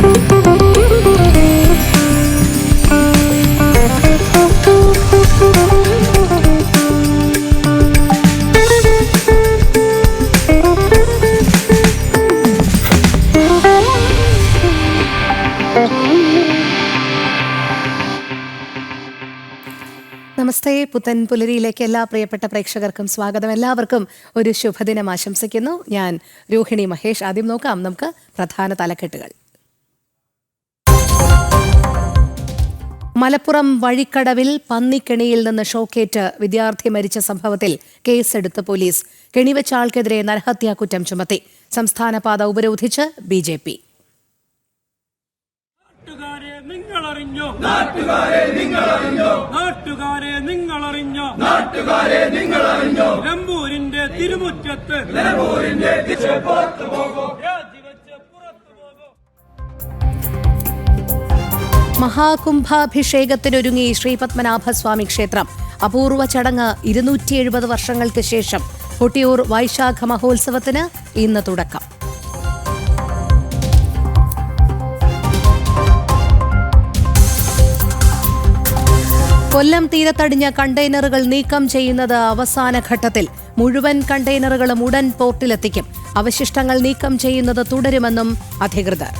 നമസ്തേ. പുത്തൻ പുലരിയിലേക്ക് എല്ലാ പ്രിയപ്പെട്ട പ്രേക്ഷകർക്കും സ്വാഗതം. എല്ലാവർക്കും ഒരു ശുഭദിനം ആശംസിക്കുന്നു. ഞാൻ രോഹിണി മഹേഷ്. ആദ്യം നോക്കാം നമുക്ക് പ്രധാന തലക്കെട്ടുകൾ. മലപ്പുറം വഴിക്കടവിൽ പന്നിക്കെണിയിൽ നിന്ന് ഷോക്കേറ്റ് വിദ്യാർത്ഥി മരിച്ച സംഭവത്തിൽ കേസെടുത്ത് പോലീസ്. കെണിവെച്ച ആൾക്കെതിരെ നരഹത്യാ കുറ്റം ചുമത്തി. സംസ്ഥാന പാത ഉപരോധിച്ച് BJP. നിലമ്പൂരിന്റെ തിരുമുറ്റത്ത് മഹാകുംഭാഭിഷേകത്തിനൊരുങ്ങി ശ്രീപത്മനാഭസ്വാമി ക്ഷേത്രം. അപൂർവ ചടങ്ങ് 270 വർഷങ്ങൾക്ക് ശേഷം. കൊട്ടിയൂർ വൈശാഖ മഹോത്സവത്തിന് ഇന്ന് തുടക്കം. കൊല്ലം തീരത്തടിഞ്ഞ കണ്ടെയ്നറുകൾ നീക്കം ചെയ്യുന്നത് അവസാന ഘട്ടത്തിൽ. മുഴുവൻ കണ്ടെയ്നറുകളും ഉടൻ പോർട്ടിലെത്തിക്കും. അവശിഷ്ടങ്ങൾ നീക്കം ചെയ്യുന്നത് തുടരുമെന്നും അധികൃതർ.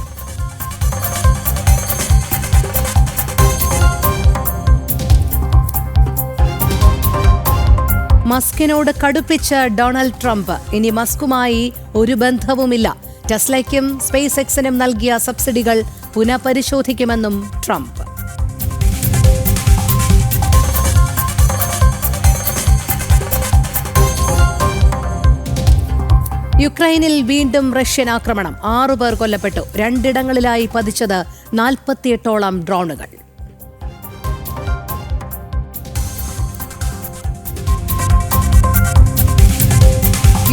മസ്കിനോട് കടുപ്പിച്ച് ഡൊണാൾഡ് ട്രംപ്. ഇനി മസ്കുമായി ഒരു ബന്ധവുമില്ല. ടെസ്ലയ്ക്കും സ്പേസ് എക്സിനും നൽകിയ സബ്സിഡികൾ പുനഃപരിശോധിക്കുമെന്നും ട്രംപ്. യുക്രൈനിൽ വീണ്ടും റഷ്യൻ ആക്രമണം. 6 പേർ കൊല്ലപ്പെട്ടു. 2 ഇടങ്ങളിലായി പതിച്ചത് 48ഓളം ഡ്രോണുകൾ.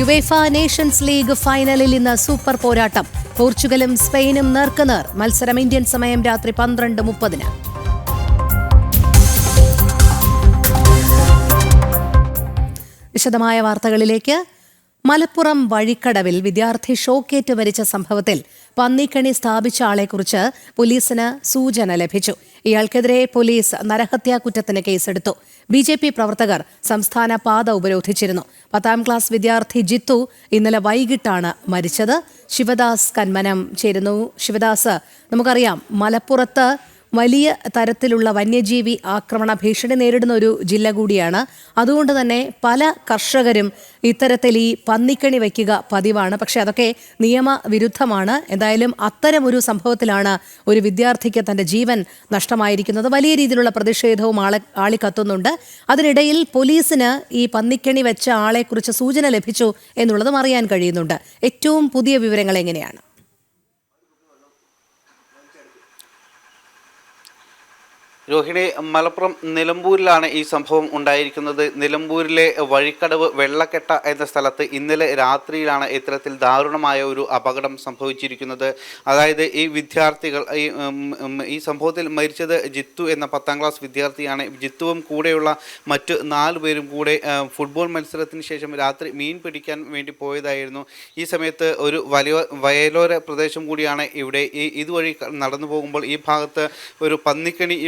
യുവേഫ നേഷൻസ് ലീഗ് ഫൈനലിൽ ഇന്ന് സൂപ്പർ പോരാട്ടം. പോർച്ചുഗലും സ്പെയിനും നേർക്കുനേർ. മത്സരം ഇന്ത്യൻ സമയം രാത്രി 12:30. വിശദമായ വാർത്തകളിലേക്ക്. മലപ്പുറം വഴിക്കടവിൽ വിദ്യാർത്ഥി ഷോക്കേറ്റ് മരിച്ച സംഭവത്തിൽ പന്നിക്കണി സ്ഥാപിച്ച ആളെക്കുറിച്ച് പോലീസിന് സൂചന ലഭിച്ചു. ഇയാൾക്കെതിരെ പോലീസ് നരഹത്യാ കുറ്റത്തിന് കേസെടുത്തു. BJP പ്രവർത്തകർ സംസ്ഥാന പാത ഉപരോധിച്ചിരുന്നു. 10ാം ക്ലാസ് വിദ്യാർത്ഥി ജിത്തു ഇന്നലെ വൈകിട്ടാണ് മരിച്ചത്. ശിവദാസ് കന്മനം ചേരുന്നു. ശിവദാസ്, നമുക്കറിയാം മലപ്പുറത്ത് വലിയ തരത്തിലുള്ള വന്യജീവി ആക്രമണ ഭീഷണി നേരിടുന്ന ഒരു ജില്ല കൂടിയാണ്. അതുകൊണ്ട് തന്നെ പല കർഷകരും ഇത്തരത്തിൽ ഈ പന്നിക്കണി വയ്ക്കുക പതിവാണ്. പക്ഷെ അതൊക്കെ നിയമവിരുദ്ധമാണ്. എന്തായാലും അത്തരമൊരു സംഭവത്തിലാണ് ഒരു വിദ്യാർത്ഥിക്ക് തൻ്റെ ജീവൻ നഷ്ടമായിരിക്കുന്നത്. വലിയ രീതിയിലുള്ള പ്രതിഷേധവും ആളിക്കത്തുന്നുണ്ട്. അതിനിടയിൽ പോലീസിന് ഈ പന്നിക്കണി വെച്ച ആളെക്കുറിച്ച് സൂചന ലഭിച്ചു എന്നുള്ളതും അറിയാൻ കഴിയുന്നുണ്ട്. ഏറ്റവും പുതിയ വിവരങ്ങൾ എങ്ങനെയാണ്? രോഹിണി, മലപ്പുറം നിലമ്പൂരിലാണ് ഈ സംഭവം ഉണ്ടായിരിക്കുന്നത്. നിലമ്പൂരിലെ വഴിക്കടവ് വെള്ളക്കെട്ട എന്ന സ്ഥലത്ത് ഇന്നലെ രാത്രിയിലാണ് ഇത്തരത്തിൽ ദാരുണമായ ഒരു അപകടം സംഭവിച്ചിരിക്കുന്നത്. അതായത് ഈ വിദ്യാർത്ഥികൾ ഈ സംഭവത്തിൽ മരിച്ചത് ജിത്തു എന്ന 10ാം ക്ലാസ് വിദ്യാർത്ഥിയാണ്. ജിത്തുവും കൂടെയുള്ള മറ്റ് 4 പേരും കൂടെ ഫുട്ബോൾ മത്സരത്തിന് ശേഷം രാത്രി മീൻ പിടിക്കാൻ വേണ്ടി പോയതായിരുന്നു. ഈ സമയത്ത് ഒരു വയലോര പ്രദേശം കൂടിയാണ് ഇവിടെ. ഇതുവഴി നടന്നു പോകുമ്പോൾ ഈ ഭാഗത്ത് ഒരു പന്നിക്കണി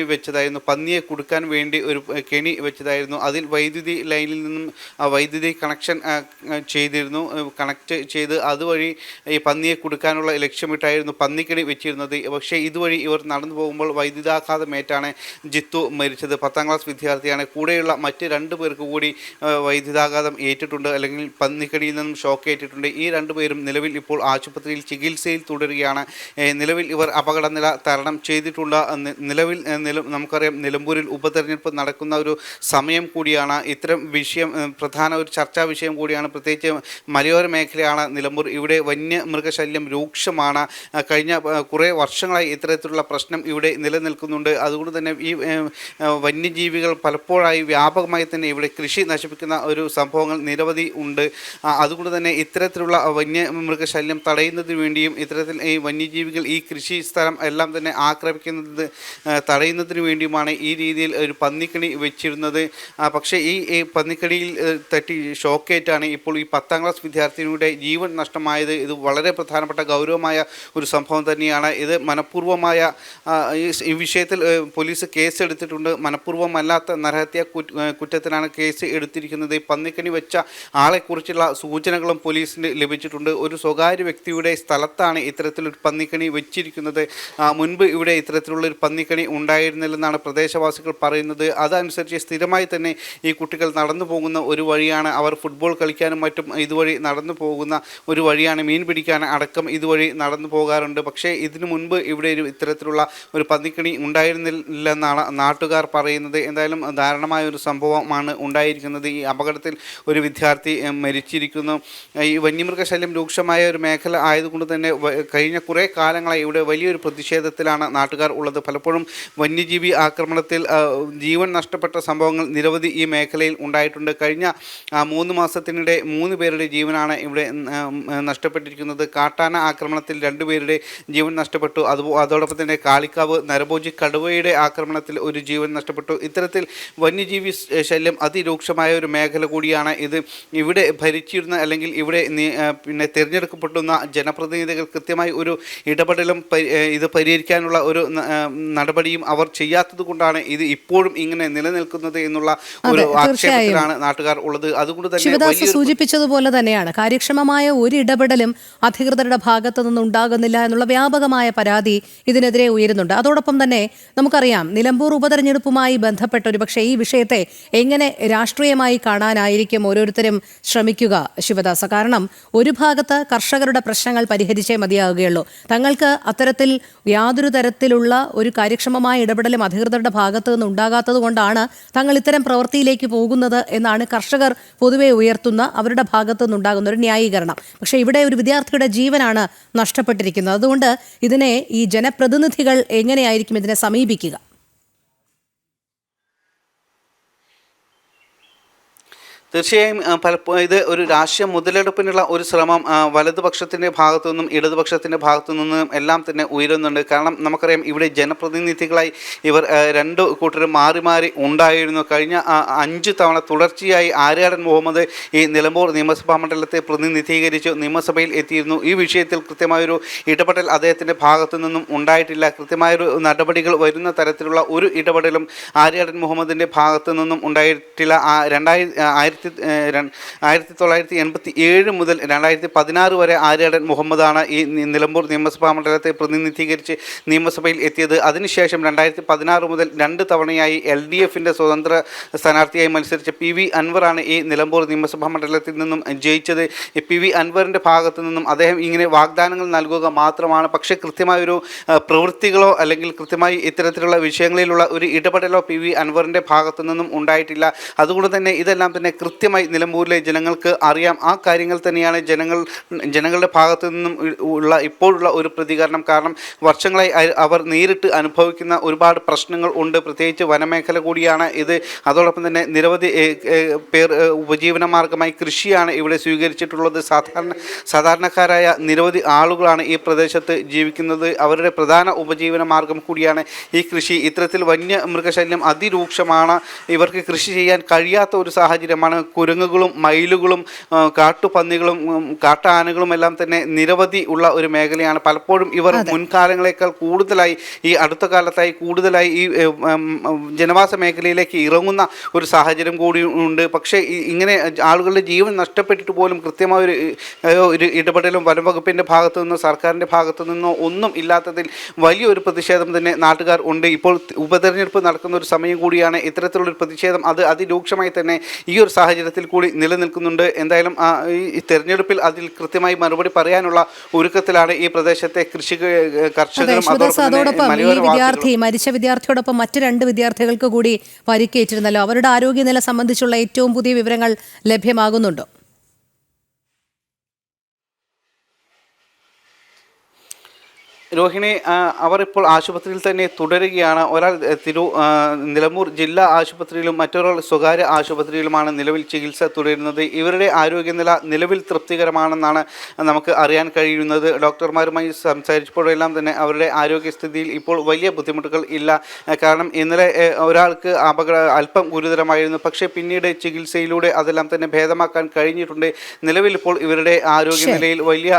പന്നിയെ കുടുക്കാൻ വേണ്ടി ഒരു കെണി വെച്ചതായിരുന്നു. അതിൽ വൈദ്യുതി ലൈനിൽ നിന്നും വൈദ്യുതി കണക്ഷൻ കണക്ട് ചെയ്ത് അതുവഴി ഈ പന്നിയെ കുടുക്കാനുള്ള ലക്ഷ്യമിട്ടായിരുന്നു പന്നിക്കണി വെച്ചിരുന്നത്. പക്ഷേ ഇതുവഴി ഇവർ നടന്നു പോകുമ്പോൾ വൈദ്യുതാഘാതമേറ്റാണ് ജിത്തു മരിച്ചത്. 10ാം ക്ലാസ് വിദ്യാർത്ഥിയാണ്. കൂടെയുള്ള മറ്റ് 2 പേർക്ക് കൂടി വൈദ്യുതാഘാതം ഏറ്റിട്ടുണ്ട്, അല്ലെങ്കിൽ പന്നിക്കണിയിൽ നിന്നും ഷോക്ക് ഏറ്റിട്ടുണ്ട്. ഈ 2 പേരും നിലവിൽ ഇപ്പോൾ ആശുപത്രിയിൽ ചികിത്സയിൽ തുടരുകയാണ്. നിലവിൽ ഇവർ അപകടനില തരണം ചെയ്തിട്ടുണ്ട്. നിലവിൽ നമുക്കറിയാം നിലമ്പൂരിൽ ഉപതെരഞ്ഞെടുപ്പ് നടക്കുന്ന ഒരു സമയം കൂടിയാണ്. ഇത്തരം വിഷയം പ്രധാന ഒരു ചർച്ചാ വിഷയം കൂടിയാണ്. പ്രത്യേകിച്ച് മലയോര മേഖലയാണ് നിലമ്പൂർ. ഇവിടെ വന്യമൃഗശല്യം രൂക്ഷമാണ്. കഴിഞ്ഞ കുറേ വർഷങ്ങളായി ഇത്തരത്തിലുള്ള പ്രശ്നം ഇവിടെ നിലനിൽക്കുന്നുണ്ട്. അതുകൊണ്ട് തന്നെ ഈ വന്യജീവികൾ പലപ്പോഴായി വ്യാപകമായി തന്നെ ഇവിടെ കൃഷി നശിപ്പിക്കുന്ന ഒരു സംഭവങ്ങൾ നിരവധി ഉണ്ട്. അതുകൊണ്ട് തന്നെ ഇത്തരത്തിലുള്ള വന്യമൃഗശല്യം തടയുന്നതിന് വേണ്ടിയും ഇത്തരത്തിൽ ഈ വന്യജീവികൾ ഈ കൃഷി സ്ഥലം എല്ലാം തന്നെ ആക്രമിക്കുന്നത് തടയുന്നതിന് വേണ്ടിയുമാണ് ഈ രീതിയിൽ ഒരു പന്നിക്കണി വെച്ചിരുന്നത്. പക്ഷേ ഈ പന്നിക്കണിയിൽ തട്ടി ഷോക്കേറ്റാണ് ഇപ്പോൾ ഈ 10ാം ക്ലാസ് വിദ്യാർത്ഥിനിയുടെ ജീവൻ നഷ്ടമായത്. ഇത് വളരെ പ്രധാനപ്പെട്ട ഗൗരവമായ ഒരു സംഭവം തന്നെയാണ്. ഇത് മനഃപൂർവ്വമായ ഈ വിഷയത്തിൽ പോലീസ് കേസ് എടുത്തിട്ടുണ്ട്. മനഃപൂർവ്വമല്ലാത്ത നരഹത്യാ കുറ്റത്തിനാണ് കേസ് എടുത്തിരിക്കുന്നത്. പന്നിക്കണി വെച്ച ആളെക്കുറിച്ചുള്ള സൂചനകളും പോലീസിന് ലഭിച്ചിട്ടുണ്ട്. ഒരു സ്വകാര്യ വ്യക്തിയുടെ സ്ഥലത്താണ് ഇത്തരത്തിലൊരു പന്നിക്കണി വെച്ചിരിക്കുന്നത്. മുൻപ് ഇവിടെ ഇത്തരത്തിലുള്ളൊരു പന്നിക്കണി ഉണ്ടായിരുന്നില്ലെന്നാണ് പ്രദേശവാസികൾ പറയുന്നത്. അതനുസരിച്ച് സ്ഥിരമായി തന്നെ ഈ കുട്ടികൾ നടന്നു പോകുന്ന ഒരു വഴിയാണ്. അവർ ഫുട്ബോൾ കളിക്കാനും മറ്റും ഇതുവഴി നടന്നു പോകുന്ന ഒരു വഴിയാണ്. മീൻ പിടിക്കാൻ അടക്കം ഇതുവഴി നടന്നു പോകാറുണ്ട്. പക്ഷേ ഇതിനു മുൻപ് ഇവിടെ ഇത്തരത്തിലുള്ള ഒരു പന്നിക്കണി ഉണ്ടായിരുന്നില്ലെന്നാണ് നാട്ടുകാർ പറയുന്നത്. എന്തായാലും ദാരുണമായ ഒരു സംഭവമാണ് ഉണ്ടായിരിക്കുന്നത്. ഈ അപകടത്തിൽ ഒരു വിദ്യാർത്ഥി മരിച്ചിരിക്കുന്നു. ഈ വന്യമൃഗശല്യം രൂക്ഷമായ ഒരു മേഖല ആയതുകൊണ്ട് തന്നെ കഴിഞ്ഞ കുറേ കാലങ്ങളായി ഇവിടെ വലിയൊരു പ്രതിഷേധത്തിലാണ് നാട്ടുകാർ ഉള്ളത്. പലപ്പോഴും വന്യജീവി ആക്രമണത്തിൽ ജീവൻ നഷ്ടപ്പെട്ട സംഭവങ്ങൾ നിരവധി ഈ മേഖലയിൽ ഉണ്ടായിട്ടുണ്ട്. കഴിഞ്ഞ 3 മാസത്തിനിടെ 3 പേരുടെ ജീവനാണ് ഇവിടെ നഷ്ടപ്പെട്ടിരിക്കുന്നത്. കാട്ടാന ആക്രമണത്തിൽ 2 പേരുടെ ജീവൻ നഷ്ടപ്പെട്ടു. അതോടൊപ്പം തന്നെ കാളിക്കാവ് നരഭോജി കടുവയുടെ ആക്രമണത്തിൽ ഒരു ജീവൻ നഷ്ടപ്പെട്ടു. ഇത്തരത്തിൽ വന്യജീവി ശല്യം അതിരൂക്ഷമായ ഒരു മേഖല കൂടിയാണ് ഇത്. ഇവിടെ ഭരിച്ചിരുന്ന അല്ലെങ്കിൽ ഇവിടെ തിരഞ്ഞെടുക്കപ്പെടുന്ന ജനപ്രതിനിധികൾ കൃത്യമായി ഒരു ഇടപെടലും ഇത് പരിഹരിക്കാനുള്ള ഒരു നടപടിയും അവർ ചെയ്യാത്തത് കൊണ്ടാണ് ഇത് ഇപ്പോഴും ഇങ്ങനെ നിലനിൽക്കുന്നത് എന്നുള്ള ഒരു ആക്ഷേപത്തിലാണ് നാട്ടുകാർ ഉള്ളത്. അതുകൊണ്ട് തന്നെ ശിവദാസ് സൂചിപ്പിച്ചതുപോലെ തന്നെയാണ് കാര്യക്ഷമമായ ഒരു ഇടപെടലും അധികൃതരുടെ ഭാഗത്തു നിന്ന് ഉണ്ടാകുന്നില്ല എന്നുള്ള വ്യാപകമായ പരാതി ഇതിനെതിരെ ഉയരുന്നുണ്ട്. അതോടൊപ്പം തന്നെ നമുക്കറിയാം നിലമ്പൂർ ഉപതെരഞ്ഞെടുപ്പുമായി ബന്ധപ്പെട്ട ഒരു പക്ഷേ ഈ വിഷയത്തെ എങ്ങനെ രാഷ്ട്രീയമായി കാണാനായിരിക്കും ഓരോരുത്തരും ശ്രമിക്കുക ശിവദാസ. കാരണം ഒരു ഭാഗത്ത് കർഷകരുടെ പ്രശ്നങ്ങൾ പരിഹരിച്ചേ മതിയാകുകയുള്ളൂ. തങ്ങൾക്ക് അത്തരത്തിൽ യാതൊരു തരത്തിലുള്ള ഒരു കാര്യക്ഷമമായ ഇടപെടലും അധികൃതരുടെ ഭാഗത്തു നിന്ന് ഉണ്ടാകാത്തത് കൊണ്ടാണ് തങ്ങൾ ഇത്തരം പ്രവൃത്തിയിലേക്ക് പോകുന്നത് എന്നാണ് കർഷകർ പൊതുവെ ഉയർത്തുന്ന അവരുടെ ഭാഗത്തു നിന്നുണ്ടാകുന്ന ഒരു ന്യായീകരണം. പക്ഷേ ഇവിടെ ഒരു വിദ്യാർത്ഥിയുടെ ജീവനാണ് നഷ്ടപ്പെട്ടിരിക്കുന്നത്. അതുകൊണ്ട് ഇതിനെ ഈ ജനപ്രതിനിധികൾ എങ്ങനെയായിരിക്കും ഇതിനെ സമീപിക്കുക? തീർച്ചയായും പലപ്പോഴും ഇത് ഒരു രാഷ്ട്രീയ മുതലെടുപ്പിനുള്ള ഒരു ശ്രമം വലതുപക്ഷത്തിൻ്റെ ഭാഗത്തു നിന്നും ഇടതുപക്ഷത്തിൻ്റെ ഭാഗത്തു നിന്നും എല്ലാം തന്നെ ഉയരുന്നുണ്ട്. കാരണം നമുക്കറിയാം ഇവിടെ ജനപ്രതിനിധികളായി ഇവർ 2 കൂട്ടരും മാറി മാറി ഉണ്ടായിരുന്നു. കഴിഞ്ഞ 5 തവണ തുടർച്ചയായി ആര്യാടൻ മുഹമ്മദ് ഈ നിലമ്പൂർ നിയമസഭാ മണ്ഡലത്തെ പ്രതിനിധീകരിച്ച് നിയമസഭയിൽ എത്തിയിരുന്നു. ഈ വിഷയത്തിൽ കൃത്യമായൊരു ഇടപെടൽ അദ്ദേഹത്തിൻ്റെ ഭാഗത്തു നിന്നും ഉണ്ടായിട്ടില്ല. കൃത്യമായൊരു നടപടികൾ വരുന്ന തരത്തിലുള്ള ഒരു ഇടപെടലും ആര്യാടൻ മുഹമ്മദിൻ്റെ ഭാഗത്തു നിന്നും ഉണ്ടായിട്ടില്ല. 1987 മുതൽ 2016 വരെ ആര്യാടൻ മുഹമ്മദാണ് ഈ നിലമ്പൂർ നിയമസഭാ മണ്ഡലത്തെ പ്രതിനിധീകരിച്ച് നിയമസഭയിൽ എത്തിയത്. അതിനുശേഷം 2016 മുതൽ 2 തവണയായി LDFിൻ്റെ സ്വതന്ത്ര സ്ഥാനാർത്ഥിയായി മത്സരിച്ച PV അൻവറാണ് ഈ നിലമ്പൂർ നിയമസഭാ മണ്ഡലത്തിൽ നിന്നും ജയിച്ചത്. PV അൻവറിൻ്റെ ഭാഗത്തു നിന്നും അദ്ദേഹം ഇങ്ങനെ വാഗ്ദാനങ്ങൾ നൽകുക മാത്രമാണ്. പക്ഷേ കൃത്യമായൊരു പ്രവൃത്തികളോ അല്ലെങ്കിൽ കൃത്യമായി ഇത്തരത്തിലുള്ള വിഷയങ്ങളിലുള്ള ഒരു ഇടപെടലോ PV അൻവറിൻ്റെ ഭാഗത്തു നിന്നും ഉണ്ടായിട്ടില്ല. അതുകൊണ്ട് തന്നെ ഇതെല്ലാം തന്നെ കൃത്യമായി നിലമ്പൂരിലെ ജനങ്ങൾക്ക് അറിയാം. ആ കാര്യങ്ങൾ തന്നെയാണ് ജനങ്ങളുടെ ഭാഗത്തു നിന്നും ഇപ്പോഴുള്ള ഒരു പ്രതികരണം. കാരണം വർഷങ്ങളായി അവർ നേരിട്ട് അനുഭവിക്കുന്ന ഒരുപാട് പ്രശ്നങ്ങൾ ഉണ്ട്. പ്രത്യേകിച്ച് വനമേഖല കൂടിയാണ് ഇത്. അതോടൊപ്പം തന്നെ നിരവധി പേർ ഉപജീവന മാർഗമായി കൃഷിയാണ് ഇവിടെ സ്വീകരിച്ചിട്ടുള്ളത്. സാധാരണക്കാരായ നിരവധി ആളുകളാണ് ഈ പ്രദേശത്ത് ജീവിക്കുന്നത്. അവരുടെ പ്രധാന ഉപജീവന മാർഗം കൂടിയാണ് ഈ കൃഷി. ഇത്തരത്തിൽ വന്യമൃഗശല്യം അതിരൂക്ഷമാണ്. ഇവർക്ക് കൃഷി ചെയ്യാൻ കഴിയാത്ത ഒരു സാഹചര്യമാണ്. കുരങ്ങുകളും മയിലുകളും കാട്ടുപന്നികളും കാട്ടാനകളും എല്ലാം തന്നെ നിരവധി ഉള്ള ഒരു മേഖലയാണ്. പലപ്പോഴും ഇവർ മുൻകാലങ്ങളെക്കാൾ കൂടുതലായി ഈ അടുത്ത കാലത്തായി കൂടുതലായി ഈ ജനവാസ മേഖലയിലേക്ക് ഇറങ്ങുന്ന ഒരു സാഹചര്യം കൂടി ഉണ്ട്. പക്ഷേ ഇങ്ങനെ ആളുകളുടെ ജീവൻ നഷ്ടപ്പെട്ടിട്ട് പോലും കൃത്യമായ ഒരു ഇടപെടലും വനംവകുപ്പിൻ്റെ ഭാഗത്തു നിന്നോ സർക്കാരിൻ്റെ ഭാഗത്തു നിന്നോ ഒന്നും ഇല്ലാത്തതിൽ വലിയൊരു പ്രതിഷേധം തന്നെ നാട്ടുകാർ ഉണ്ട്. ഇപ്പോൾ ഉപതെരഞ്ഞെടുപ്പ് നടക്കുന്ന ഒരു സമയം കൂടിയാണ്. ഇത്തരത്തിലുള്ളൊരു പ്രതിഷേധം അത് അതിരൂക്ഷമായി തന്നെ ഈ ഒരു സാഹചര്യത്തിൽ കൂടി നിലനിൽക്കുന്നുണ്ട്. എന്തായാലും ഈ തെരഞ്ഞെടുപ്പിൽ അതിൽ കൃത്യമായി മറുപടി പറയാനുള്ള ഒരുക്കത്തിലാണ് ഈ പ്രദേശത്തെ കർഷകരും. അതോടൊപ്പം ഈ മരിച്ച വിദ്യാർത്ഥിയോടൊപ്പം മറ്റ് 2 വിദ്യാർത്ഥികൾക്ക് കൂടി പരിക്കേറ്റിരുന്നല്ലോ. അവരുടെ ആരോഗ്യനില സംബന്ധിച്ചുള്ള ഏറ്റവും പുതിയ വിവരങ്ങൾ ലഭ്യമാകുന്നുണ്ടോ? രോഹിണി, അവർ ഇപ്പോൾ ആശുപത്രിയിൽ തന്നെ തുടരുകയാണ്. ഒരാൾ നിലമ്പൂർ ജില്ലാ ആശുപത്രിയിലും മറ്റൊരാൾ സ്വകാര്യ ആശുപത്രിയിലുമാണ് നിലവിൽ ചികിത്സ തുടരുന്നത്. ഇവരുടെ ആരോഗ്യനില നിലവിൽ തൃപ്തികരമാണെന്നാണ് നമുക്ക് അറിയാൻ കഴിയുന്നത്. ഡോക്ടർമാരുമായി സംസാരിച്ചപ്പോഴെല്ലാം തന്നെ അവരുടെ ആരോഗ്യസ്ഥിതിയിൽ ഇപ്പോൾ വലിയ ബുദ്ധിമുട്ടുകൾ ഇല്ല. കാരണം ഇന്നലെ ഒരാൾക്ക് അല്പം ഗുരുതരമായിരുന്നു, പക്ഷേ പിന്നീട് ചികിത്സയിലൂടെ അതെല്ലാം തന്നെ ഭേദമാക്കാൻ കഴിഞ്ഞിട്ടുണ്ട്. നിലവിൽ ഇപ്പോൾ ഇവരുടെ ആരോഗ്യനിലയിൽ വലിയ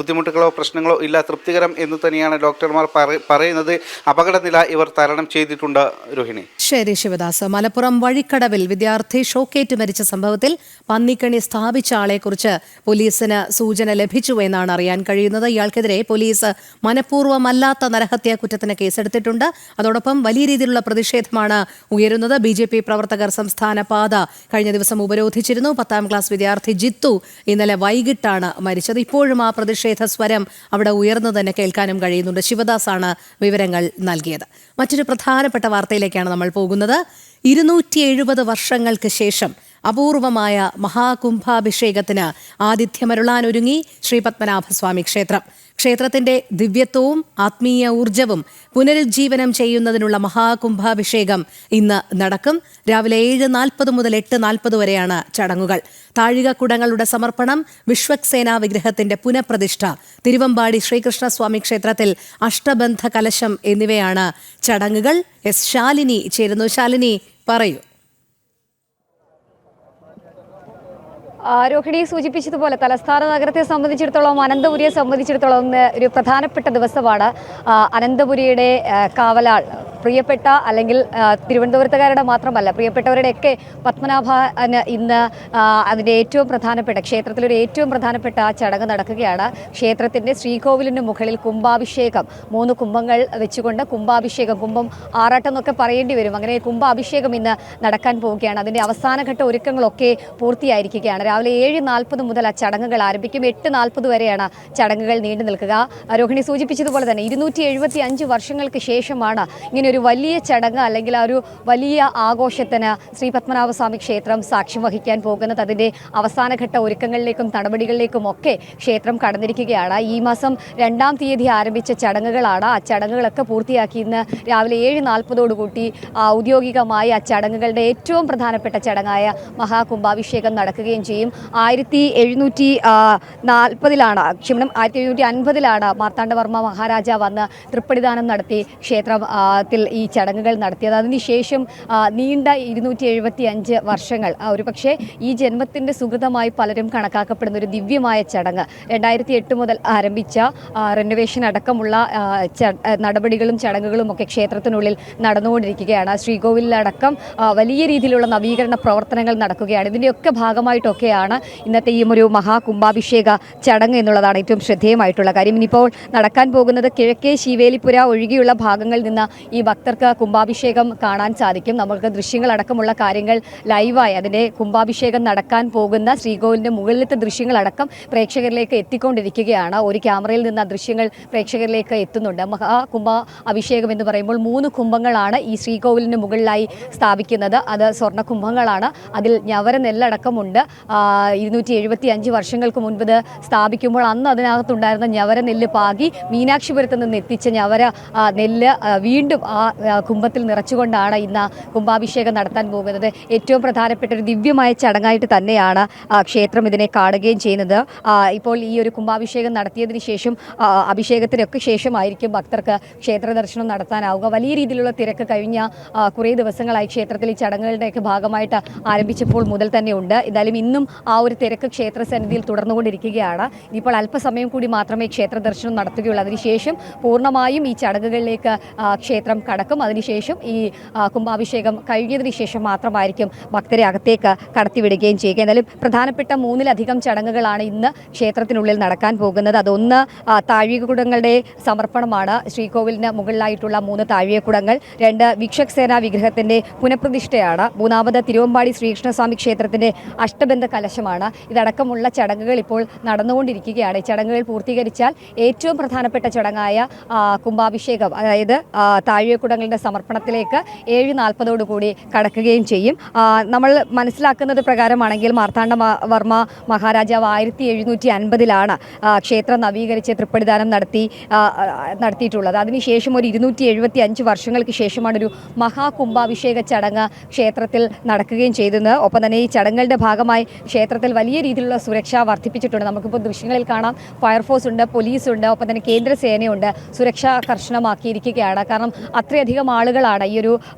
ബുദ്ധിമുട്ടുകളോ പ്രശ്നങ്ങളോ ഇല്ല, തൃപ്തികരം എന്ന് തന്നെയാണ് ഡോക്ടർമാർ പറയുന്നത്. അപകടനില ഇവർ തരണം ചെയ്തിട്ടുണ്ട്. രോഹിണി. ശരി ശിവദാസ്. മലപ്പുറം വഴിക്കടവിൽ വിദ്യാർത്ഥി ഷോക്കേറ്റ് മരിച്ച സംഭവത്തിൽ പന്നിക്കണി സ്ഥാപിച്ച ആളെക്കുറിച്ച് പോലീസിന് സൂചന ലഭിച്ചു എന്നാണ് അറിയാൻ കഴിയുന്നത്. ഇയാൾക്കെതിരെ പോലീസ് മനഃപൂർവ്വമല്ലാത്ത നരഹത്യാ കുറ്റത്തിന് കേസെടുത്തിട്ടുണ്ട്. അതോടൊപ്പം വലിയ രീതിയിലുള്ള പ്രതിഷേധമാണ് ഉയരുന്നത്. BJP പ്രവർത്തകർ സംസ്ഥാന പാത കഴിഞ്ഞ ദിവസം ഉപരോധിച്ചിരുന്നു. 10ാം ക്ലാസ് വിദ്യാർത്ഥി ജിത്തു ഇന്നലെ വൈകിട്ടാണ് മരിച്ചത്. ഇപ്പോഴും ആ പ്രതിഷേധ സ്വരം അവിടെ ഉയർന്നു തന്നെ കേൾക്കാനും കഴിയുന്നുണ്ട്. ശിവദാസാണ് വിവരങ്ങൾ നൽകിയത്. മറ്റൊരു പ്രധാനപ്പെട്ട വാർത്തയിലേക്കാണ് നമ്മൾ പോകുന്നത്. 270 വർഷങ്ങൾക്ക് ശേഷം അപൂർവമായ മഹാകുംഭാഭിഷേകത്തിന് ആതിഥ്യമരുളാനൊരുങ്ങി ശ്രീ പത്മനാഭസ്വാമി ക്ഷേത്രം. ക്ഷേത്രത്തിന്റെ ദിവ്യത്വവും ആത്മീയ ഊർജവും പുനരുജ്ജീവനം ചെയ്യുന്നതിനുള്ള മഹാകുംഭാഭിഷേകം ഇന്ന് നടക്കും. രാവിലെ 7:40 മുതൽ 8:40 വരെയാണ് ചടങ്ങുകൾ. താഴികക്കുടങ്ങളുടെ സമർപ്പണം, വിശ്വക്സേന വിഗ്രഹത്തിന്റെ പുനഃപ്രതിഷ്ഠ, തിരുവമ്പാടി ശ്രീകൃഷ്ണസ്വാമി ക്ഷേത്രത്തിൽ അഷ്ടബന്ധ കലശം എന്നിവയാണ് ചടങ്ങുകൾ. ശാലിനി ചേരുന്നു. ശാലിനി, പറയൂ. രോഹിണി സൂചിപ്പിച്ചതുപോലെ തലസ്ഥാന നഗരത്തെ സംബന്ധിച്ചിടത്തോളം, അനന്തപുരിയെ സംബന്ധിച്ചിടത്തോളം ഒരു പ്രധാനപ്പെട്ട ദിവസമാണ്. അനന്തപുരിയുടെ കാവലാൾ, പ്രിയപ്പെട്ട, അല്ലെങ്കിൽ തിരുവനന്തപുരത്തുകാരുടെ മാത്രമല്ല പ്രിയപ്പെട്ടവരുടെയൊക്കെ പത്മനാഭന് ഇന്ന് അതിൻ്റെ ഏറ്റവും പ്രധാനപ്പെട്ട ക്ഷേത്രത്തിലൊരു ഏറ്റവും പ്രധാനപ്പെട്ട ചടങ്ങ് നടക്കുകയാണ്. ക്ഷേത്രത്തിൻ്റെ ശ്രീകോവിലിന് മുകളിൽ കുംഭാഭിഷേകം, 3 കുംഭങ്ങൾ വെച്ചുകൊണ്ട് കുംഭാഭിഷേകം, കുംഭം ആറാട്ടം എന്നൊക്കെ പറയേണ്ടി വരും, അങ്ങനെ കുംഭാഭിഷേകം ഇന്ന് നടക്കാൻ പോവുകയാണ്. അതിൻ്റെ അവസാനഘട്ട ഒരുക്കങ്ങളൊക്കെ പൂർത്തിയായിരിക്കുകയാണ്. രാവിലെ 7:40 മുതൽ ആ ചടങ്ങുകൾ ആരംഭിക്കും. 8:40 വരെയാണ് ചടങ്ങുകൾ നീണ്ടു നിൽക്കുക. രോഹിണി സൂചിപ്പിച്ചതുപോലെ തന്നെ 275 വർഷങ്ങൾക്ക് ശേഷമാണ് ഇങ്ങനെ ഒരു വലിയ ചടങ്ങ്, അല്ലെങ്കിൽ ആ ഒരു വലിയ ആഘോഷത്തിന് ശ്രീ പത്മനാഭസ്വാമി ക്ഷേത്രം സാക്ഷ്യം വഹിക്കാൻ പോകുന്നത്. അതിൻ്റെ അവസാനഘട്ട ഒരുക്കങ്ങളിലേക്കും നടപടികളിലേക്കും ഒക്കെ ക്ഷേത്രം കടന്നിരിക്കുകയാണ്. ഈ മാസം 2-ാം തീയതി ആരംഭിച്ച ചടങ്ങുകളാണ്. ആ ചടങ്ങുകളൊക്കെ പൂർത്തിയാക്കി ഇന്ന് രാവിലെ 7:40 ഔദ്യോഗികമായി ആ ചടങ്ങുകളുടെ ഏറ്റവും പ്രധാനപ്പെട്ട ചടങ്ങായ മഹാകുംഭാഭിഷേകം നടക്കുകയും ചെയ്യും. 1750 മാർത്താണ്ഡവർമ്മ മഹാരാജാവ് വന്ന് തൃപ്പടിദാനം നടത്തി ക്ഷേത്രത്തിൽ ഈ ചടങ്ങുകൾ നടത്തിയത്. അതിനുശേഷം നീണ്ട 275 വർഷങ്ങൾ, ഒരുപക്ഷെ ഈ ജന്മത്തിൻ്റെ സുഹൃതമായി പലരും കണക്കാക്കപ്പെടുന്ന ഒരു ദിവ്യമായ ചടങ്ങ് 2008 മുതൽ ആരംഭിച്ച റെനോവേഷൻ അടക്കമുള്ള നടപടികളും ചടങ്ങുകളും ഒക്കെ ക്ഷേത്രത്തിനുള്ളിൽ നടന്നുകൊണ്ടിരിക്കുകയാണ്. ശ്രീകോവിലടക്കം വലിയ രീതിയിലുള്ള നവീകരണ പ്രവർത്തനങ്ങൾ നടക്കുകയാണ്. ഇതിൻ്റെയൊക്കെ ഭാഗമായിട്ടൊക്കെയാണ് ഇന്നത്തെ ഈ ഒരു മഹാകുംഭാഭിഷേക ചടങ്ങ് എന്നുള്ളതാണ് ഏറ്റവും ശ്രദ്ധേയമായിട്ടുള്ള കാര്യം. ഇനിയിപ്പോൾ നടക്കാൻ പോകുന്നത് കിഴക്കേ ശീവേലിപ്പുര ഒഴികെയുള്ള ഭാഗങ്ങളിൽ നിന്ന് ഈ ഭക്തർക്ക് കുംഭാഭിഷേകം കാണാൻ സാധിക്കും. നമുക്ക് ദൃശ്യങ്ങളടക്കമുള്ള കാര്യങ്ങൾ ലൈവായി അതിൻ്റെ കുംഭാഭിഷേകം നടക്കാൻ പോകുന്ന ശ്രീകോവിലിൻ്റെ മുകളിലത്തെ ദൃശ്യങ്ങളടക്കം പ്രേക്ഷകരിലേക്ക് എത്തിക്കൊണ്ടിരിക്കുകയാണ്. ഒരു ക്യാമറയിൽ നിന്ന് ആ ദൃശ്യങ്ങൾ പ്രേക്ഷകരിലേക്ക് എത്തുന്നുണ്ട്. മഹാകുംഭ അഭിഷേകം എന്ന് പറയുമ്പോൾ 3 കുംഭങ്ങളാണ് ഈ ശ്രീകോവിലിന് മുകളിലായി സ്ഥാപിക്കുന്നത്. അത് സ്വർണ്ണ കുംഭങ്ങളാണ്. അതിൽ ഞവര നെല്ലടക്കമുണ്ട്. 275 വർഷങ്ങൾക്ക് മുൻപ് ഇത് സ്ഥാപിക്കുമ്പോൾ അന്ന് അതിനകത്തുണ്ടായിരുന്ന ഞവര നെല്ല് പാകി മീനാക്ഷിപുരത്ത് നിന്ന് എത്തിച്ച ഞവര നെല്ല് വീണ്ടും ആ കുംഭത്തിൽ നിറച്ചുകൊണ്ടാണ് ഇന്ന് കുംഭാഭിഷേകം നടത്താൻ പോകുന്നത്. ഏറ്റവും പ്രധാനപ്പെട്ട ഒരു ദിവ്യമായ ചടങ്ങായിട്ട് തന്നെയാണ് ക്ഷേത്രം ഇതിനെ കാണുകയും ചെയ്യുന്നത്. ഇപ്പോൾ ഈ ഒരു കുംഭാഭിഷേകം നടത്തിയതിന് ശേഷം, അഭിഷേകത്തിനൊക്കെ ശേഷമായിരിക്കും ഭക്തർക്ക് ക്ഷേത്ര ദർശനം നടത്താനാവുക. വലിയ രീതിയിലുള്ള തിരക്ക് കഴിഞ്ഞ കുറേ ദിവസങ്ങളായി ക്ഷേത്രത്തിൽ ഈ ചടങ്ങുകളുടെയൊക്കെ ഭാഗമായിട്ട് ആരംഭിച്ചപ്പോൾ മുതൽ തന്നെ ഉണ്ട്. എന്തായാലും ഇന്നും ആ ഒരു തിരക്ക് ക്ഷേത്ര സന്നിധിയിൽ തുടർന്നുകൊണ്ടിരിക്കുകയാണ്. ഇനിയിപ്പോൾ അല്പസമയം കൂടി മാത്രമേ ക്ഷേത്ര ദർശനം നടത്തുകയുള്ളൂ. അതിനുശേഷം പൂർണ്ണമായും ഈ ചടങ്ങുകളിലേക്ക് ക്ഷേത്രം കടക്കും. അതിനുശേഷം ഈ കുംഭാഭിഷേകം കഴിഞ്ഞതിന് ശേഷം മാത്രമായിരിക്കും ഭക്തരെ അകത്തേക്ക് കടത്തിവിടുകയും ചെയ്യുക. എന്നാലും പ്രധാനപ്പെട്ട 3-ലധികം ചടങ്ങുകളാണ് ഇന്ന് ക്ഷേത്രത്തിനുള്ളിൽ നടക്കാൻ പോകുന്നത്. അതൊന്ന് താഴികക്കുടങ്ങളുടെ സമർപ്പണമാണ്. ശ്രീകോവിലിന് മുകളിലായിട്ടുള്ള 3 താഴികക്കുടങ്ങൾ. 2 വിക്ഷക്സേന വിഗ്രഹത്തിന്റെ പുനഃപ്രതിഷ്ഠയാണ്. 3-ാമത് തിരുവമ്പാടി ശ്രീകൃഷ്ണസ്വാമി ക്ഷേത്രത്തിന്റെ അഷ്ടബന്ധ കലശമാണ്. ഇതടക്കമുള്ള ചടങ്ങുകൾ ഇപ്പോൾ നടന്നുകൊണ്ടിരിക്കുകയാണ്. ഈ ചടങ്ങുകൾ പൂർത്തീകരിച്ചാൽ ഏറ്റവും പ്രധാനപ്പെട്ട ചടങ്ങായ കുംഭാഭിഷേകം, അതായത് താഴിക ഹൃദയക്കുടങ്ങളുടെ സമർപ്പണത്തിലേക്ക് 7:40 കടക്കുകയും ചെയ്യും. നമ്മൾ മനസ്സിലാക്കുന്നത് പ്രകാരമാണെങ്കിൽ മാർത്താണ്ഡവർമ്മ മഹാരാജാവ് 1750 ക്ഷേത്രം നവീകരിച്ച് തൃപ്പടിദാനം നടത്തിയിട്ടുള്ളത്. അതിനുശേഷം ഒരു 275 വർഷങ്ങൾക്ക് ശേഷമാണ് ഒരു മഹാകുംഭാഭിഷേക ചടങ്ങ് ക്ഷേത്രത്തിൽ നടക്കുകയും ചെയ്തത്. ഒപ്പം തന്നെ ഈ ചടങ്ങുകളുടെ ഭാഗമായി ക്ഷേത്രത്തിൽ വലിയ രീതിയിലുള്ള സുരക്ഷ വർദ്ധിപ്പിച്ചിട്ടുണ്ട്. നമുക്കിപ്പോൾ ദൃശ്യങ്ങളിൽ കാണാം, ഫയർഫോഴ്സ് ഉണ്ട്, പോലീസ് ഉണ്ട്, ഒപ്പം തന്നെ കേന്ദ്രസേനയുണ്ട്. സുരക്ഷ കർശനമാക്കിയിരിക്കുകയാണ്. കാരണം അത്രയധികം ആളുകളാണ് ഈ ഒരു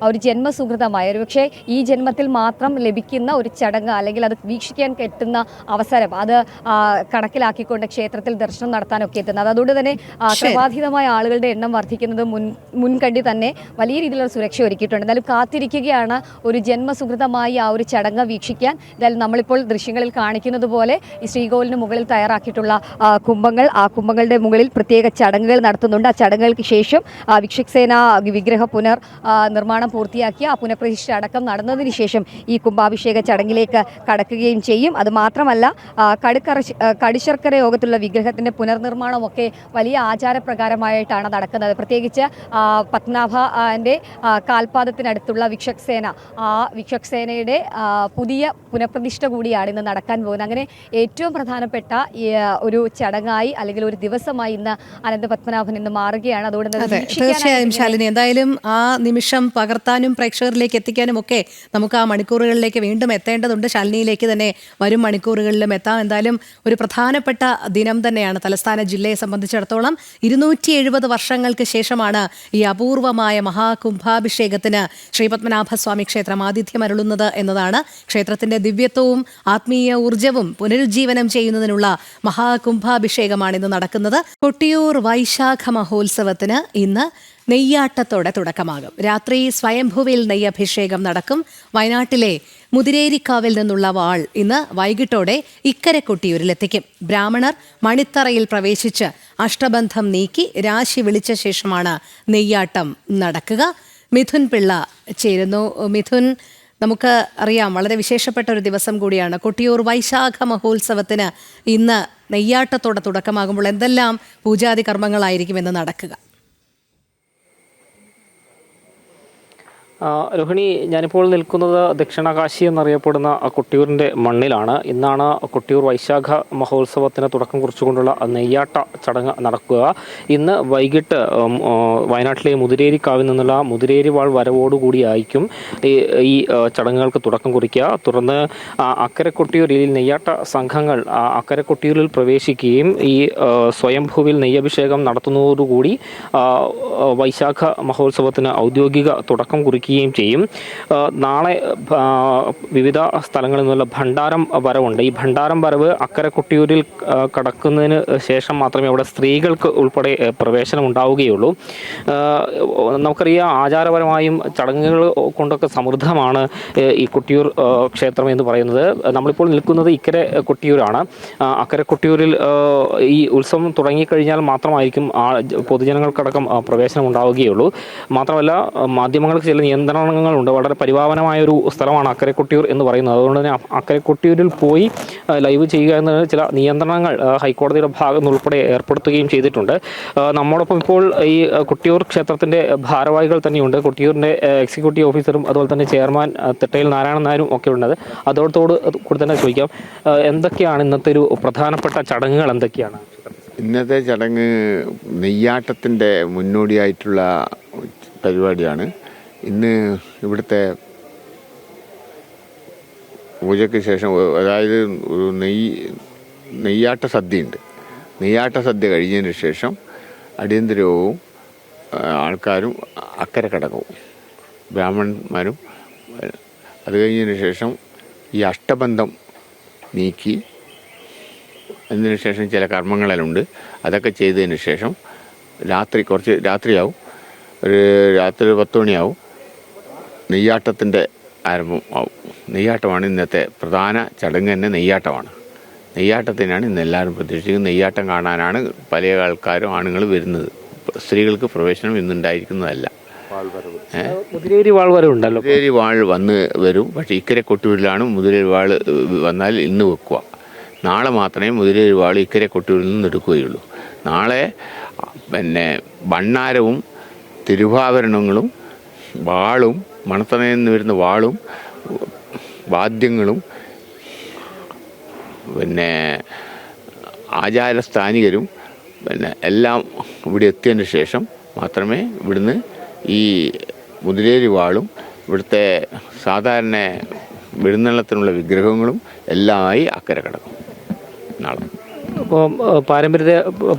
ജന്മസുഹൃതമായ ഒരുപക്ഷെ ഈ ജന്മത്തിൽ മാത്രം ലഭിക്കുന്ന ഒരു ചടങ്ങ് അല്ലെങ്കിൽ അത് വീക്ഷിക്കാൻ കിട്ടുന്ന അവസരം അത് കണക്കിലാക്കിക്കൊണ്ട് ക്ഷേത്രത്തിൽ ദർശനം നടത്താനൊക്കെ എത്തുന്നത്. അതുകൊണ്ട് തന്നെ ക്രമാതീതമായ ആളുകളുടെ എണ്ണം വർദ്ധിക്കുന്നത് മുൻകണ്ടി തന്നെ വലിയ രീതിയിലുള്ള സുരക്ഷ ഒരുക്കിയിട്ടുണ്ട്. എന്തായാലും കാത്തിരിക്കുകയാണ് ഒരു ജന്മസുഹൃതമായി ആ ഒരു ചടങ്ങ് വീക്ഷിക്കാൻ. എന്തായാലും നമ്മളിപ്പോൾ ദൃശ്യങ്ങളിൽ കാണിക്കുന്നത് പോലെ ഈ ശ്രീകോവിലിന് മുകളിൽ തയ്യാറാക്കിയിട്ടുള്ള കുംഭങ്ങൾ, ആ കുംഭങ്ങളുടെ മുകളിൽ പ്രത്യേക ചടങ്ങുകൾ നടത്തുന്നുണ്ട്. ആ ചടങ്ങുകൾക്ക് ശേഷം വിക്ഷക്സേന വിഗ്രഹ നിർമ്മാണം പൂർത്തിയാക്കി ആ പുനഃപ്രതിഷ്ഠ അടക്കം നടന്നതിന് ശേഷം ഈ കുംഭാഭിഷേക ചടങ്ങിലേക്ക് കടക്കുകയും ചെയ്യും. അതുമാത്രമല്ല, കടിശർക്കര യോഗത്തിലുള്ള വിഗ്രഹത്തിൻ്റെ പുനർനിർമ്മാണമൊക്കെ വലിയ ആചാരപ്രകാരമായിട്ടാണ് നടക്കുന്നത്. പ്രത്യേകിച്ച് പത്മനാഭൻ്റെ കാൽപാദത്തിനടുത്തുള്ള വിക്ഷക്സേന, ആ വിക്ഷക്സേനയുടെ പുതിയ പുനഃപ്രതിഷ്ഠ കൂടിയാണ് ഇന്ന് നടക്കാൻ പോകുന്നത്. അങ്ങനെ ഏറ്റവും പ്രധാനപ്പെട്ട ഒരു ചടങ്ങായി അല്ലെങ്കിൽ ഒരു ദിവസമായി ഇന്ന് അനന്തപത്മനാഭൻ ഇന്ന് മാറുകയാണ്. അതുകൊണ്ട് തീർച്ചയായും ശാലിനി, എന്തായാലും ആ നിമിഷം പകർത്താനും പ്രേക്ഷകരിലേക്ക് എത്തിക്കാനും ഒക്കെ നമുക്ക് ആ മണിക്കൂറുകളിലേക്ക് വീണ്ടും എത്തേണ്ടതുണ്ട്. ശാലിനിയിലേക്ക് തന്നെ വരും മണിക്കൂറുകളിലും എത്താം. എന്തായാലും ഒരു പ്രധാനപ്പെട്ട ദിനം തന്നെയാണ് തലസ്ഥാന ജില്ലയെ സംബന്ധിച്ചിടത്തോളം. 270 വർഷങ്ങൾക്ക് ശേഷമാണ് ഈ അപൂർവമായ മഹാകുംഭാഭിഷേകത്തിന് ശ്രീപത്മനാഭസ്വാമി ക്ഷേത്രം ആതിഥ്യമരുളുന്നത് എന്നതാണ്. ക്ഷേത്രത്തിന്റെ ദിവ്യത്വവും ആത്മീയ ഊർജവും പുനരുജ്ജീവനം ചെയ്യുന്നതിനുള്ള മഹാകുംഭാഭിഷേകമാണ് ഇന്ന് നടക്കുന്നത്. കൊട്ടിയൂർ വൈശാഖ മഹോത്സവത്തിന് ഇന്ന് നെയ്യാട്ടത്തോടെ തുടക്കമാകും. രാത്രി സ്വയംഭുവിൽ നെയ്യഭിഷേകം നടക്കും. വയനാട്ടിലെ മുതിരേരിക്കാവിൽ നിന്നുള്ള വാൾ ഇന്ന് വൈകിട്ടോടെ ഇക്കരെ കൊട്ടിയൂരിലെത്തിക്കും. ബ്രാഹ്മണർ മണിത്തറയിൽ പ്രവേശിച്ച് അഷ്ടബന്ധം നീക്കി രാശി വിളിച്ച ശേഷമാണ് നെയ്യാട്ടം നടക്കുക. മിഥുൻ പിള്ള ചേരുന്നു. മിഥുൻ, നമുക്ക് അറിയാം, വളരെ വിശേഷപ്പെട്ട ഒരു ദിവസം കൂടിയാണ്. കൊട്ടിയൂർ വൈശാഖ മഹോത്സവത്തിന് ഇന്ന് നെയ്യാട്ടത്തോടെ തുടക്കമാകുമ്പോൾ എന്തെല്ലാം പൂജാതി കർമ്മങ്ങളായിരിക്കും ഇന്ന് നടക്കുക? രോഹിണി, ഞാനിപ്പോൾ നിൽക്കുന്നത് ദക്ഷിണകാശി എന്നറിയപ്പെടുന്ന കൊട്ടിയൂരിൻ്റെ മണ്ണിലാണ്. ഇന്നാണ് കൊട്ടിയൂർ വൈശാഖ മഹോത്സവത്തിന് തുടക്കം കുറിച്ചുകൊണ്ടുള്ള നെയ്യാട്ട ചടങ്ങ് നടക്കുക. ഇന്ന് വൈകിട്ട് വയനാട്ടിലെ മുതിരേരിക്കാവിൽ നിന്നുള്ള മുതിരേരി വാൾ വരവോടുകൂടിയായിരിക്കും ഈ ചടങ്ങുകൾക്ക് തുടക്കം കുറിക്കുക. തുടർന്ന് അക്കരെ കൊട്ടിയൂരിൽ നെയ്യാട്ട സംഘങ്ങൾ അക്കരെ കൊട്ടിയൂരിൽ പ്രവേശിക്കുകയും ഈ സ്വയംഭൂവിൽ നെയ്യഭിഷേകം നടത്തുന്നതോടുകൂടി വൈശാഖ മഹോത്സവത്തിന് ഔദ്യോഗിക തുടക്കം കുറിക്കും ചെയ്യും. നാളെ വിവിധ സ്ഥലങ്ങളിൽ നിന്നുള്ള ഭണ്ഡാരം വരവുണ്ട്. ഈ ഭണ്ഡാരം വരവ് അക്കരെ കൊട്ടിയൂരിൽ കടക്കുന്നതിന് ശേഷം മാത്രമേ അവിടെ സ്ത്രീകൾക്ക് ഉൾപ്പെടെ പ്രവേശനം ഉണ്ടാവുകയുള്ളൂ. നമുക്കറിയാം, ആചാരപരമായും ചടങ്ങുകൾ കൊണ്ടൊക്കെ സമൃദ്ധമാണ് ഈ കൊട്ടിയൂർ ക്ഷേത്രം എന്ന് പറയുന്നത്. നമ്മളിപ്പോൾ നിൽക്കുന്നത് ഇക്കരെ കൊട്ടിയൂരാണ്. അക്കരെ കൊട്ടിയൂരിൽ ഈ ഉത്സവം തുടങ്ങിക്കഴിഞ്ഞാൽ മാത്രമായിരിക്കും പൊതുജനങ്ങൾക്കടക്കം പ്രവേശനം ഉണ്ടാവുകയുള്ളൂ. മാത്രമല്ല, മാധ്യമങ്ങൾക്ക് ചില നിയന്ത്രണങ്ങളുണ്ട്. വളരെ പരിപാവനമായ ഒരു സ്ഥലമാണ് അക്കരെ കൊട്ടിയൂർ എന്ന് പറയുന്നത്. അതുകൊണ്ട് തന്നെ അക്കരെ കൊട്ടിയൂരിൽ പോയി ലൈവ് ചെയ്യുക എന്നതിന് ചില നിയന്ത്രണങ്ങൾ ഹൈക്കോടതിയുടെ ഭാഗം ഉൾപ്പെടെ ഏർപ്പെടുത്തുകയും ചെയ്തിട്ടുണ്ട്. നമ്മോടൊപ്പം ഇപ്പോൾ ഈ കൊട്ടിയൂർ ക്ഷേത്രത്തിൻ്റെ ഭാരവാഹികൾ തന്നെയുണ്ട്. കൊട്ടിയൂരിൻ്റെ എക്സിക്യൂട്ടീവ് ഓഫീസറും അതുപോലെ തന്നെ ചെയർമാൻ തെട്ടയിൽ നാരായണൻ നായരും ഒക്കെ ഉള്ളത്. അതോടത്തോട് കൂടി തന്നെ ചോദിക്കാം, എന്തൊക്കെയാണ് ഇന്നത്തെ ഒരു പ്രധാനപ്പെട്ട ചടങ്ങുകൾ എന്തൊക്കെയാണ്? ഇന്നത്തെ ചടങ്ങ് നെയ്യാട്ടത്തിൻ്റെ മുന്നോടിയായിട്ടുള്ള പരിപാടിയാണ്. ഇന്ന് ഇവിടുത്തെ പൂജയ്ക്ക് ശേഷം, അതായത് ഒരു നെയ്യാട്ട സദ്യയുണ്ട്. നെയ്യാട്ട സദ്യ കഴിഞ്ഞതിന് ശേഷം അടിയന്തരവും ആൾക്കാരും അക്കരെ കടക്കും, ബ്രാഹ്മണന്മാരും. അത് കഴിഞ്ഞതിന് ശേഷം ഈ അഷ്ടബന്ധം നീക്കി അതിന് ശേഷം ചില കർമ്മങ്ങളെല്ലാം ഉണ്ട്. അതൊക്കെ ചെയ്തതിന് ശേഷം കുറച്ച് രാത്രിയാവും, ഒരു രാത്രി 10 മണിയാവും, നെയ്യാട്ടത്തിൻ്റെ ആരംഭം ആവും. നെയ്യാട്ടമാണ് ഇന്നത്തെ പ്രധാന ചടങ്ങ്. തന്നെ നെയ്യാട്ടമാണ്. നെയ്യാട്ടത്തിനാണ് ഇന്ന് എല്ലാവരും പ്രതീക്ഷിക്കുന്നത്. നെയ്യാട്ടം കാണാനാണ് പല ആൾക്കാരും ആണുങ്ങൾ വരുന്നത്. സ്ത്രീകൾക്ക് പ്രവേശനം ഇന്നുണ്ടായിരിക്കുന്നതല്ല. മുതിരേരി വാൾ വരവുണ്ടല്ലോ. മുതിരേരി വാൾ വരും. പക്ഷേ ഇക്കരെ കൊട്ടിയൂരിലാണ് മുതിരേരി വാൾ വന്നാൽ ഇന്ന് വെക്കുക. നാളെ മാത്രമേ മുതിരേരി വാൾ ഇക്കരെ കൊട്ടിയൂരിൽ നിന്ന് എടുക്കുകയുള്ളൂ. നാളെ ഭണ്ണാരവും തിരുവാഭരണങ്ങളും വാളും മണത്തണയിൽ നിന്ന് വരുന്ന വാളും വാദ്യങ്ങളും പിന്നെ ആചാരസ്ഥാനികരും പിന്നെ എല്ലാം ഇവിടെ എത്തിയതിന് ശേഷം മാത്രമേ ഇവിടുന്ന് ഈ മുതിരേരി വാളും ഇവിടുത്തെ സാധാരണ വെഴുന്നള്ളത്തിനുള്ള വിഗ്രഹങ്ങളും എല്ലാമായി അക്കരെ കിടക്കും നാളെ. ഇപ്പോൾ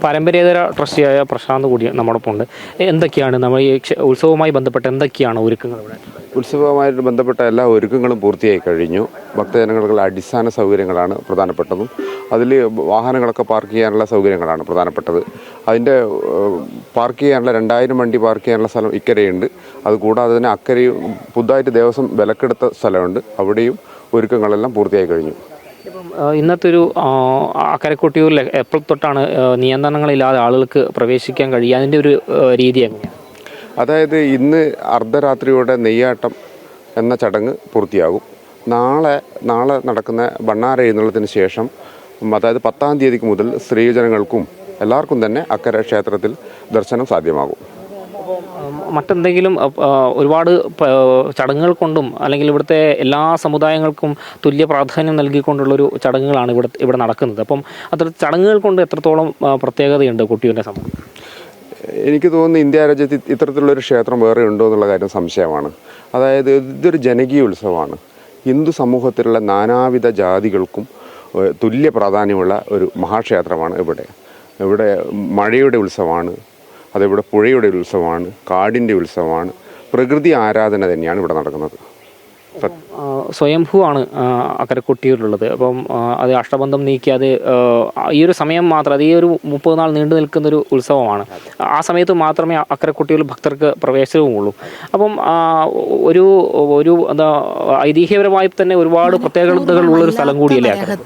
പാരമ്പര്യേതര ട്രസ്റ്റിയായ പ്രശാന്ത് കൂടി നമ്മോടൊപ്പം ഉണ്ട്. എന്തൊക്കെയാണ് നമ്മൾ ഈ ഉത്സവവുമായി ബന്ധപ്പെട്ട് എന്തൊക്കെയാണ് ഒരുക്കങ്ങൾ ഇവിടെ? ഉത്സവവുമായിട്ട് ബന്ധപ്പെട്ട എല്ലാ ഒരുക്കങ്ങളും പൂർത്തിയായി കഴിഞ്ഞു. ഭക്തജനങ്ങൾക്കുള്ള അടിസ്ഥാന സൗകര്യങ്ങളാണ് പ്രധാനപ്പെട്ടതും. അതിൽ വാഹനങ്ങളൊക്കെ പാർക്ക് ചെയ്യാനുള്ള സൗകര്യങ്ങളാണ് പ്രധാനപ്പെട്ടത്. അതിൻ്റെ പാർക്ക് ചെയ്യാനുള്ള 2000 വണ്ടി പാർക്ക് ചെയ്യാനുള്ള സ്ഥലം ഇക്കരയുണ്ട്. അതുകൂടാതെ തന്നെ അക്കരയും പുതുതായിട്ട് ദേവസ്വം വിലക്കെടുത്ത സ്ഥലമുണ്ട്. അവിടെയും ഒരുക്കങ്ങളെല്ലാം പൂർത്തിയായി കഴിഞ്ഞു. ഇപ്പം ഇന്നത്തെ ഒരു അക്കരക്കൊട്ടിയൂരിൽ എപ്പോൾ തൊട്ടാണ് നിയന്ത്രണങ്ങളില്ലാതെ ആളുകൾക്ക് പ്രവേശിക്കാൻ കഴിയുക? അതിൻ്റെ ഒരു രീതി എങ്ങനെയാണ്? അതായത് ഇന്ന് അർദ്ധരാത്രിയോടെ നെയ്യാട്ടം എന്ന ചടങ്ങ് പൂർത്തിയാകും. നാളെ നടക്കുന്ന ഭണ്ണാര എഴുന്നള്ളത്തിന് ശേഷം, അതായത് 10-ാം തീയതിക്ക് മുതൽ സ്ത്രീജനങ്ങൾക്കും എല്ലാവർക്കും തന്നെ അക്കര ക്ഷേത്രത്തിൽ ദർശനം സാധ്യമാകും. മറ്റെന്തെങ്കിലും ഒരുപാട് ചടങ്ങുകൾ കൊണ്ടും അല്ലെങ്കിൽ ഇവിടുത്തെ എല്ലാ സമുദായങ്ങൾക്കും തുല്യ പ്രാധാന്യം നൽകിക്കൊണ്ടുള്ളൊരു ചടങ്ങുകളാണ് ഇവിടെ നടക്കുന്നത്. അപ്പം അത്ര ചടങ്ങുകൾ കൊണ്ട് എത്രത്തോളം പ്രത്യേകതയുണ്ട് കൊട്ടിയൂരിനെ സംബന്ധിച്ച്? എനിക്ക് തോന്നുന്നു ഇന്ത്യ രാജ്യത്ത് ഇത്തരത്തിലുള്ളൊരു ക്ഷേത്രം വേറെ ഉണ്ടോ എന്നുള്ള കാര്യം സംശയമാണ്. അതായത് ഇതൊരു ജനകീയ ഉത്സവമാണ്. ഹിന്ദു സമൂഹത്തിലുള്ള നാനാവിധ ജാതികൾക്കും തുല്യ പ്രാധാന്യമുള്ള ഒരു മഹാക്ഷേത്രമാണ് ഇവിടെ മഴയുടെ ഉത്സവമാണ്, അതിവിടെ പുഴയുടെ ഉത്സവമാണ്, കാടിൻ്റെ ഉത്സവമാണ്, പ്രകൃതി ആരാധന തന്നെയാണ് ഇവിടെ നടക്കുന്നത്. സ്വയംഭൂ ആണ് അക്കരക്കൊട്ടിയൂരിലുള്ളത്. അപ്പം അത് അഷ്ടബന്ധം നീക്കി അത് ഈ ഒരു സമയം മാത്രം, അത് ഈ ഒരു 30 നാൾ നീണ്ടു നിൽക്കുന്നൊരു ഉത്സവമാണ്. ആ സമയത്ത് മാത്രമേ അക്കരക്കൊട്ടിയൂരിൽ ഭക്തർക്ക് പ്രവേശനവുമുള്ളൂ. അപ്പം ഒരു എന്താ ഐതിഹ്യപരമായി തന്നെ ഒരുപാട് പ്രത്യേകതകളുള്ളൊരു സ്ഥലം കൂടിയല്ലേ അക്കരെ?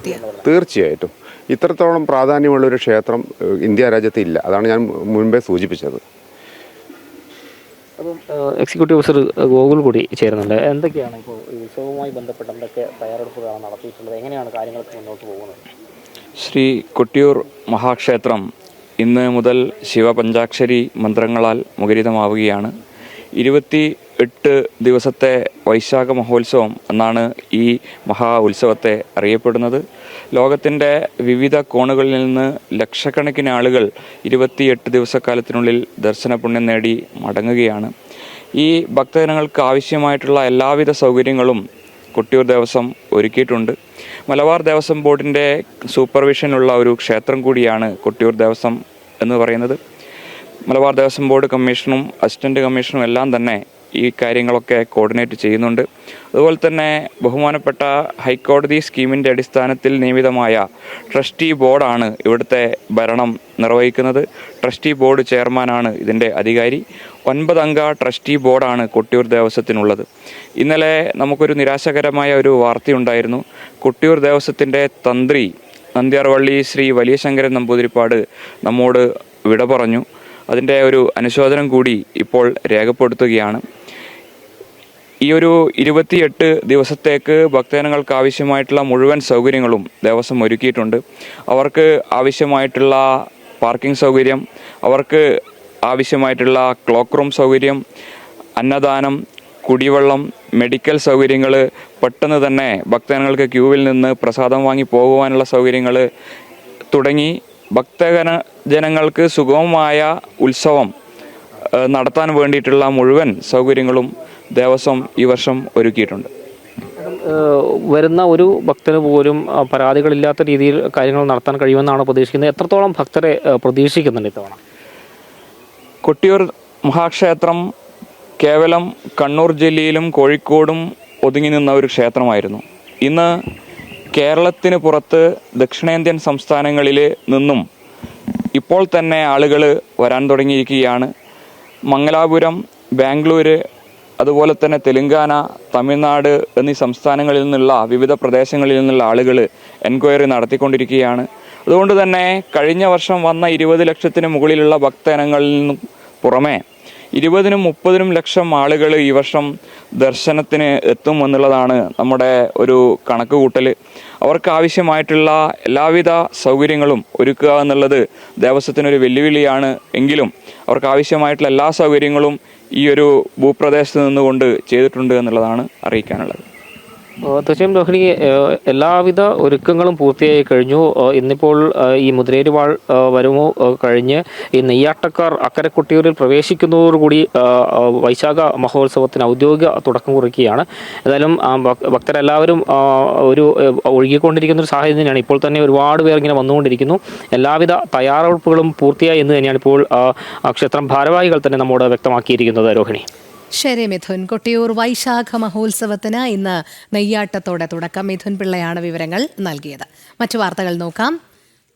തീർച്ചയായിട്ടും ഇത്രത്തോളം പ്രാധാന്യമുള്ളൊരു ക്ഷേത്രം ഇന്ത്യ രാജ്യത്ത് ഇല്ല. അതാണ് ഞാൻ മുൻപേ സൂചിപ്പിച്ചത്. അപ്പം എക്സിക്യൂട്ടീവ് ഓഫീസർ ഗോകുൽ കൂടി ചേരുന്നുണ്ട്. എന്തൊക്കെയാണ് ഇപ്പോൾ ഉത്സവവുമായി ബന്ധപ്പെട്ട് എന്തൊക്കെ തയ്യാറെടുപ്പുകളാണ് നടത്തിയിട്ടുള്ളത്? എങ്ങനെയാണ് കാര്യങ്ങളൊക്കെ മുന്നോട്ട് പോകുന്നത്? ശ്രീ കൊട്ടിയൂർ മഹാക്ഷേത്രം ഇന്ന് മുതൽ ശിവപഞ്ചാക്ഷരി മന്ത്രങ്ങളാൽ മുഖരിതമാവുകയാണ്. 28 ദിവസത്തെ വൈശാഖ മഹോത്സവം എന്നാണ് ഈ മഹാ ഉത്സവത്തെ അറിയപ്പെടുന്നത്. ലോകത്തിൻ്റെ വിവിധ കോണുകളിൽ നിന്ന് ലക്ഷക്കണക്കിന് ആളുകൾ 28 ദിവസക്കാലത്തിനുള്ളിൽ ദർശന പുണ്യം നേടി മടങ്ങുകയാണ്. ഈ ഭക്തജനങ്ങൾക്ക് ആവശ്യമായിട്ടുള്ള എല്ലാവിധ സൗകര്യങ്ങളും കൊട്ടിയൂർ ദേവസ്വം ഒരുക്കിയിട്ടുണ്ട്. മലബാർ ദേവസ്വം ബോർഡിൻ്റെ സൂപ്പർവിഷനുള്ള ഒരു ക്ഷേത്രം കൂടിയാണ് കൊട്ടിയൂർ ദേവസ്വം എന്ന് പറയുന്നത്. മലബാർ ദേവസ്വം ബോർഡ് കമ്മീഷനും അസിസ്റ്റൻ്റ് കമ്മീഷനും എല്ലാം തന്നെ ഈ കാര്യങ്ങളൊക്കെ കോർഡിനേറ്റ് ചെയ്യുന്നുണ്ട്. അതുപോലെ തന്നെ ബഹുമാനപ്പെട്ട ഹൈക്കോടതി സ്കീമിൻ്റെ അടിസ്ഥാനത്തിൽ നിയമിതമായ ട്രസ്റ്റി ബോർഡാണ് ഇവിടുത്തെ ഭരണം നിർവഹിക്കുന്നത്. ട്രസ്റ്റി ബോർഡ് ചെയർമാനാണ് ഇതിൻ്റെ അധികാരി. 9 അംഗ ട്രസ്റ്റി ബോർഡാണ് കൊട്ടിയൂർ ദേവസ്വത്തിനുള്ളത്. ഇന്നലെ നമുക്കൊരു നിരാശകരമായ ഒരു വാർത്തയുണ്ടായിരുന്നു. കൊട്ടിയൂർ ദേവസ്വത്തിൻ്റെ തന്ത്രി നന്ദ്യാർവള്ളി ശ്രീ വലിയ ശങ്കരൻ നമ്പൂതിരിപ്പാട് നമ്മോട് വിട പറഞ്ഞു. അതിൻ്റെ ഒരു അനുശോചനം കൂടി ഇപ്പോൾ രേഖപ്പെടുത്തുകയാണ്. ഈ ഒരു 28 ദിവസത്തേക്ക് ഭക്തജനങ്ങൾക്ക് ആവശ്യമായിട്ടുള്ള മുഴുവൻ സൗകര്യങ്ങളും ദേവസ്വം ഒരുക്കിയിട്ടുണ്ട്. അവർക്ക് ആവശ്യമായിട്ടുള്ള പാർക്കിംഗ് സൗകര്യം, അവർക്ക് ആവശ്യമായിട്ടുള്ള ക്ലോക്ക് റൂം സൗകര്യം, അന്നദാനം, കുടിവെള്ളം, മെഡിക്കൽ സൗകര്യങ്ങൾ, പെട്ടെന്ന് തന്നെ ഭക്തജനങ്ങൾക്ക് ക്യൂവിൽ നിന്ന് പ്രസാദം വാങ്ങി പോകുവാനുള്ള സൗകര്യങ്ങൾ തുടങ്ങി ഭക്തജനങ്ങൾക്ക് സുഗമമായ ഉത്സവം നടത്താൻ വേണ്ടിയിട്ടുള്ള മുഴുവൻ സൗകര്യങ്ങളും ദേവസ്വം ഈ വർഷം ഒരുക്കിയിട്ടുണ്ട്. വരുന്ന ഒരു ഭക്തന് പോലും പരാതികളില്ലാത്ത രീതിയിൽ കാര്യങ്ങൾ നടത്താൻ കഴിയുമെന്നാണ് പ്രതീക്ഷിക്കുന്നത്. എത്രത്തോളം ഭക്തരെ പ്രതീക്ഷിക്കുന്നുണ്ട് ഇത്തവണ? കൊട്ടിയൂർ മഹാക്ഷേത്രം കേവലം കണ്ണൂർ ജില്ലയിലും കോഴിക്കോടും ഒതുങ്ങി നിന്ന ഒരു ക്ഷേത്രമായിരുന്നു. ഇന്ന് കേരളത്തിന് പുറത്ത് ദക്ഷിണേന്ത്യൻ സംസ്ഥാനങ്ങളിൽ നിന്നും ഇപ്പോൾ തന്നെ ആളുകൾ വരാൻ തുടങ്ങിയിരിക്കുകയാണ്. മംഗലാപുരം, ബാംഗ്ലൂർ, അതുപോലെ തന്നെ തെലുങ്കാന, തമിഴ്നാട് എന്നീ സംസ്ഥാനങ്ങളിൽ നിന്നുള്ള വിവിധ പ്രദേശങ്ങളിൽ നിന്നുള്ള ആളുകൾ എൻക്വയറി നടത്തിക്കൊണ്ടിരിക്കുകയാണ്. അതുകൊണ്ട് തന്നെ കഴിഞ്ഞ വർഷം വന്ന 20 ലക്ഷത്തിന് മുകളിലുള്ള ഭക്തജനങ്ങളിൽ നിന്നും പുറമെ 20-30 ലക്ഷം ആളുകൾ ഈ വർഷം ദർശനത്തിന് എത്തും എന്നുള്ളതാണ് നമ്മുടെ ഒരു കണക്ക് കൂട്ടൽ. അവർക്ക് ആവശ്യമായിട്ടുള്ള എല്ലാവിധ സൗകര്യങ്ങളും ഒരുക്കുക എന്നുള്ളത് ദേവസ്വത്തിനൊരു വെല്ലുവിളിയാണ്. എങ്കിലും അവർക്ക് ആവശ്യമായിട്ടുള്ള എല്ലാ സൗകര്യങ്ങളും ഈ ഒരു ഭൂപ്രദേശത്ത് നിന്നുകൊണ്ട് ചെയ്തിട്ടുണ്ട് എന്നുള്ളതാണ് അറിയിക്കാനുള്ളത്. തീർച്ചയായും രോഹിണി, എല്ലാവിധ ഒരുക്കങ്ങളും പൂർത്തിയായി കഴിഞ്ഞു. ഇന്നിപ്പോൾ ഈ മുതിരേരുവാൾ വരവോ കഴിഞ്ഞ് ഈ നെയ്യാട്ടക്കാർ അക്കരെ കൊട്ടിയൂരിൽ പ്രവേശിക്കുന്നതോടുകൂടി വൈശാഖ മഹോത്സവത്തിന് ഔദ്യോഗിക തുടക്കം കുറിക്കുകയാണ്. ഏതായാലും ഭക്തരെല്ലാവരും ഒരു ഒഴുകിക്കൊണ്ടിരിക്കുന്ന ഒരു സാഹചര്യം തന്നെയാണ്. ഇപ്പോൾ തന്നെ ഒരുപാട് പേർ ഇങ്ങനെ വന്നുകൊണ്ടിരിക്കുന്നു. എല്ലാവിധ തയ്യാറെടുപ്പുകളും പൂർത്തിയായി എന്ന് തന്നെയാണ് ഇപ്പോൾ ക്ഷേത്രം ഭാരവാഹികൾ തന്നെ നമ്മോട് വ്യക്തമാക്കിയിരിക്കുന്നത്. രോഹിണി. ശരി മിഥുൻ. കൊട്ടിയൂർ വൈശാഖ മഹോത്സവത്തിന് ഇന്ന് നെയ്യാട്ടത്തോടെ തുടക്കം. മിഥുൻ പിള്ളയാണ് വിവരങ്ങൾ നൽകിയത്. മറ്റു വാർത്തകൾ നോക്കാം.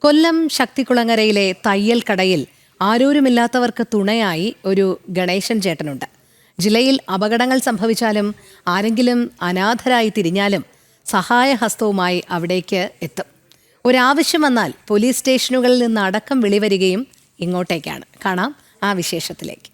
കൊല്ലം ശക്തികുളങ്ങരയിലെ തയ്യൽ കടയിൽ ആരോരുമില്ലാത്തവർക്ക് തുണയായി ഒരു ഗണേശൻ ചേട്ടനുണ്ട്. ജില്ലയിൽ അപകടങ്ങൾ സംഭവിച്ചാലും ആരെങ്കിലും അനാഥരായി തിരിഞ്ഞാലും സഹായഹസ്തവുമായി അവിടേക്ക് എത്തും. ഒരാവശ്യം വന്നാൽ പോലീസ് സ്റ്റേഷനുകളിൽ നിന്ന് അടക്കം വിളിവരികയും ഇങ്ങോട്ടേക്കാണ്. കാണാം ആ വിശേഷത്തിലേക്ക്.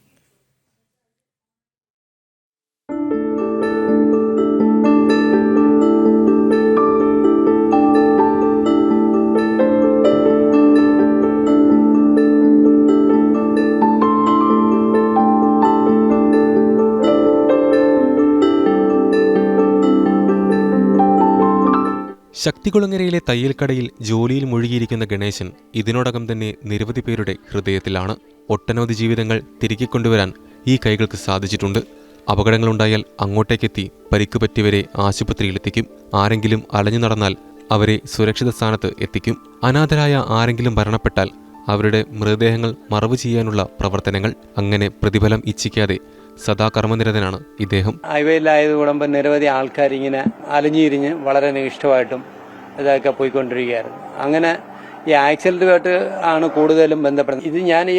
ശക്തികുളങ്ങരയിലെ തയ്യൽക്കടയിൽ ജോലിയിൽ മുഴുകിയിരിക്കുന്ന ഗണേശൻ ഇതിനോടകം തന്നെ നിരവധി പേരുടെ ഹൃദയത്തിലാണ്. ഒട്ടനവധി ജീവിതങ്ങൾ തിരികെ കൊണ്ടുവരാൻ ഈ കൈകൾക്ക് സാധിച്ചിട്ടുണ്ട്. അപകടങ്ങളുണ്ടായാൽ അങ്ങോട്ടേക്കെത്തി പരിക്ക് പറ്റിയവരെ ആശുപത്രിയിലെത്തിക്കും. ആരെങ്കിലും അലഞ്ഞു നടന്നാൽ അവരെ സുരക്ഷിത സ്ഥാനത്ത് എത്തിക്കും. അനാഥരായ ആരെങ്കിലും മരണപ്പെട്ടാൽ അവരുടെ മൃതദേഹങ്ങൾ മറവ് ചെയ്യാനുള്ള പ്രവർത്തനങ്ങൾ. അങ്ങനെ പ്രതിഫലം ഇച്ഛിക്കാതെ സദാ കർമ്മനിരതനാണ് ഇദ്ദേഹം. ഹൈവേയിലായതുകൂടുമ്പോൾ നിരവധി ആൾക്കാർ ഇങ്ങനെ അലിഞ്ഞിരിഞ്ഞ് വളരെ നിഷ്ഠമായിട്ടും ഇതൊക്കെ പോയിക്കൊണ്ടിരിക്കുകയായിരുന്നു. അങ്ങനെ ഈ ആക്സിഡന്റുമായിട്ട് ആണ് കൂടുതലും ബന്ധപ്പെടുന്നത്. ഇത് ഞാൻ ഈ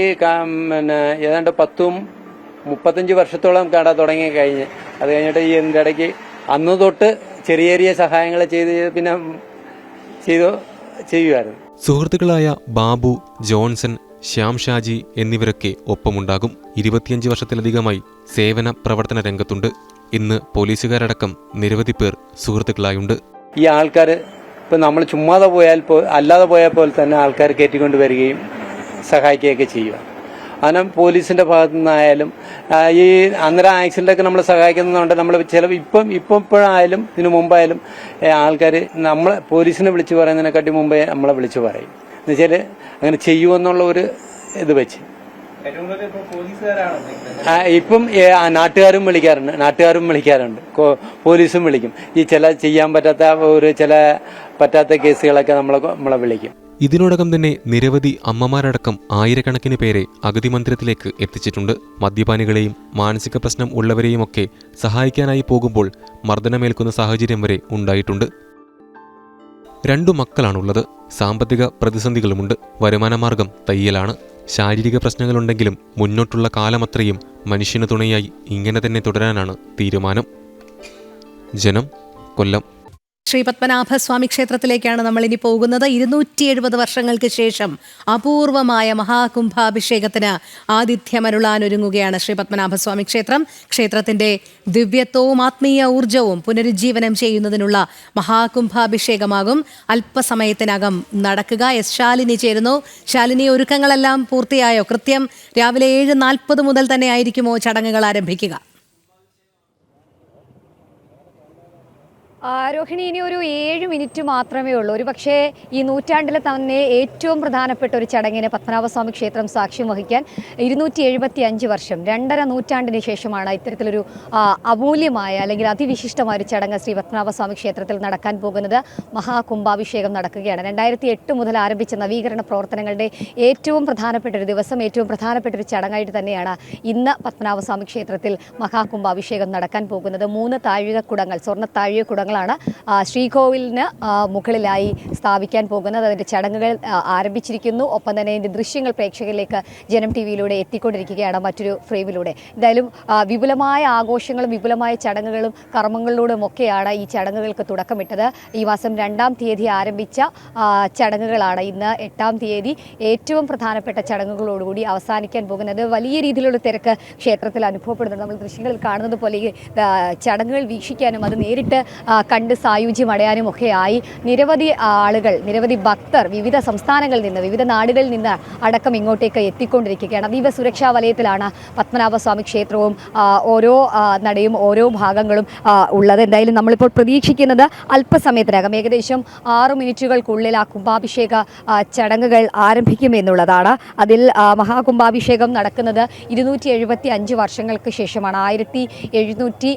ഏതാണ്ട് 35 വർഷത്തോളം കട തുടങ്ങി കഴിഞ്ഞ് അത് കഴിഞ്ഞിട്ട് ഈ എൻ്റെ ഇടയ്ക്ക് അന്ന് തൊട്ട് ചെറിയ ചെറിയ സഹായങ്ങൾ പിന്നെ ചെയ്യുമായിരുന്നു. സുഹൃത്തുക്കളായ ബാബു, ജോൺസൺ, ശ്യാം ഷാജി എന്നിവരൊക്കെ ഒപ്പമുണ്ടാകും. 25 വർഷത്തിലധികമായി സേവന പ്രവർത്തന രംഗത്തുണ്ട്. ഇന്ന് പോലീസുകാരടക്കം നിരവധി പേർ സുഹൃത്തുക്കളായുണ്ട്. ഈ ആൾക്കാർ ഇപ്പം നമ്മൾ ചുമ്മാതെ അല്ലാതെ പോയാൽ പോലെ തന്നെ ആൾക്കാർ കയറ്റിക്കൊണ്ട് വരികയും സഹായിക്കുകയൊക്കെ ചെയ്യുക. കാരണം പോലീസിന്റെ ഭാഗത്തു നിന്നായാലും ഈ അന്നേരം ആക്സിഡന്റൊക്കെ നമ്മൾ സഹായിക്കുന്നുണ്ട്. നമ്മൾ ഇപ്പോഴായാലും ഇതിനു മുമ്പായാലും ആൾക്കാർ പോലീസിനെ വിളിച്ചു പറയുന്നതിനെക്കാട്ടി മുമ്പേ നമ്മളെ വിളിച്ചു പറയും. എന്നുവെച്ചാൽ അങ്ങനെ ചെയ്യുമെന്നുള്ള ഒരു ഇത് വെച്ച് ഇപ്പം നാട്ടുകാരും വിളിക്കാറുണ്ട്, പോലീസും വിളിക്കും. ഈ ചെയ്യാൻ പറ്റാത്ത കേസുകളൊക്കെ നമ്മളെ വിളിക്കും. ഇതിനോടകം തന്നെ നിരവധി അമ്മമാരടക്കം ആയിരക്കണക്കിന് പേരെ അഗതി മന്ദിരത്തിലേക്ക് എത്തിച്ചിട്ടുണ്ട്. മദ്യപാനികളെയും മാനസിക പ്രശ്നം ഉള്ളവരെയുമൊക്കെ സഹായിക്കാനായി പോകുമ്പോൾ മർദ്ദനമേൽക്കുന്ന സാഹചര്യം വരെ ഉണ്ടായിട്ടുണ്ട്. 2 മക്കളാണുള്ളത്. സാമ്പത്തിക പ്രതിസന്ധികളുമുണ്ട്. വരുമാനമാർഗം തയ്യലാണ്. ശാരീരിക പ്രശ്നങ്ങളുണ്ടെങ്കിലും മുന്നോട്ടുള്ള കാലമത്രയും മനുഷ്യന് തുണയായി ഇങ്ങനെ തന്നെ തുടരാനാണ് തീരുമാനം. ജനം, കൊല്ലം. ശ്രീ പത്മനാഭസ്വാമി ക്ഷേത്രത്തിലേക്കാണ് നമ്മൾ ഇനി പോകുന്നത്. 270 വർഷങ്ങൾക്ക് ശേഷം അപൂർവമായ മഹാകുംഭാഭിഷേകത്തിന് ആതിഥ്യമരുളാനൊരുങ്ങുകയാണ് ശ്രീ പത്മനാഭസ്വാമി ക്ഷേത്രം. ക്ഷേത്രത്തിന്റെ ദിവ്യത്വവും ആത്മീയ ഊർജവും പുനരുജ്ജീവനം ചെയ്യുന്നതിനുള്ള മഹാകുംഭാഭിഷേകമാകും അല്പസമയത്തിനകം നടക്കുക. എസ് ശാലിനി ചേരുന്നു. ശാലിനി, ഒരുക്കങ്ങളെല്ലാം പൂർത്തിയായോ? കൃത്യം രാവിലെ 7:40 മുതൽ തന്നെ ആയിരിക്കുമോ ചടങ്ങുകൾ ആരംഭിക്കുക? രോഹിണി, ഇനി ഒരു 7 മിനിറ്റ് മാത്രമേ ഉള്ളൂ. ഒരു പക്ഷേ ഈ നൂറ്റാണ്ടിലെ തന്നെ ഏറ്റവും പ്രധാനപ്പെട്ട ഒരു ചടങ്ങിന് പത്മനാഭസ്വാമി ക്ഷേത്രം സാക്ഷ്യം വഹിക്കാൻ 275 വർഷം, 2.5 നൂറ്റാണ്ടിന് ശേഷമാണ് ഇത്തരത്തിലൊരു അമൂല്യമായ അല്ലെങ്കിൽ അതിവിശിഷ്ടമായ ഒരു ചടങ്ങ് ശ്രീ പത്മനാഭസ്വാമി ക്ഷേത്രത്തിൽ നടക്കാൻ പോകുന്നത്. മഹാകുംഭാഭിഷേകം നടക്കുകയാണ്. 2008 മുതൽ ആരംഭിച്ച നവീകരണ പ്രവർത്തനങ്ങളുടെ ഏറ്റവും പ്രധാനപ്പെട്ട ഒരു ദിവസം, ഏറ്റവും പ്രധാനപ്പെട്ട ഒരു ചടങ്ങായിട്ട് തന്നെയാണ് ഇന്ന് പത്മനാഭസ്വാമി ക്ഷേത്രത്തിൽ മഹാകുംഭാഭിഷേകം നടക്കാൻ പോകുന്നത്. 3 താഴികക്കുടങ്ങൾ, സ്വർണ്ണ താഴികക്കുടങ്ങൾ വിഗ്രഹങ്ങളാണ് ശ്രീകോവിലിന് മുകളിലായി സ്ഥാപിക്കാൻ പോകുന്നത്. അതിൻ്റെ ചടങ്ങുകൾ ആരംഭിച്ചിരിക്കുന്നു. ഒപ്പം തന്നെ ഇതിൻ്റെ ദൃശ്യങ്ങൾ പ്രേക്ഷകരിലേക്ക് ജനം TV-യിലൂടെ എത്തിക്കൊണ്ടിരിക്കുകയാണ് മറ്റൊരു ഫ്രെയിമിലൂടെ. എന്തായാലും വിപുലമായ ആഘോഷങ്ങളും വിപുലമായ ചടങ്ങുകളും കർമ്മങ്ങളിലൂടെയും ഒക്കെയാണ് ഈ ചടങ്ങുകൾക്ക് തുടക്കമിട്ടത്. ഈ മാസം 2-ാം തീയതി ആരംഭിച്ച ചടങ്ങുകളാണ് ഇന്ന് 8-ാം തീയതി ഏറ്റവും പ്രധാനപ്പെട്ട ചടങ്ങുകളോടുകൂടി അവസാനിക്കാൻ പോകുന്നത്. വലിയ രീതിയിലുള്ള തിരക്ക് ക്ഷേത്രത്തിൽ അനുഭവപ്പെടുന്നുണ്ട്. നമ്മൾ ദൃശ്യങ്ങളിൽ കാണുന്നത് പോലെ ഈ ചടങ്ങുകൾ വീക്ഷിക്കാനും അത് നേരിട്ട് കണ്ട് സായുജ്യം അടയാനും ഒക്കെയായി നിരവധി ആളുകൾ, നിരവധി ഭക്തർ വിവിധ സംസ്ഥാനങ്ങളിൽ നിന്ന്, വിവിധ നാടുകളിൽ നിന്ന് അടക്കം ഇങ്ങോട്ടേക്ക് എത്തിക്കൊണ്ടിരിക്കുകയാണ്. അതീവ സുരക്ഷാ വലയത്തിലാണ് പത്മനാഭസ്വാമി ക്ഷേത്രവും ഓരോ നടയും ഓരോ ഭാഗങ്ങളും ഉള്ളത്. എന്തായാലും നമ്മളിപ്പോൾ പ്രതീക്ഷിക്കുന്നത് അല്പസമയത്തിനകം ഏകദേശം 6 മിനിറ്റുകൾക്കുള്ളിൽ ആ കുംഭാഭിഷേക ചടങ്ങുകൾ ആരംഭിക്കുമെന്നുള്ളതാണ്. അതിൽ മഹാകുംഭാഭിഷേകം നടക്കുന്നത് 275 വർഷങ്ങൾക്ക് ശേഷമാണ്. 1750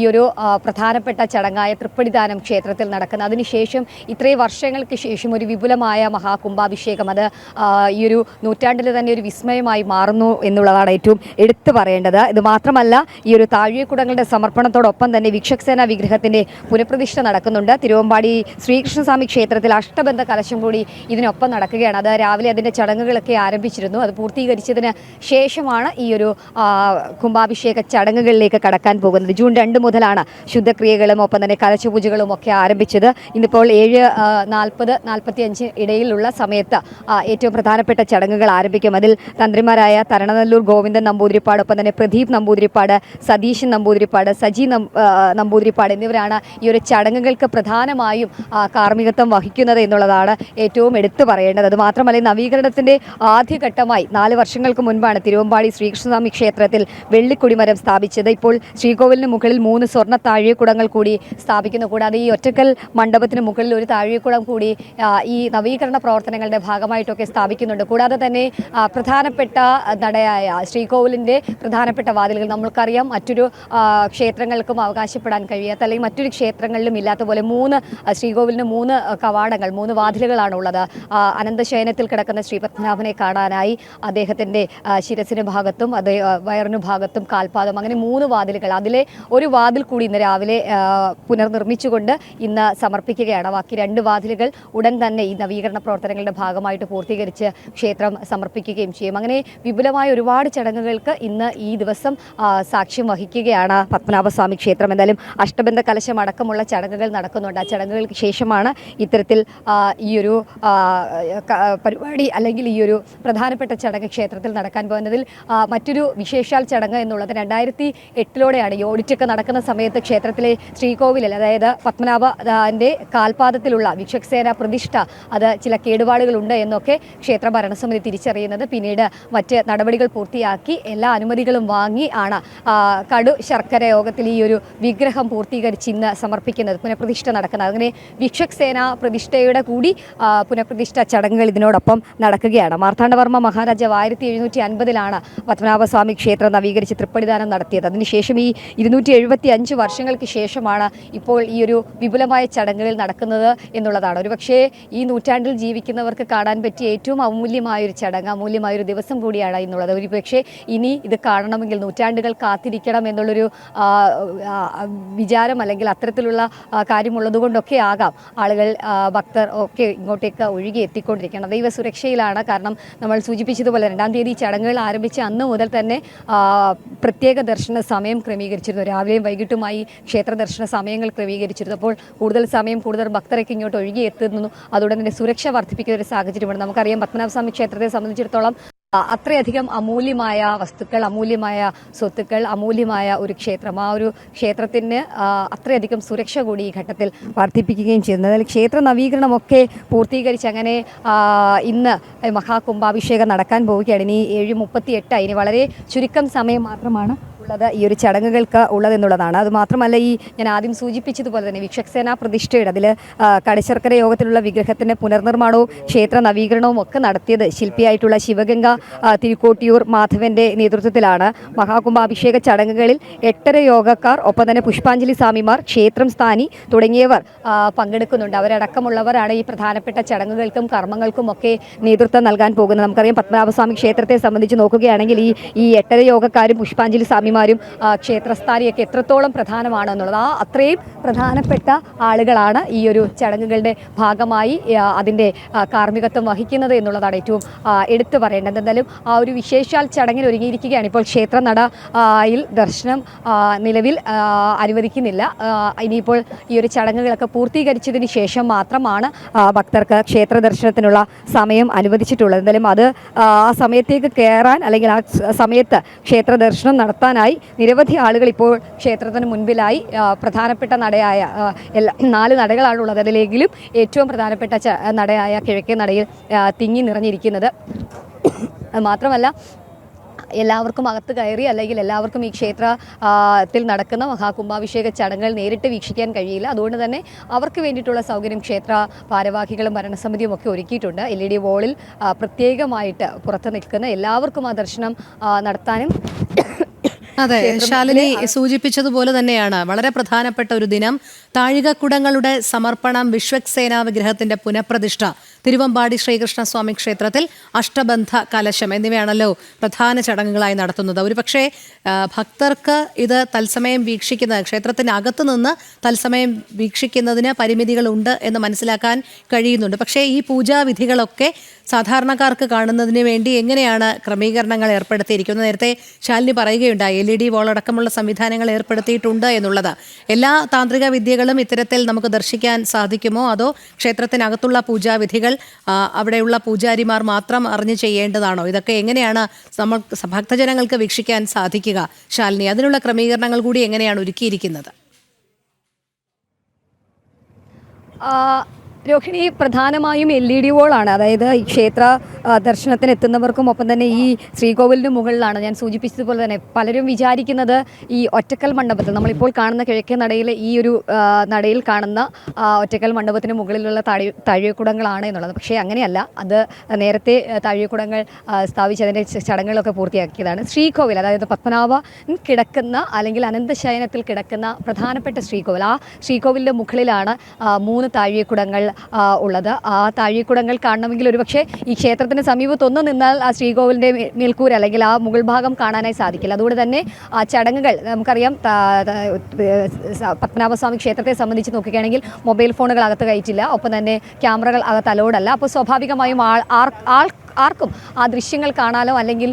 ഈ ഒരു പ്രധാനപ്പെട്ട ചടങ്ങായ തൃപ്പടിദാനം ക്ഷേത്രത്തിൽ നടക്കുന്നത്. അതിനുശേഷം ഇത്രയും വർഷങ്ങൾക്ക് ശേഷം ഒരു വിപുലമായ മഹാകുംഭാഭിഷേകം, അത് ഈ ഒരു നൂറ്റാണ്ടിൽ തന്നെ ഒരു വിസ്മയമായി മാറുന്നു എന്നുള്ളതാണ് ഏറ്റവും എടുത്തു പറയേണ്ടത്. ഇത് മാത്രമല്ല, ഈ ഒരു താഴികക്കുടങ്ങളുടെ സമർപ്പണത്തോടൊപ്പം തന്നെ വിക്ഷക്സേന വിഗ്രഹത്തിന്റെ പുനഃപ്രതിഷ്ഠ നടക്കുന്നുണ്ട്. തിരുവമ്പാടി ശ്രീകൃഷ്ണസ്വാമി ക്ഷേത്രത്തിൽ അഷ്ടബന്ധ കലശം കൂടി ഇതിനൊപ്പം നടക്കുകയാണ്. അത് രാവിലെ അതിന്റെ ചടങ്ങുകളൊക്കെ ആരംഭിച്ചിരുന്നു. അത് പൂർത്തീകരിച്ചതിന് ശേഷമാണ് ഈ ഒരു കുംഭാഭിഷേക ചടങ്ങുകളിലേക്ക് കടക്കാൻ പോകുന്നത്. ജൂൺ 2 മുതലാണ് ശുദ്ധക്രിയകളും ഒപ്പം തന്നെ കലശപൂജകളും ഒക്കെ ആരംഭിച്ചത്. ഇന്നിപ്പോൾ 7:40-45 ഇടയിലുള്ള സമയത്ത് ഏറ്റവും പ്രധാനപ്പെട്ട ചടങ്ങുകൾ ആരംഭിക്കും. അതിൽ തന്ത്രിമാരായ തരണനല്ലൂർ ഗോവിന്ദൻ നമ്പൂതിരിപ്പാട്, ഒപ്പം തന്നെ പ്രദീപ് നമ്പൂതിരിപ്പാട്, സതീശൻ നമ്പൂതിരിപ്പാട്, സജി നമ്പൂതിരിപ്പാട് എന്നിവരാണ് ഈ ഒരു ചടങ്ങുകൾക്ക് പ്രധാനമായും കാർമ്മികത്വം വഹിക്കുന്നത് എന്നുള്ളതാണ് ഏറ്റവും എടുത്തു പറയേണ്ടത്. അത് മാത്രമല്ല, നവീകരണത്തിന്റെ ആദ്യഘട്ടമായി 4 വർഷങ്ങൾക്ക് മുൻപാണ് തിരുവമ്പാടി ശ്രീകൃഷ്ണസ്വാമി ക്ഷേത്രത്തിൽ വെള്ളിക്കൊടിമരം സ്ഥാപിച്ചത്. ഇപ്പോൾ ശ്രീകോവിലിന് മുകളിൽ 3 സ്വർണ്ണ താഴികക്കുടങ്ങൾ കൂടി സ്ഥാപിക്കുന്നു. കൂടാതെ ഈ ഒറ്റക്കൽ മണ്ഡപത്തിന് മുകളിൽ ഒരു താഴികക്കുടം കൂടി ഈ നവീകരണ പ്രവർത്തനങ്ങളുടെ ഭാഗമായിട്ടൊക്കെ സ്ഥാപിക്കുന്നുണ്ട്. കൂടാതെ തന്നെ പ്രധാനപ്പെട്ട നടയായ ശ്രീകോവിലിൻ്റെ പ്രധാനപ്പെട്ട വാതിലുകൾ നമ്മൾക്കറിയാം, മറ്റൊരു ക്ഷേത്രങ്ങൾക്കും അവകാശപ്പെടാൻ കഴിയാത്ത അല്ലെങ്കിൽ മറ്റൊരു ക്ഷേത്രങ്ങളിലും ഇല്ലാത്ത പോലെ ശ്രീകോവിലിന് 3 കവാടങ്ങൾ, 3 വാതിലുകളാണ് ഉള്ളത്. അനന്തശയനത്തിൽ കിടക്കുന്ന ശ്രീപത്മനാഭനെ കാണാനായി അദ്ദേഹത്തിൻ്റെ ശിരസിന് ഭാഗത്തും വയറിനു ഭാഗത്തും കാൽപാദം, അങ്ങനെ 3 വാതിലുകൾ. അതിലെ ഒരു വാതിൽ കൂടി ഇന്ന് രാവിലെ പുനർനിർമ്മിച്ചുകൊണ്ട് ഇന്ന് സമർപ്പിക്കുകയാണ്. ബാക്കി 2 വാതിലുകൾ ഉടൻ തന്നെ ഈ നവീകരണ പ്രവർത്തനങ്ങളുടെ ഭാഗമായിട്ട് പൂർത്തീകരിച്ച് ക്ഷേത്രം സമർപ്പിക്കുകയും ചെയ്യും. അങ്ങനെ വിപുലമായ ഒരുപാട് ചടങ്ങുകൾക്ക് ഇന്ന് ഈ ദിവസം സാക്ഷ്യം വഹിക്കുകയാണ് പത്മനാഭസ്വാമി ക്ഷേത്രം. എന്തായാലും അഷ്ടബന്ധ കലശം അടക്കമുള്ള ചടങ്ങുകൾ നടക്കുന്നുണ്ട്. ആ ചടങ്ങുകൾക്ക് ശേഷമാണ് ഇത്തരത്തിൽ ഈ ഒരു പരിപാടി അല്ലെങ്കിൽ ഈ ഒരു പ്രധാനപ്പെട്ട ചടങ്ങ് ക്ഷേത്രത്തിൽ നടക്കാൻ പോകുന്നതിൽ മറ്റൊരു വിശേഷാൽ ചടങ്ങ് എന്നുള്ളത് 2008 ഈ ഓഡിറ്റൊക്കെ നടക്കുന്ന സമയത്ത് ക്ഷേത്രത്തിലെ ശ്രീകോവിലിൽ, അതായത് പത്മനാഭന്റെ കാൽപാദത്തിലുള്ള വിക്ഷക്സേന പ്രതിഷ്ഠ അത് ചില കേടുപാടുകളുണ്ട് എന്നൊക്കെ ക്ഷേത്ര ഭരണസമിതി തിരിച്ചറിയുന്നത്. പിന്നീട് മറ്റ് നടപടികൾ പൂർത്തിയാക്കി എല്ലാ അനുമതികളും വാങ്ങി ആണ് കടു ശർക്കര യോഗത്തിൽ ഈ ഒരു വിഗ്രഹം പൂർത്തീകരിച്ച് ഇന്ന് സമർപ്പിക്കുന്നത്, പുനഃപ്രതിഷ്ഠ നടക്കുന്നത്. അങ്ങനെ വിക്ഷക്സേന പ്രതിഷ്ഠയുടെ കൂടി പുനഃപ്രതിഷ്ഠ ചടങ്ങുകൾ ഇതിനോടൊപ്പം നടക്കുകയാണ്. മാർത്താണ്ഡവർമ്മ മഹാരാജാവ് 1750 പത്മനാഭസ്വാമി ക്ഷേത്രം നവീകരിച്ച് തൃപ്പടിദാനം നടത്തിയത്. അതിനുശേഷം ഈ 275 വർഷങ്ങൾക്ക് ശേഷമാണ് ഇപ്പോൾ ഈ ഒരു വിപുലമായ ചടങ്ങുകൾ നടക്കുന്നത് എന്നുള്ളതാണ്. ഒരുപക്ഷേ ഈ നൂറ്റാണ്ടിൽ ജീവിക്കുന്നവർക്ക് കാണാൻ പറ്റിയ ഏറ്റവും അമൂല്യമായൊരു ചടങ്ങ്, അമൂല്യമായൊരു ദിവസം കൂടിയാണ് എന്നുള്ളത്. ഒരുപക്ഷേ ഇനി ഇത് കാണണമെങ്കിൽ നൂറ്റാണ്ടുകൾ കാത്തിരിക്കണം എന്നുള്ളൊരു വിചാരം അല്ലെങ്കിൽ അത്തരത്തിലുള്ള കാര്യമുള്ളത് കൊണ്ടൊക്കെ ആകാം ആളുകൾ, ഭക്തർ ഒക്കെ ഇങ്ങോട്ടേക്ക് ഒഴുകി എത്തിക്കൊണ്ടിരിക്കണം. ദൈവ സുരക്ഷയിലാണ്. കാരണം നമ്മൾ സൂചിപ്പിച്ചതുപോലെ 2-ാം തീയതി ചടങ്ങുകൾ ആരംഭിച്ച അന്ന് മുതൽ തന്നെ പ്രത്യേക ദർശന സമയം ക്രമീകരിച്ചിരുന്നു. രാവിലെയും വൈകിട്ടുമായി ക്ഷേത്ര ദർശന സമയങ്ങൾ ക്രമീകരിച്ചിരുന്നു. അപ്പോൾ കൂടുതൽ സമയം കൂടുതൽ ഭക്തരൊക്കെ ഇങ്ങോട്ട് ഒഴുകി എത്തുന്നു. അതുകൊണ്ട് തന്നെ സുരക്ഷ വർദ്ധിപ്പിക്കുന്ന ഒരു സാഹചര്യമാണ്. നമുക്കറിയാം, പത്മനാഭസ്വാമി ക്ഷേത്രത്തെ സംബന്ധിച്ചിടത്തോളം അത്രയധികം അമൂല്യമായ വസ്തുക്കൾ, അമൂല്യമായ സ്വത്തുക്കൾ, അമൂല്യമായ ഒരു ക്ഷേത്രം. ആ ഒരു ക്ഷേത്രത്തിന് അത്രയധികം സുരക്ഷ കൂടി ഈ ഘട്ടത്തിൽ വർദ്ധിപ്പിക്കുകയും ചെയ്യുന്നത്. അതായത് ക്ഷേത്ര നവീകരണമൊക്കെ പൂർത്തീകരിച്ച് അങ്ങനെ ഇന്ന് മഹാകുംഭാഭിഷേകം നടക്കാൻ പോവുകയാണ്. ഇനി 7:38 ഇനി വളരെ ചുരുക്കം സമയം മാത്രമാണ് ഉള്ളത് ഈ ഒരു ചടങ്ങുകൾക്ക് ഉള്ളതെന്നുള്ളതാണ്. അതുമാത്രമല്ല, ഞാൻ ആദ്യം സൂചിപ്പിച്ചതുപോലെ തന്നെ വിക്ഷക്സേന പ്രതിഷ്ഠയുടെ അതിൽ കടശർക്കര യോഗത്തിലുള്ള വിഗ്രഹത്തിൻ്റെ പുനർനിർമ്മാണവും ക്ഷേത്ര നവീകരണവും ഒക്കെ നടത്തിയത് ശില്പിയായിട്ടുള്ള ശിവഗംഗ തിരുക്കോട്ടിയൂർ മാധവന്റെ നേതൃത്വത്തിലാണ്. മഹാകുംഭാഭിഷേക ചടങ്ങുകളിൽ 8 യോഗക്കാർ, ഒപ്പം തന്നെ പുഷ്പാഞ്ജലി സ്വാമിമാർ, ക്ഷേത്രം സ്ഥാനി തുടങ്ങിയവർ പങ്കെടുക്കുന്നുണ്ട്. അവരടക്കമുള്ളവരാണ് ഈ പ്രധാനപ്പെട്ട ചടങ്ങുകൾക്കും കർമ്മങ്ങൾക്കും ഒക്കെ നേതൃത്വം നൽകാൻ പോകുന്നത്. നമുക്കറിയാം, പത്മനാഭസ്വാമി ക്ഷേത്രത്തെ സംബന്ധിച്ച് നോക്കുകയാണെങ്കിൽ ഈ 8 യോഗക്കാരും പുഷ്പാഞ്ജലി സ്വാമി പൂജാരിമാരും ക്ഷേത്രസ്ഥാനിയൊക്കെ എത്രത്തോളം പ്രധാനമാണെന്നുള്ളത് അത്രയും പ്രധാനപ്പെട്ട ആളുകളാണ് ഈ ഒരു ചടങ്ങുകളുടെ ഭാഗമായി അതിൻ്റെ കാർമ്മികത്വം വഹിക്കുന്നത് എന്നുള്ളതാണ് ഏറ്റവും എടുത്തു പറയേണ്ടത്. എന്തായാലും ആ ഒരു വിശേഷാൽ ചടങ്ങിൽ ഒരുങ്ങിയിരിക്കുകയാണ്. ഇപ്പോൾ ക്ഷേത്രനടയിൽ ദർശനം നിലവിൽ അനുവദിക്കുന്നില്ല. ഇനിയിപ്പോൾ ഈ ഒരു ചടങ്ങുകളൊക്കെ പൂർത്തീകരിച്ചതിന് ശേഷം മാത്രമാണ് ഭക്തർക്ക് ക്ഷേത്ര ദർശനത്തിനുള്ള സമയം അനുവദിച്ചിട്ടുള്ളത്. എന്തായാലും അത് ആ സമയത്തേക്ക് കയറാൻ അല്ലെങ്കിൽ ആ സമയത്ത് ക്ഷേത്ര ദർശനം നടത്താനായി നിരവധി ആളുകൾ ഇപ്പോൾ ക്ഷേത്രത്തിന് മുൻപിലായി പ്രധാനപ്പെട്ട നടയായ 4 നടകളാണുള്ളത്. അതിലെങ്കിലും ഏറ്റവും പ്രധാനപ്പെട്ട നടയായ കിഴക്കേ നടയിൽ തിങ്ങി നിറഞ്ഞിരിക്കുന്നത്. മാത്രമല്ല എല്ലാവർക്കും അകത്ത് കയറി അല്ലെങ്കിൽ എല്ലാവർക്കും ഈ ക്ഷേത്രത്തിൽ നടക്കുന്ന മഹാകുംഭാഭിഷേക ചടങ്ങുകൾ നേരിട്ട് വീക്ഷിക്കാൻ കഴിയില്ല. അതുകൊണ്ട് തന്നെ അവർക്ക് വേണ്ടിയിട്ടുള്ള സൗകര്യം ക്ഷേത്ര ഭാരവാഹികളും ഭരണസമിതിയും ഒക്കെ ഒരുക്കിയിട്ടുണ്ട്. LED വോളിൽ പ്രത്യേകമായിട്ട് പുറത്ത് നിൽക്കുന്ന എല്ലാവർക്കും ആ ദർശനം നടത്താനും. അതെ, ശാലിനി സൂചിപ്പിച്ചതുപോലെ തന്നെയാണ് വളരെ പ്രധാനപ്പെട്ട ഒരു ദിനം. താഴികക്കുടങ്ങളുടെ സമർപ്പണം, വിശ്വക്സേന വിഗ്രഹത്തിന്റെ പുനഃപ്രതിഷ്ഠ, തിരുവമ്പാടി ശ്രീകൃഷ്ണസ്വാമി ക്ഷേത്രത്തിൽ അഷ്ടബന്ധ കലശം എന്നിവയാണല്ലോ പ്രധാന ചടങ്ങുകളായി നടത്തുന്നത്. ഒരുപക്ഷെ ഭക്തർക്ക് ഇത് തത്സമയം വീക്ഷിക്കുന്നത്, ക്ഷേത്രത്തിനകത്ത് നിന്ന് തത്സമയം വീക്ഷിക്കുന്നതിന് പരിമിതികളുണ്ട് എന്ന് മനസ്സിലാക്കാൻ കഴിയുന്നുണ്ട്. പക്ഷേ ഈ പൂജാവിധികളൊക്കെ സാധാരണക്കാർക്ക് കാണുന്നതിന് വേണ്ടി എങ്ങനെയാണ് ക്രമീകരണങ്ങൾ ഏർപ്പെടുത്തിയിരിക്കുന്നത്? നേരത്തെ ശാലിനി പറയുകയുണ്ടായി LED വോളടക്കമുള്ള സംവിധാനങ്ങൾ ഏർപ്പെടുത്തിയിട്ടുണ്ട് എന്നുള്ളത്. എല്ലാ താന്ത്രിക വിദ്യകളും ഇത്തരത്തിൽ നമുക്ക് ദർശിക്കാൻ സാധിക്കുമോ? അതോ ക്ഷേത്രത്തിനകത്തുള്ള പൂജാവിധികൾ അവിടെയുള്ള പൂജാരിമാർ മാത്രം അറിഞ്ഞു ചെയ്യേണ്ടതാണോ? ഇതൊക്കെ എങ്ങനെയാണ് നമ്മൾ ഭക്തജനങ്ങൾക്ക് വീക്ഷിക്കാൻ സാധിക്കുക ശാലിനി? അതിനുള്ള ക്രമീകരണങ്ങൾ കൂടി എങ്ങനെയാണ് ഒരുക്കിയിരിക്കുന്നത്? രോഹിണി, പ്രധാനമായും LED വോളാണ്. അതായത് ഈ ക്ഷേത്ര ദർശനത്തിന് എത്തുന്നവർക്കും ഒപ്പം തന്നെ ഈ ശ്രീകോവിലിന് മുകളിലാണ്. ഞാൻ സൂചിപ്പിച്ചതുപോലെ തന്നെ പലരും വിചാരിക്കുന്നത് ഈ ഒറ്റക്കൽ മണ്ഡപത്തിൽ, നമ്മളിപ്പോൾ കാണുന്ന കിഴക്കേ നടയിലെ ഈ ഒരു നടയിൽ കാണുന്ന ഒറ്റക്കൽ മണ്ഡപത്തിന് മുകളിലുള്ള താഴികക്കുടങ്ങളാണ് എന്നുള്ളത്. പക്ഷേ അങ്ങനെയല്ല. അത് നേരത്തെ താഴികക്കുടങ്ങൾ സ്ഥാപിച്ച് അതിൻ്റെ ചടങ്ങുകളൊക്കെ പൂർത്തിയാക്കിയതാണ്. ശ്രീകോവിൽ, അതായത് പത്മനാഭൻ കിടക്കുന്ന അല്ലെങ്കിൽ അനന്തശയനത്തിൽ കിടക്കുന്ന പ്രധാനപ്പെട്ട ശ്രീകോവിൽ, ആ ശ്രീകോവിലിൻ്റെ മുകളിലാണ് 3 താഴികക്കുടങ്ങൾ ഉള്ളത്. ആ താഴികക്കുടങ്ങൾ കാണണമെങ്കിൽ ഒരുപക്ഷെ ഈ ക്ഷേത്രത്തിന് സമീപത്തൊന്നും നിന്നാൽ ആ ശ്രീകോവിലിൻ്റെ മേൽക്കൂര അല്ലെങ്കിൽ ആ മുകൾ ഭാഗം കാണാനായി സാധിക്കില്ല. അതുകൊണ്ട് തന്നെ ആ ചടങ്ങുകൾ നമുക്കറിയാം. പത്മനാഭസ്വാമി ക്ഷേത്രത്തെ സംബന്ധിച്ച് നോക്കുകയാണെങ്കിൽ മൊബൈൽ ഫോണുകൾ അകത്ത് കയറ്റില്ല, ഒപ്പം തന്നെ ക്യാമറകൾ അകത്ത് അലോഡല്ല. അപ്പോൾ സ്വാഭാവികമായും ആർക്കും ആ ദൃശ്യങ്ങൾ കാണാനോ അല്ലെങ്കിൽ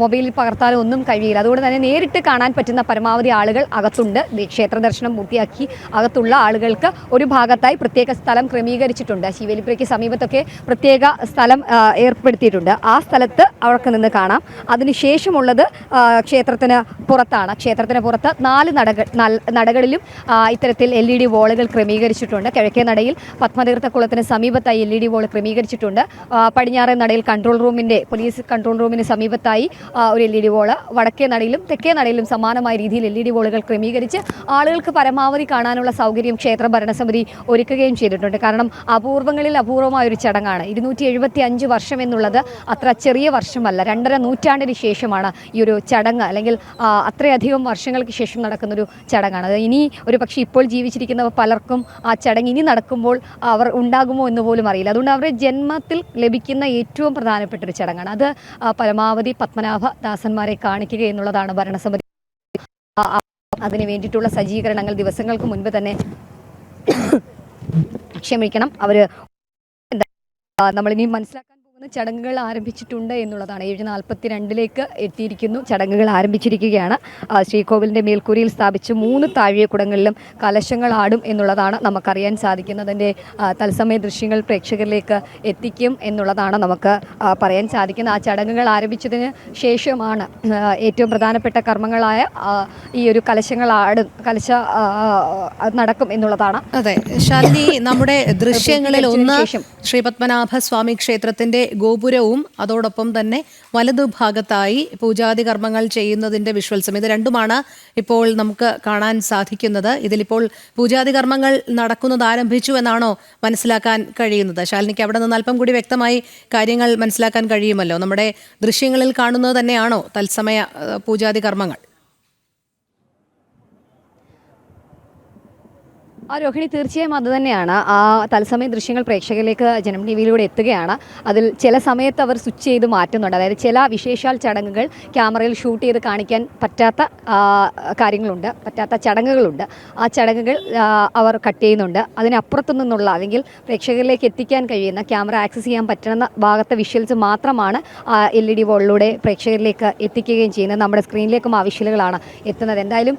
മൊബൈലിൽ പകർത്താനോ ഒന്നും കഴിയില്ല. അതുകൊണ്ട് തന്നെ നേരിട്ട് കാണാൻ പറ്റുന്ന പരമാവധി ആളുകൾ അകത്തുണ്ട്. ക്ഷേത്ര ദർശനം പൂർത്തിയാക്കി അകത്തുള്ള ആളുകൾക്ക് ഒരു ഭാഗത്തായി പ്രത്യേക സ്ഥലം ക്രമീകരിച്ചിട്ടുണ്ട്. ശിവേലിപ്പുരയ്ക്ക് സമീപത്തൊക്കെ പ്രത്യേക സ്ഥലം ഏർപ്പെടുത്തിയിട്ടുണ്ട്. ആ സ്ഥലത്ത് അവർക്ക് നിന്ന് കാണാം. അതിനുശേഷമുള്ളത് ക്ഷേത്രത്തിന് പുറത്താണ്. ക്ഷേത്രത്തിന് പുറത്ത് 4 നടകളിലും ഇത്തരത്തിൽ LED വോളുകൾ ക്രമീകരിച്ചിട്ടുണ്ട്. കിഴക്കേ നടയിൽ പത്മതീർത്ഥക്കുളത്തിന് സമീപത്തായി LED വോൾ ക്രമീകരിച്ചിട്ടുണ്ട്. പടിഞ്ഞാറേ നടയിൽ പോലീസ് കൺട്രോൾ റൂമിന് സമീപത്തായി ഒരു LED വോള്, വടക്കേ നടയിലും തെക്കേ നടയിലും സമാനമായ രീതിയിൽ LED വോളുകൾ ക്രമീകരിച്ച് ആളുകൾക്ക് പരമാവധി കാണാനുള്ള സൗകര്യം ക്ഷേത്ര ഭരണസമിതി ഒരുക്കുകയും ചെയ്തിട്ടുണ്ട്. കാരണം അപൂർവങ്ങളിൽ അപൂർവമായ ഒരു ചടങ്ങാണ്. 275 വർഷം എന്നുള്ളത് അത്ര ചെറിയ വർഷമല്ല. 2.5 നൂറ്റാണ്ടിന് ശേഷമാണ് ഈ ഒരു ചടങ്ങ്, അല്ലെങ്കിൽ അത്രയധികം വർഷങ്ങൾക്ക് ശേഷം നടക്കുന്നൊരു ചടങ്ങാണ്. അത് ഇനി ഒരു പക്ഷേ ഇപ്പോൾ ജീവിച്ചിരിക്കുന്ന പലർക്കും ആ ചടങ്ങ് ഇനി നടക്കുമ്പോൾ അവർ ഉണ്ടാകുമോ എന്ന് പോലും അറിയില്ല. അതുകൊണ്ട് അവരുടെ ജന്മത്തിൽ ലഭിക്കുന്ന ഏറ്റവും പ്രധാനപ്പെട്ട ഒരു ചടങ്ങാണ്. അത് പരമാവധി പത്മനാഭദാസന്മാരെ കാണിക്കുക എന്നുള്ളതാണ് ഭരണസമിതി. അതിന് വേണ്ടിയിട്ടുള്ള സജ്ജീകരണങ്ങൾ ദിവസങ്ങൾക്ക് മുൻപ് തന്നെ ക്ഷമിക്കണം അവർ നമ്മളിനി മനസ്സിലാക്കാൻ പോകുന്ന ചടങ്ങുകൾ ആരംഭിച്ചിട്ടുണ്ട് എന്നുള്ളതാണ്. 7:42 എത്തിയിരിക്കുന്നു. ചടങ്ങുകൾ ആരംഭിച്ചിരിക്കുകയാണ്. ശ്രീകോവിലിൻ്റെ മേൽക്കൂരയിൽ സ്ഥാപിച്ച് 3 താഴികക്കുടങ്ങളിലും കലശങ്ങൾ ആടും എന്നുള്ളതാണ് നമുക്കറിയാൻ സാധിക്കുന്നത്. അതിൻ്റെ തത്സമയ ദൃശ്യങ്ങൾ പ്രേക്ഷകരിലേക്ക് എത്തിക്കും എന്നുള്ളതാണ് നമുക്ക് പറയാൻ സാധിക്കുന്നത്. ആ ചടങ്ങുകൾ ആരംഭിച്ചതിന് ശേഷമാണ് ഏറ്റവും പ്രധാനപ്പെട്ട കർമ്മങ്ങളായ ഈ ഒരു കലശങ്ങൾ നടക്കും എന്നുള്ളതാണ്. അതെ ശാലിനി, നമ്മുടെ ദൃശ്യങ്ങളിൽ ഒന്ന് ശ്രീപത്മനാഭസ്വാമി ക്ഷേത്രത്തിന്റെ ഗോപുരവും അതോടൊപ്പം തന്നെ വലതുഭാഗത്തായി പൂജാതി കർമ്മങ്ങൾ ചെയ്യുന്നതിന്റെ വിഷ്വൽസും, ഇത് രണ്ടുമാണ് ഇപ്പോൾ നമുക്ക് കാണാൻ സാധിക്കുന്നത്. ഇതിലിപ്പോൾ പൂജാതി കർമ്മങ്ങൾ നടക്കുന്നത് ആരംഭിച്ചു എന്നാണോ മനസ്സിലാക്കാൻ കഴിയുന്നത്? ശാലിനിക്ക് അവിടെ നിന്ന് അല്പം കൂടി വ്യക്തമായി കാര്യങ്ങൾ മനസ്സിലാക്കാൻ കഴിയുമല്ലോ. നമ്മുടെ ദൃശ്യങ്ങളിൽ കാണുന്നത് തന്നെയാണോ തത്സമയ പൂജാതി കർമ്മങ്ങൾ? രോഹിണി, തീർച്ചയായും അത് തന്നെയാണ്. ആ തത്സമയ ദൃശ്യങ്ങൾ പ്രേക്ഷകരിലേക്ക് ജനം ടി വിയിലൂടെ എത്തുകയാണ്. അതിൽ ചില സമയത്ത് അവർ സ്വിച്ച് ചെയ്ത് മാറ്റുന്നുണ്ട്. അതായത് ചില വിശേഷാൽ ചടങ്ങുകൾ ക്യാമറയിൽ ഷൂട്ട് ചെയ്ത് കാണിക്കാൻ പറ്റാത്ത കാര്യങ്ങളുണ്ട്, പറ്റാത്ത ചടങ്ങുകളുണ്ട്. ആ ചടങ്ങുകൾ അവർ കട്ട് ചെയ്യുന്നുണ്ട്. അതിനപ്പുറത്തു നിന്നുള്ള അല്ലെങ്കിൽ പ്രേക്ഷകരിലേക്ക് എത്തിക്കാൻ കഴിയുന്ന, ക്യാമറ ആക്സസ് ചെയ്യാൻ പറ്റുന്ന ഭാഗത്തെ വിഷ്വൽസ് മാത്രമാണ് LED വോളിലൂടെ പ്രേക്ഷകരിലേക്ക് എത്തിക്കുകയും ചെയ്യുന്നത്. നമ്മുടെ സ്ക്രീനിലേക്കും ആ വിഷ്വലുകളാണ് എത്തുന്നത്. എന്തായാലും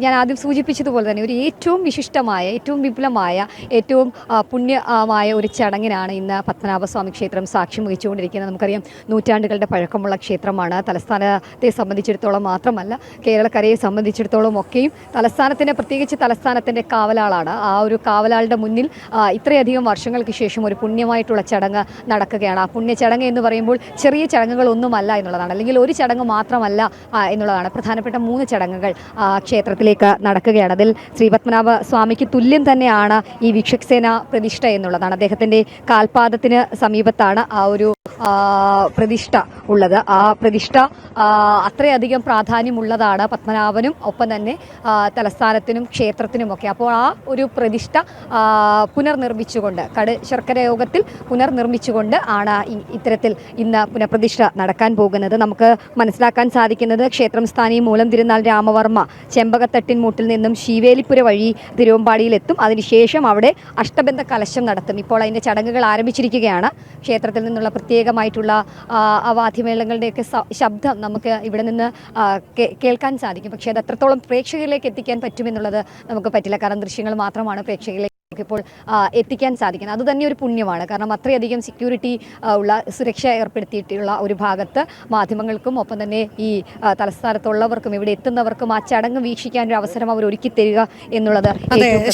ഞാൻ ആദ്യം സൂചിപ്പിച്ചതുപോലെ തന്നെ ഒരു ഏറ്റവും വിശിഷ്ടമായ, ഏറ്റവും വിപുലമായ, ഏറ്റവും പുണ്യമായ ഒരു ചടങ്ങിനാണ് ഇന്ന് പത്മനാഭസ്വാമി ക്ഷേത്രം സാക്ഷ്യം വഹിച്ചുകൊണ്ടിരിക്കുന്നത്. നമുക്കറിയാം, നൂറ്റാണ്ടുകളുടെ പഴക്കമുള്ള ക്ഷേത്രമാണ്. തലസ്ഥാനത്തെ സംബന്ധിച്ചിടത്തോളം മാത്രമല്ല, കേരളക്കരയെ സംബന്ധിച്ചിടത്തോളം ഒക്കെയും തലസ്ഥാനത്തിൻ്റെ, പ്രത്യേകിച്ച് തലസ്ഥാനത്തിൻ്റെ കാവലാളാണ്. ആ ഒരു കാവലാളുടെ മുന്നിൽ ഇത്രയധികം വർഷങ്ങൾക്ക് ശേഷം ഒരു പുണ്യമായിട്ടുള്ള ചടങ്ങ് നടക്കുകയാണ്. ആ പുണ്യ ചടങ്ങ് എന്ന് പറയുമ്പോൾ ചെറിയ ചടങ്ങുകളൊന്നുമല്ല എന്നുള്ളതാണ്, അല്ലെങ്കിൽ ഒരു ചടങ്ങ് മാത്രമല്ല എന്നുള്ളതാണ്. പ്രധാനപ്പെട്ട 3 ചടങ്ങുകൾ ക്ഷേത്രത്തിലേക്ക് നടക്കുകയാണ്. അതിൽ ശ്രീ പത്മനാഭ സ്വാമിക്ക് തുല്യം തന്നെയാണ് ഈ വിക്ഷക്സേന പ്രതിഷ്ഠ എന്നുള്ളതാണ്. അദ്ദേഹത്തിൻ്റെ കാൽപാദത്തിന് സമീപത്താണ് ആ ഒരു പ്രതിഷ്ഠ ഉള്ളത്. ആ പ്രതിഷ്ഠ അത്രയധികം പ്രാധാന്യമുള്ളതാണ് പത്മനാഭനും ഒപ്പം തന്നെ തലസ്ഥാനത്തിനും ക്ഷേത്രത്തിനുമൊക്കെ. അപ്പോൾ ആ ഒരു പ്രതിഷ്ഠ പുനർനിർമ്മിച്ചുകൊണ്ട്, ശർക്കര യോഗത്തിൽ പുനർനിർമ്മിച്ചുകൊണ്ട് ആണ് ഇത്തരത്തിൽ ഇന്ന് പുനഃപ്രതിഷ്ഠ നടക്കാൻ പോകുന്നത്. നമുക്ക് മനസ്സിലാക്കാൻ സാധിക്കുന്നത്, ക്ഷേത്രം സ്ഥാനി മൂലം തിരുനാൾ രാമവർമ്മ ചെമ്പകത്തട്ടിൻമൂട്ടിൽ നിന്നും ശീവേലിപ്പുര വഴി തിരുവമ്പാടിയിലെത്തും. അതിനുശേഷം അവിടെ അഷ്ടബന്ധ കലശം നടത്തും. ഇപ്പോൾ അതിൻ്റെ ചടങ്ങുകൾ ആരംഭിച്ചിരിക്കുകയാണ്. ക്ഷേത്രത്തിൽ നിന്നുള്ള പ്രത്യേകമായിട്ടുള്ള വാദ്യമേളങ്ങളുടെയൊക്കെ ശബ്ദം നമുക്ക് ഇവിടെ നിന്ന് കേൾക്കാൻ സാധിക്കും. പക്ഷേ അത് എത്രത്തോളം പ്രേക്ഷകരിലേക്ക് എത്തിക്കാൻ പറ്റുമെന്നുള്ളത് നമുക്ക് പറ്റില്ല. കാരണം ദൃശ്യങ്ങൾ മാത്രമാണ് പ്രേക്ഷകരിലേക്ക് ഇപ്പോൾ എത്തിക്കാൻ സാധിക്കുന്നത്. അതുതന്നെ ഒരു പുണ്യമാണ്. കാരണം അത്രയധികം സെക്യൂരിറ്റി ഉള്ള, സുരക്ഷ ഏർപ്പെടുത്തിയിട്ടുള്ള ഒരു ഭാഗത്ത് മാധ്യമങ്ങൾക്കും ഒപ്പം തന്നെ ഈ തലസ്ഥാനത്തുള്ളവർക്കും ഇവിടെ എത്തുന്നവർക്കും ആ ചടങ്ങ് വീക്ഷിക്കാൻ ഒരു അവസരം അവർ ഒരുക്കി തരിക എന്നുള്ളത്.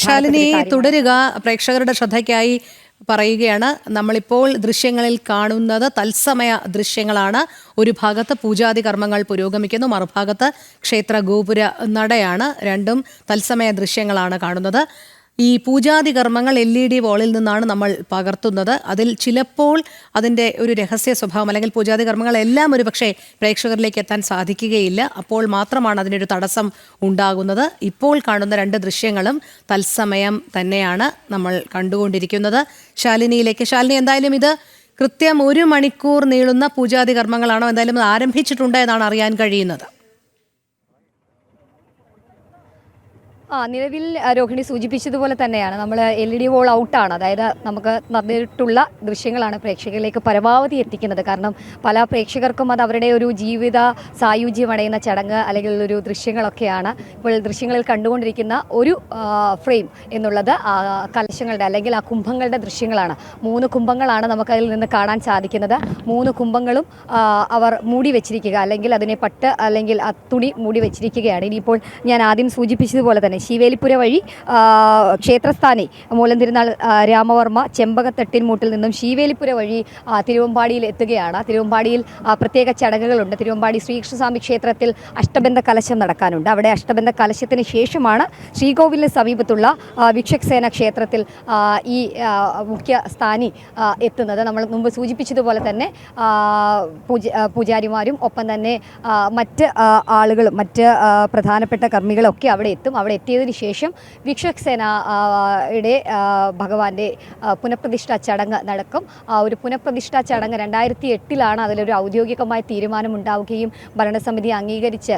ശാലിനി, തുടരുക. പ്രേക്ഷകരുടെ ശ്രദ്ധയ്ക്കായി പറയുകയാണ്, നമ്മളിപ്പോൾ ദൃശ്യങ്ങളിൽ കാണുന്നത് തത്സമയ ദൃശ്യങ്ങളാണ്. ഒരു ഭാഗത്ത് പൂജാതി കർമ്മങ്ങൾ പുരോഗമിക്കുന്നു, മറുഭാഗത്ത് ക്ഷേത്ര ഗോപുര നടയാണ്. രണ്ടും തത്സമയ ദൃശ്യങ്ങളാണ് കാണുന്നത്. ഈ പൂജാതി കർമ്മങ്ങൾ LED വോളിൽ നിന്നാണ് നമ്മൾ പകർത്തുന്നത്. അതിൽ ചിലപ്പോൾ അതിൻ്റെ ഒരു രഹസ്യ സ്വഭാവം, അല്ലെങ്കിൽ പൂജാതി കർമ്മങ്ങളെല്ലാം ഒരു പക്ഷേ പ്രേക്ഷകരിലേക്ക് എത്താൻ സാധിക്കുകയില്ല. അപ്പോൾ മാത്രമാണ് അതിനൊരു തടസ്സം ഉണ്ടാകുന്നത്. ഇപ്പോൾ കാണുന്ന 2 ദൃശ്യങ്ങളും തത്സമയം തന്നെയാണ് നമ്മൾ കണ്ടുകൊണ്ടിരിക്കുന്നത്. ശാലിനിയിലേക്ക്. ശാലിനി, എന്തായാലും ഇത് കൃത്യം 1 മണിക്കൂർ നീളുന്ന പൂജാതി കർമ്മങ്ങളാണോ? എന്തായാലും അത് ആരംഭിച്ചിട്ടുണ്ട് എന്നാണ് അറിയാൻ കഴിയുന്നത്. നിലവിൽ രോഹിണി സൂചിപ്പിച്ചതുപോലെ തന്നെയാണ്, നമ്മൾ LED വോൾ ഔട്ടാണ്. അതായത് നമുക്ക് നടന്നിട്ടുള്ള ദൃശ്യങ്ങളാണ് പ്രേക്ഷകരിലേക്ക് പരമാവധി എത്തിക്കുന്നത്. കാരണം പല പ്രേക്ഷകർക്കും അത് അവരുടെ ഒരു ജീവിത സായുജ്യമടയുന്ന ചടങ്ങ് അല്ലെങ്കിൽ ഒരു ദൃശ്യങ്ങളൊക്കെയാണ്. ഇപ്പോൾ ദൃശ്യങ്ങളിൽ കണ്ടുകൊണ്ടിരിക്കുന്ന ഒരു ഫ്രെയിം എന്നുള്ളത് കലശങ്ങളുടെ അല്ലെങ്കിൽ ആ കുംഭങ്ങളുടെ ദൃശ്യങ്ങളാണ്. 3 കുംഭങ്ങളാണ് നമുക്കതിൽ നിന്ന് കാണാൻ സാധിക്കുന്നത്. 3 കുംഭങ്ങളും അവർ മൂടി വെച്ചിരിക്കുക, അല്ലെങ്കിൽ അതിനെ പട്ട് അല്ലെങ്കിൽ ആ തുണി മൂടി വെച്ചിരിക്കുകയാണ്. ഇനിയിപ്പോൾ ഞാൻ ആദ്യം സൂചിപ്പിച്ചതുപോലെ തന്നെ ശീവേലിപ്പുര വഴി ക്ഷേത്രസ്ഥാനി മൂലം തിരുനാൾ രാമവർമ്മ ചെമ്പകത്തട്ടിൻമൂട്ടിൽ നിന്നും ശീവേലിപ്പുര വഴി തിരുവമ്പാടിയിൽ എത്തുകയാണ്. തിരുവമ്പാടിയിൽ പ്രത്യേക ചടങ്ങുകളുണ്ട്. തിരുവമ്പാടി ശ്രീകൃഷ്ണസ്വാമി ക്ഷേത്രത്തിൽ അഷ്ടബന്ധ കലശം നടക്കാനുണ്ട്. അവിടെ അഷ്ടബന്ധ കലശത്തിന് ശേഷമാണ് ശ്രീകോവിലിന് സമീപത്തുള്ള വിക്ഷക്സേന ക്ഷേത്രത്തിൽ ഈ മുഖ്യ സ്ഥാനി എത്തുന്നത്. നമ്മൾ മുമ്പ് സൂചിപ്പിച്ചതുപോലെ തന്നെ പൂജാരിമാരും ഒപ്പം തന്നെ മറ്റ് ആളുകളും മറ്റ് പ്രധാനപ്പെട്ട കർമ്മികളൊക്കെ അവിടെ എത്തും. അവിടെ എത്തിയതിനു ശേഷം വിക്ഷക്സേനയുടെ ഭഗവാന്റെ പുനഃപ്രതിഷ്ഠാ ചടങ്ങ് നടക്കും. ഒരു പുനഃപ്രതിഷ്ഠാ ചടങ്ങ് 2008 അതിലൊരു ഔദ്യോഗികമായ തീരുമാനമുണ്ടാവുകയും ഭരണസമിതി അംഗീകരിച്ച്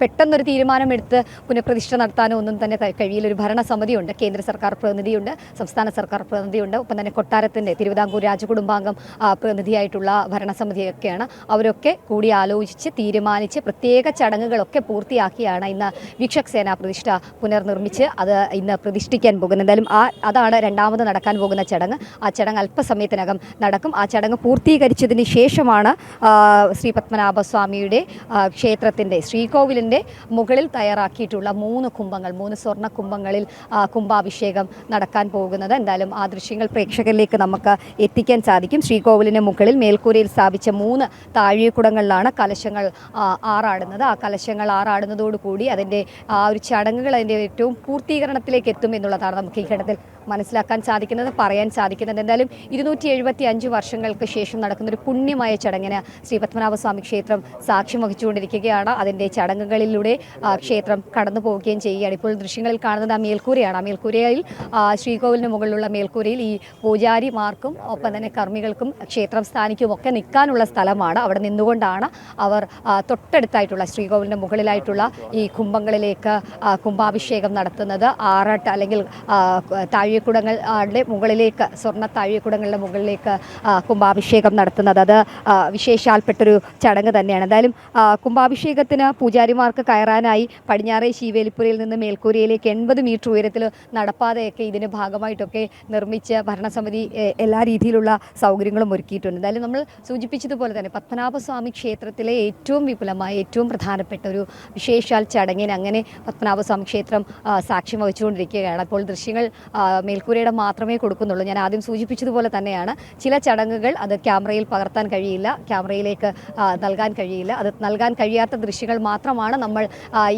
പെട്ടെന്നൊരു തീരുമാനമെടുത്ത് പുനഃപ്രതിഷ്ഠ നടത്താനോ ഒന്നും തന്നെ കഴിയില്ല. ഒരു ഭരണസമിതിയുണ്ട്, കേന്ദ്ര സർക്കാർ പ്രതിനിധിയുണ്ട്, സംസ്ഥാന സർക്കാർ പ്രതിനിധിയുണ്ട്, ഒപ്പം തന്നെ കൊട്ടാരത്തിൻ്റെ തിരുവിതാംകൂർ രാജകുടുംബാംഗം പ്രതിനിധിയായിട്ടുള്ള ഭരണസമിതിയൊക്കെയാണ്. അവരൊക്കെ കൂടി ആലോചിച്ച് തീരുമാനിച്ച് പ്രത്യേക ചടങ്ങുകളൊക്കെ പൂർത്തിയാക്കിയാണ് ഇന്ന് വിക്ഷക്സേന പ്രതിഷ്ഠ പുനർനിർമ്മിച്ച് അത് ഇന്ന് പ്രതിഷ്ഠിക്കാൻ പോകുന്നത്. എന്തായാലും അതാണ് 2ാമത് നടക്കാൻ പോകുന്ന ചടങ്ങ്. ആ ചടങ്ങ് അല്പസമയത്തിനകം നടക്കും. ആ ചടങ്ങ് പൂർത്തീകരിച്ചതിന് ശേഷമാണ് ശ്രീ പത്മനാഭസ്വാമിയുടെ ക്ഷേത്രത്തിൻ്റെ ശ്രീകോവിലിൻ്റെ മുകളിൽ തയ്യാറാക്കിയിട്ടുള്ള 3 കുംഭങ്ങൾ, 3 സ്വർണ്ണ കുംഭങ്ങളിൽ കുംഭാഭിഷേകം നടക്കാൻ പോകുന്നത്. എന്തായാലും ആ ദൃശ്യങ്ങൾ പ്രേക്ഷകരിലേക്ക് നമുക്ക് എത്തിക്കാൻ സാധിക്കും. ശ്രീകോവിലിന് മുകളിൽ മേൽക്കൂരയിൽ സ്ഥാപിച്ച 3 താഴികക്കുടങ്ങളിലാണ് കലശങ്ങൾ ആറാടുന്നത്. ആ കലശങ്ങൾ ആറാടുന്നതോടുകൂടി അതിൻ്റെ ആ ഒരു ചടങ്ങുകൾ അതിൻ്റെ ഏറ്റവും പൂർത്തീകരണത്തിലേക്ക് എത്തും എന്നുള്ളതാണ് നമുക്ക് ഈ ഘട്ടത്തിൽ മനസ്സിലാക്കാൻ സാധിക്കുന്നത്, പറയാൻ സാധിക്കുന്നത്. എന്തായാലും 275 വർഷങ്ങൾക്ക് ശേഷം നടക്കുന്ന ഒരു പുണ്യമായ ചടങ്ങിന് ശ്രീ പത്മനാഭസ്വാമി ക്ഷേത്രം സാക്ഷ്യം വഹിച്ചുകൊണ്ടിരിക്കുകയാണ്. അതിൻ്റെ ചടങ്ങുകളിലൂടെ ക്ഷേത്രം കടന്നു പോവുകയും ചെയ്യുകയാണ്. ഇപ്പോൾ ദൃശ്യങ്ങളിൽ കാണുന്നത് ആ മേൽക്കൂരയാണ്. ആ മേൽക്കൂരയിൽ ശ്രീകോവിലിന് മുകളിലുള്ള മേൽക്കൂരയിൽ ഈ പൂജാരിമാർക്കും ഒപ്പം തന്നെ കർമ്മികൾക്കും ക്ഷേത്രം സ്ഥാനിക്കും ഒക്കെ നിൽക്കാനുള്ള സ്ഥലമാണ്. അവിടെ നിന്നുകൊണ്ടാണ് അവർ തൊട്ടടുത്തായിട്ടുള്ള ശ്രീകോവിലിൻ്റെ മുകളിലായിട്ടുള്ള ഈ കുംഭങ്ങളിലേക്ക് കുംഭാഭിഷേകം നടത്തുന്നത്. ആറാട്ട് അല്ലെങ്കിൽ താഴികക്കുടങ്ങളുടെ മുകളിലേക്ക്, സ്വർണ്ണ താഴികക്കുടങ്ങളുടെ മുകളിലേക്ക് കുംഭാഭിഷേകം നടത്തുന്നത് അത് വിശേഷാൽപ്പെട്ടൊരു ചടങ്ങ് തന്നെയാണ്. എന്തായാലും കുംഭാഭിഷേകത്തിന് പൂജാരിമാർക്ക് കയറാനായി പടിഞ്ഞാറേ ശീവേലിപ്പുരയിൽ നിന്ന് മേൽക്കൂരയിലേക്ക് 80 മീറ്റർ ഉയരത്തിൽ നടപ്പാതയൊക്കെ ഇതിൻ്റെ ഭാഗമായിട്ടൊക്കെ നിർമ്മിച്ച് ഭരണസമിതി എല്ലാ രീതിയിലുള്ള സൗകര്യങ്ങളും ഒരുക്കിയിട്ടുണ്ട്. എന്തായാലും നമ്മൾ സൂചിപ്പിച്ചതുപോലെ തന്നെ പത്മനാഭസ്വാമി ക്ഷേത്രത്തിലെ ഏറ്റവും വിപുലമായ, ഏറ്റവും പ്രധാനപ്പെട്ട ഒരു വിശേഷാൽ ചടങ്ങിന് അങ്ങനെ പത്മനാഭസ്വാമി ക്ഷേത്രം സാക്ഷ്യം വഹിച്ചുകൊണ്ടിരിക്കുകയാണ്. അപ്പോൾ ദൃശ്യങ്ങൾ മേൽക്കൂരയുടെ മാത്രമേ കൊടുക്കുന്നുള്ളൂ. ഞാൻ ആദ്യം സൂചിപ്പിച്ചതുപോലെ തന്നെയാണ് ചില ചടങ്ങുകൾ അത് ക്യാമറയിൽ പകർത്താൻ കഴിയില്ല, ക്യാമറയിലേക്ക് നൽകാൻ കഴിയില്ല. അത് നൽകാൻ കഴിയാത്ത ദൃശ്യങ്ങൾ മാത്രമാണ് നമ്മൾ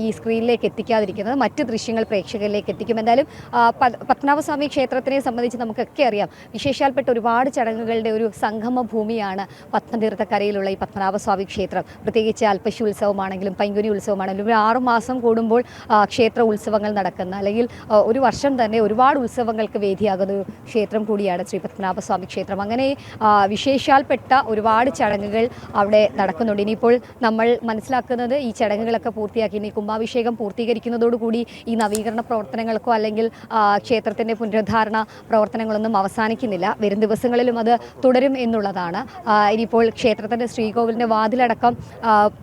ഈ സ്ക്രീനിലേക്ക് എത്തിക്കാതിരിക്കുന്നത്. മറ്റ് ദൃശ്യങ്ങൾ പ്രേക്ഷകരിലേക്ക് എത്തിക്കും. എന്തായാലും പത്മനാഭസ്വാമി ക്ഷേത്രത്തിനെ സംബന്ധിച്ച് നമുക്കൊക്കെ അറിയാം, വിശേഷാൽപ്പെട്ട ഒരുപാട് ചടങ്ങുകളുടെ ഒരു സംഗമ ഭൂമിയാണ് പത്മതീർത്ഥക്കരയിലുള്ള ഈ പത്മനാഭസ്വാമി ക്ഷേത്രം. പ്രത്യേകിച്ച് അൽപ്പശി ഉത്സവമാണെങ്കിലും പൈങ്കുനി ഉത്സവമാണെങ്കിലും ഒരു 6 മാസം കൂടുമ്പോൾ ക്ഷേത്ര ഉത്സവങ്ങൾ നടക്കുന്ന, അല്ലെങ്കിൽ ഒരു വർഷം തന്നെ ഒരുപാട് ഉത്സവങ്ങൾക്ക് വേദിയാകുന്ന ഒരു ക്ഷേത്രം കൂടിയാണ് ശ്രീ പത്മനാഭസ്വാമി ക്ഷേത്രം. അങ്ങനെ വിശേഷാൽപ്പെട്ട ഒരുപാട് ചടങ്ങുകൾ അവിടെ നടക്കുന്നുണ്ട്. ഇനിയിപ്പോൾ നമ്മൾ മനസ്സിലാക്കുന്നത് ഈ ചടങ്ങുകളൊക്കെ പൂർത്തിയാക്കി ഇനി കുംഭാഭിഷേകം പൂർത്തീകരിക്കുന്നതോടുകൂടി ഈ നവീകരണ പ്രവർത്തനങ്ങൾക്കോ അല്ലെങ്കിൽ ക്ഷേത്രത്തിൻ്റെ പുനരുദ്ധാരണ പ്രവർത്തനങ്ങളൊന്നും അവസാനിക്കുന്നില്ല. വരും ദിവസങ്ങളിലും അത് തുടരും എന്നുള്ളതാണ്. ഇനിയിപ്പോൾ ക്ഷേത്രത്തിൻ്റെ ശ്രീകോവിലിൻ്റെ വാതിലടക്കം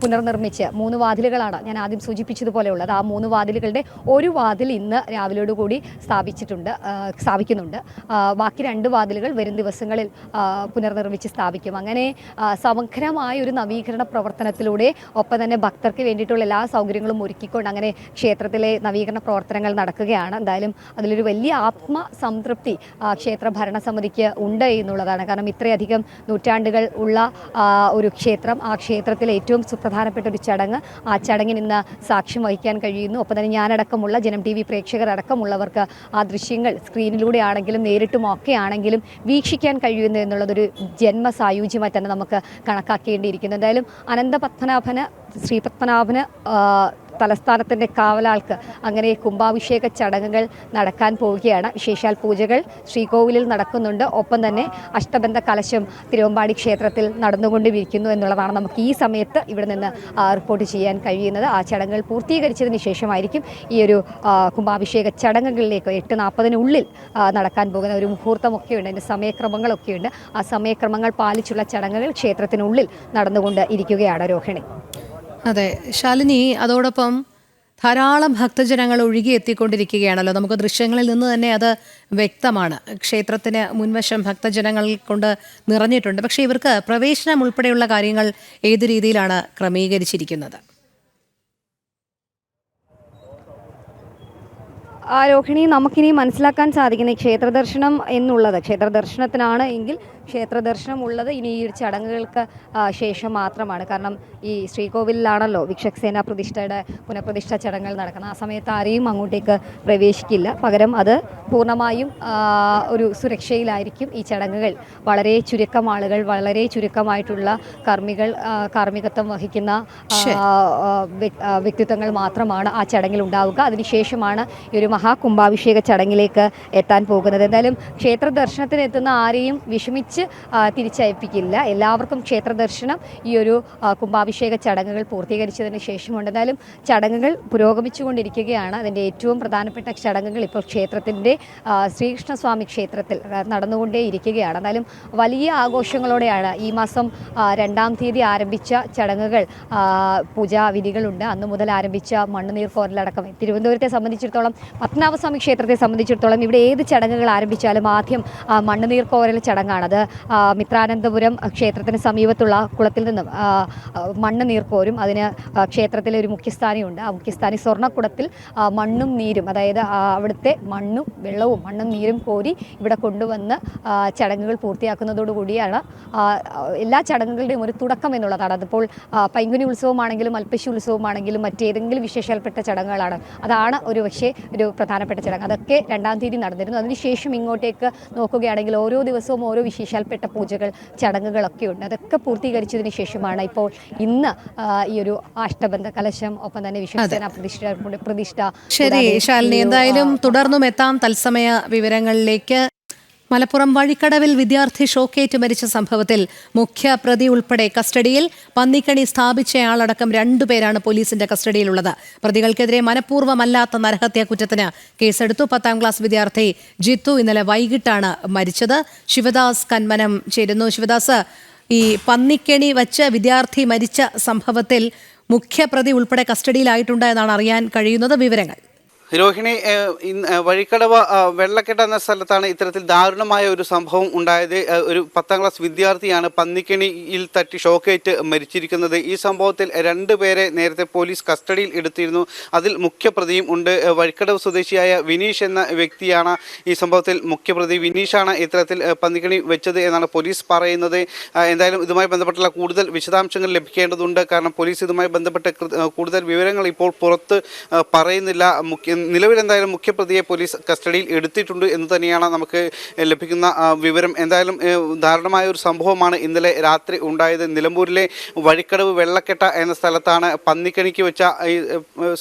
പുനർനിർമ്മിച്ച് 3 വാതിലുകളാണ് ഞാൻ ആദ്യം സൂചിപ്പിച്ചതുപോലെയുള്ളത്. ആ 3 വാതിലുകളുടെ ഒരു വാതിൽ ഇന്ന് രാവിലെയോടുകൂടി സ്ഥാപിക്കുന്നുണ്ട്. ബാക്കി 2 വാതിലുകൾ വരും ദിവസങ്ങളിൽ പുനർനിർമ്മിച്ച് സ്ഥാപിക്കും. അങ്ങനെ സമഗ്രമായ ഒരു നവീകരണ പ്രവർത്തനത്തിലൂടെ ഒപ്പം തന്നെ ഭക്തർക്ക് വേണ്ടിയിട്ടുള്ള എല്ലാ സൗകര്യങ്ങളും ഒരുക്കിക്കൊണ്ട് അങ്ങനെ ക്ഷേത്രത്തിലെ നവീകരണ പ്രവർത്തനങ്ങൾ നടക്കുകയാണ്. എന്തായാലും അതിലൊരു വലിയ ആത്മസംതൃപ്തി ക്ഷേത്ര ഭരണസമിതിക്ക് ഉണ്ട് എന്നുള്ളതാണ്. കാരണം ഇത്രയധികം നൂറ്റാണ്ടുകൾ ഉള്ള ഒരു ക്ഷേത്രം, ആ ക്ഷേത്രത്തിലെ ഏറ്റവും സുപ്രധാനപ്പെട്ട ഒരു ചടങ്ങ്, ആ ചടങ്ങിന് ഇന്ന് സാക്ഷ്യം വഹിക്കാൻ കഴിയുന്നു. ഒപ്പം തന്നെ ഞാനടക്കമുള്ള ജനം TV പ്രേക്ഷകരടക്കമുള്ളവർക്ക് ആ ദൃശ്യങ്ങൾ സ്ക്രീനിലൂടെ ആണെങ്കിലും നേരിട്ടും ഒക്കെ ആണെങ്കിലും വീക്ഷിക്കാൻ കഴിയുന്നു എന്നുള്ളതൊരു ജന്മസായുജ്യമായി തന്നെ നമുക്ക് കണക്കാക്കേണ്ടിയിരിക്കുന്നു. എന്തായാലും ശ്രീ പത്മനാഭന് തലസ്ഥാനത്തിൻ്റെ കാവലാൾക്ക് അങ്ങനെ കുംഭാഭിഷേക ചടങ്ങുകൾ നടക്കാൻ പോവുകയാണ്. വിശേഷാൽ പൂജകൾ ശ്രീകോവിലിൽ നടക്കുന്നുണ്ട്. ഒപ്പം തന്നെ അഷ്ടബന്ധ കലശം തിരുവമ്പാടി ക്ഷേത്രത്തിൽ നടന്നുകൊണ്ടിരിക്കുന്നു എന്നുള്ളതാണ് നമുക്ക് ഈ സമയത്ത് ഇവിടെ നിന്ന് റിപ്പോർട്ട് ചെയ്യാൻ കഴിയുന്നത്. ആ ചടങ്ങുകൾ പൂർത്തീകരിച്ചതിന് ശേഷമായിരിക്കും ഈ ഒരു കുംഭാഭിഷേക ചടങ്ങുകളിലേക്ക് 8:40 നടക്കാൻ പോകുന്ന ഒരു മുഹൂർത്തമൊക്കെയുണ്ട്. അതിൻ്റെ സമയക്രമങ്ങളൊക്കെയുണ്ട്. ആ സമയക്രമങ്ങൾ പാലിച്ചുള്ള ചടങ്ങുകൾ ക്ഷേത്രത്തിനുള്ളിൽ നടന്നുകൊണ്ട് ഇരിക്കുകയാണ് രോഹിണി. അതെ ശാലിനി, അതോടൊപ്പം ധാരാളം ഭക്തജനങ്ങൾ ഒഴുകിയെത്തിക്കൊണ്ടിരിക്കുകയാണല്ലോ. നമുക്ക് ദൃശ്യങ്ങളിൽ നിന്ന് തന്നെ അത് വ്യക്തമാണ്. ക്ഷേത്രത്തിന് മുൻവശം ഭക്തജനങ്ങൾ കൊണ്ട് നിറഞ്ഞിട്ടുണ്ട്. പക്ഷേ ഇവർക്ക് പ്രവേശനം ഉൾപ്പെടെയുള്ള കാര്യങ്ങൾ ഏത് രീതിയിലാണ് ക്രമീകരിച്ചിരിക്കുന്നത്? രോഹിണി, നമുക്കിനി മനസ്സിലാക്കാൻ സാധിക്കുന്ന ക്ഷേത്ര ദർശനം എന്നുള്ളത്, ക്ഷേത്ര ദർശനത്തിനാണ് എങ്കിൽ ക്ഷേത്ര ദർശനം ഉള്ളത് ഇനി ഈ ഒരു ചടങ്ങുകൾക്ക് ശേഷം മാത്രമാണ്. കാരണം ഈ ശ്രീകോവിലാണല്ലോ വിക്ഷക് സേന പ്രതിഷ്ഠയുടെ പുനഃപ്രതിഷ്ഠ ചടങ്ങുകൾ നടക്കുന്നത്. ആ സമയത്ത് ആരെയും അങ്ങോട്ടേക്ക് പ്രവേശിക്കില്ല. പകരം അത് പൂർണ്ണമായും ഒരു സുരക്ഷയിലായിരിക്കും ഈ ചടങ്ങുകൾ. വളരെ ചുരുക്കം ആളുകൾ, വളരെ ചുരുക്കമായിട്ടുള്ള കാർമ്മികത്വം വഹിക്കുന്ന വ്യക്തിത്വങ്ങൾ മാത്രമാണ് ആ ചടങ്ങിൽ ഉണ്ടാവുക. അതിനുശേഷമാണ് ഈ ഒരു മഹാകുംഭാഭിഷേക ചടങ്ങിലേക്ക് എത്താൻ പോകുന്നത്. എന്തായാലും ക്ഷേത്ര ദർശനത്തിന് എത്തുന്ന ആരെയും വിഷമിച്ച് തിരിച്ചയപ്പിക്കില്ല. എല്ലാവർക്കും ക്ഷേത്ര ദർശനം ഈ ഒരു കുംഭാഭിഷേക ചടങ്ങുകൾ പൂർത്തീകരിച്ചതിന് ശേഷമുണ്ട്. എന്തായാലും ചടങ്ങുകൾ പുരോഗമിച്ചുകൊണ്ടിരിക്കുകയാണ്. അതിൻ്റെ ഏറ്റവും പ്രധാനപ്പെട്ട ചടങ്ങുകൾ ഇപ്പോൾ ക്ഷേത്രത്തിൻ്റെ ശ്രീകൃഷ്ണസ്വാമി ക്ഷേത്രത്തിൽ നടന്നുകൊണ്ടേ ഇരിക്കുകയാണ്. എന്നാലും വലിയ ആഘോഷങ്ങളോടെയാണ് ഈ മാസം 2-ാം തീയതി ആരംഭിച്ച ചടങ്ങുകൾ. പൂജാവിധികളുണ്ട്. അന്നു മുതൽ ആരംഭിച്ച മണ്ണുനീർ കോരലടക്കം. തിരുവനന്തപുരത്തെ സംബന്ധിച്ചിടത്തോളം, പത്മനാഭസ്വാമി ക്ഷേത്രത്തെ സംബന്ധിച്ചിടത്തോളം ഇവിടെ ഏത് ചടങ്ങുകൾ ആരംഭിച്ചാലും ആദ്യം മണ്ണുനീർ കോരൽ ചടങ്ങാണ്. അത് മിത്രാനന്തപുരം ക്ഷേത്രത്തിന് സമീപത്തുള്ള കുളത്തിൽ നിന്നും മണ്ണ് നീർക്കോരും. അതിന് ക്ഷേത്രത്തിലെ ഒരു മുഖ്യസ്ഥാനിയുണ്ട്. ആ മുഖ്യസ്ഥാനി സ്വർണ്ണക്കുടത്തിൽ മണ്ണും നീരും, അതായത് അവിടുത്തെ മണ്ണും വെള്ളവും മണ്ണും നീരും കോരി ഇവിടെ കൊണ്ടുവന്ന് ചടങ്ങുകൾ പൂർത്തിയാക്കുന്നതോടുകൂടിയാണ് എല്ലാ ചടങ്ങുകളുടെയും ഒരു തുടക്കം എന്നുള്ളതാണ്. അതിപ്പോൾ പൈങ്കുനി ഉത്സവമാണെങ്കിലും അൽപ്പശി ഉത്സവമാണെങ്കിലും മറ്റേതെങ്കിലും വിശേഷപ്പെട്ട ചടങ്ങുകളാണ്. അതാണ് പക്ഷേ ഒരു പ്രധാനപ്പെട്ട ചടങ്ങ്. അതൊക്കെ 2-ാം തീയതി നടന്നിരുന്നു. അതിനുശേഷം ഇങ്ങോട്ടേക്ക് നോക്കുകയാണെങ്കിൽ ഓരോ ദിവസവും ഓരോ വിശേഷാൽപ്പെട്ട പൂജകൾ ചടങ്ങുകളൊക്കെ ഉണ്ട്. അതൊക്കെ പൂർത്തീകരിച്ചതിന് ശേഷമാണ് ഇപ്പോൾ ഇന്ന് ഈ ഒരു അഷ്ടബന്ധ കലശം, ഒപ്പം തന്നെ വിശ്വസേന പ്രതിഷ്ഠ. ശരി ശാലിനി, എന്തായാലും തുടർന്നും എത്താം തത്സമയ വിവരങ്ങളിലേക്ക്. മലപ്പുറം വഴിക്കടവിൽ വിദ്യാർത്ഥി ഷോക്കേറ്റ് മരിച്ച സംഭവത്തിൽ മുഖ്യപ്രതി ഉൾപ്പെടെ കസ്റ്റഡിയിൽ. പന്നിക്കണി സ്ഥാപിച്ചയാളടക്കം 2 പേരാണ് പോലീസിന്റെ കസ്റ്റഡിയിലുള്ളത്. പ്രതികൾക്കെതിരെ മനഃപൂർവ്വമല്ലാത്ത നരഹത്യാ കുറ്റത്തിന് കേസെടുത്തു. 10ാം ക്ലാസ് വിദ്യാർത്ഥി ജിത്തു ഇന്നലെ വൈകിട്ടാണ് മരിച്ചത്. ശിവദാസ് കന്മനം ചേരുന്നു. ശിവദാസ്, ഈ പന്നിക്കണി വച്ച് വിദ്യാർത്ഥി മരിച്ച സംഭവത്തിൽ മുഖ്യപ്രതി ഉൾപ്പെടെ കസ്റ്റഡിയിലായിട്ടുണ്ട് എന്നാണ് അറിയാൻ കഴിയുന്നത്. വിവരങ്ങൾ. രോഹിണി, വഴിക്കടവ് വെള്ളക്കെട്ട എന്ന സ്ഥലത്താണ് ഇത്തരത്തിൽ ദാരുണമായ ഒരു സംഭവം ഉണ്ടായത്. ഒരു 10ാം ക്ലാസ് വിദ്യാർത്ഥിയാണ് പന്നിക്കണിയിൽ തട്ടി ഷോക്കേറ്റ് മരിച്ചിരിക്കുന്നത്. ഈ സംഭവത്തിൽ 2 പേരെ നേരത്തെ പോലീസ് കസ്റ്റഡിയിൽ എടുത്തിരുന്നു. അതിൽ മുഖ്യപ്രതിയും ഉണ്ട്. വഴിക്കടവ് സ്വദേശിയായ വിനീഷ് എന്ന വ്യക്തിയാണ് ഈ സംഭവത്തിൽ മുഖ്യപ്രതി. വിനീഷാണ് ഇത്തരത്തിൽ പന്നിക്കണി വെച്ചത് എന്നാണ് പോലീസ് പറയുന്നത്. എന്തായാലും ഇതുമായി ബന്ധപ്പെട്ടുള്ള കൂടുതൽ വിശദാംശങ്ങൾ ലഭിക്കേണ്ടതുണ്ട്. കാരണം പോലീസ് ഇതുമായി ബന്ധപ്പെട്ട് കൂടുതൽ വിവരങ്ങൾ ഇപ്പോൾ പുറത്ത് പറയുന്നില്ല. നിലവിൽ എന്തായാലും മുഖ്യപ്രതിയെ പോലീസ് കസ്റ്റഡിയിൽ എടുത്തിട്ടുണ്ട് എന്ന് തന്നെയാണ് നമുക്ക് ലഭിക്കുന്ന വിവരം. എന്തായാലും ദാരുണമായ ഒരു സംഭവമാണ് ഇന്നലെ രാത്രി ഉണ്ടായത്. നിലമ്പൂരിലെ വഴിക്കടവ് വെള്ളക്കെട്ട എന്ന സ്ഥലത്താണ് പന്നിക്കണിക്ക് വെച്ച ഈ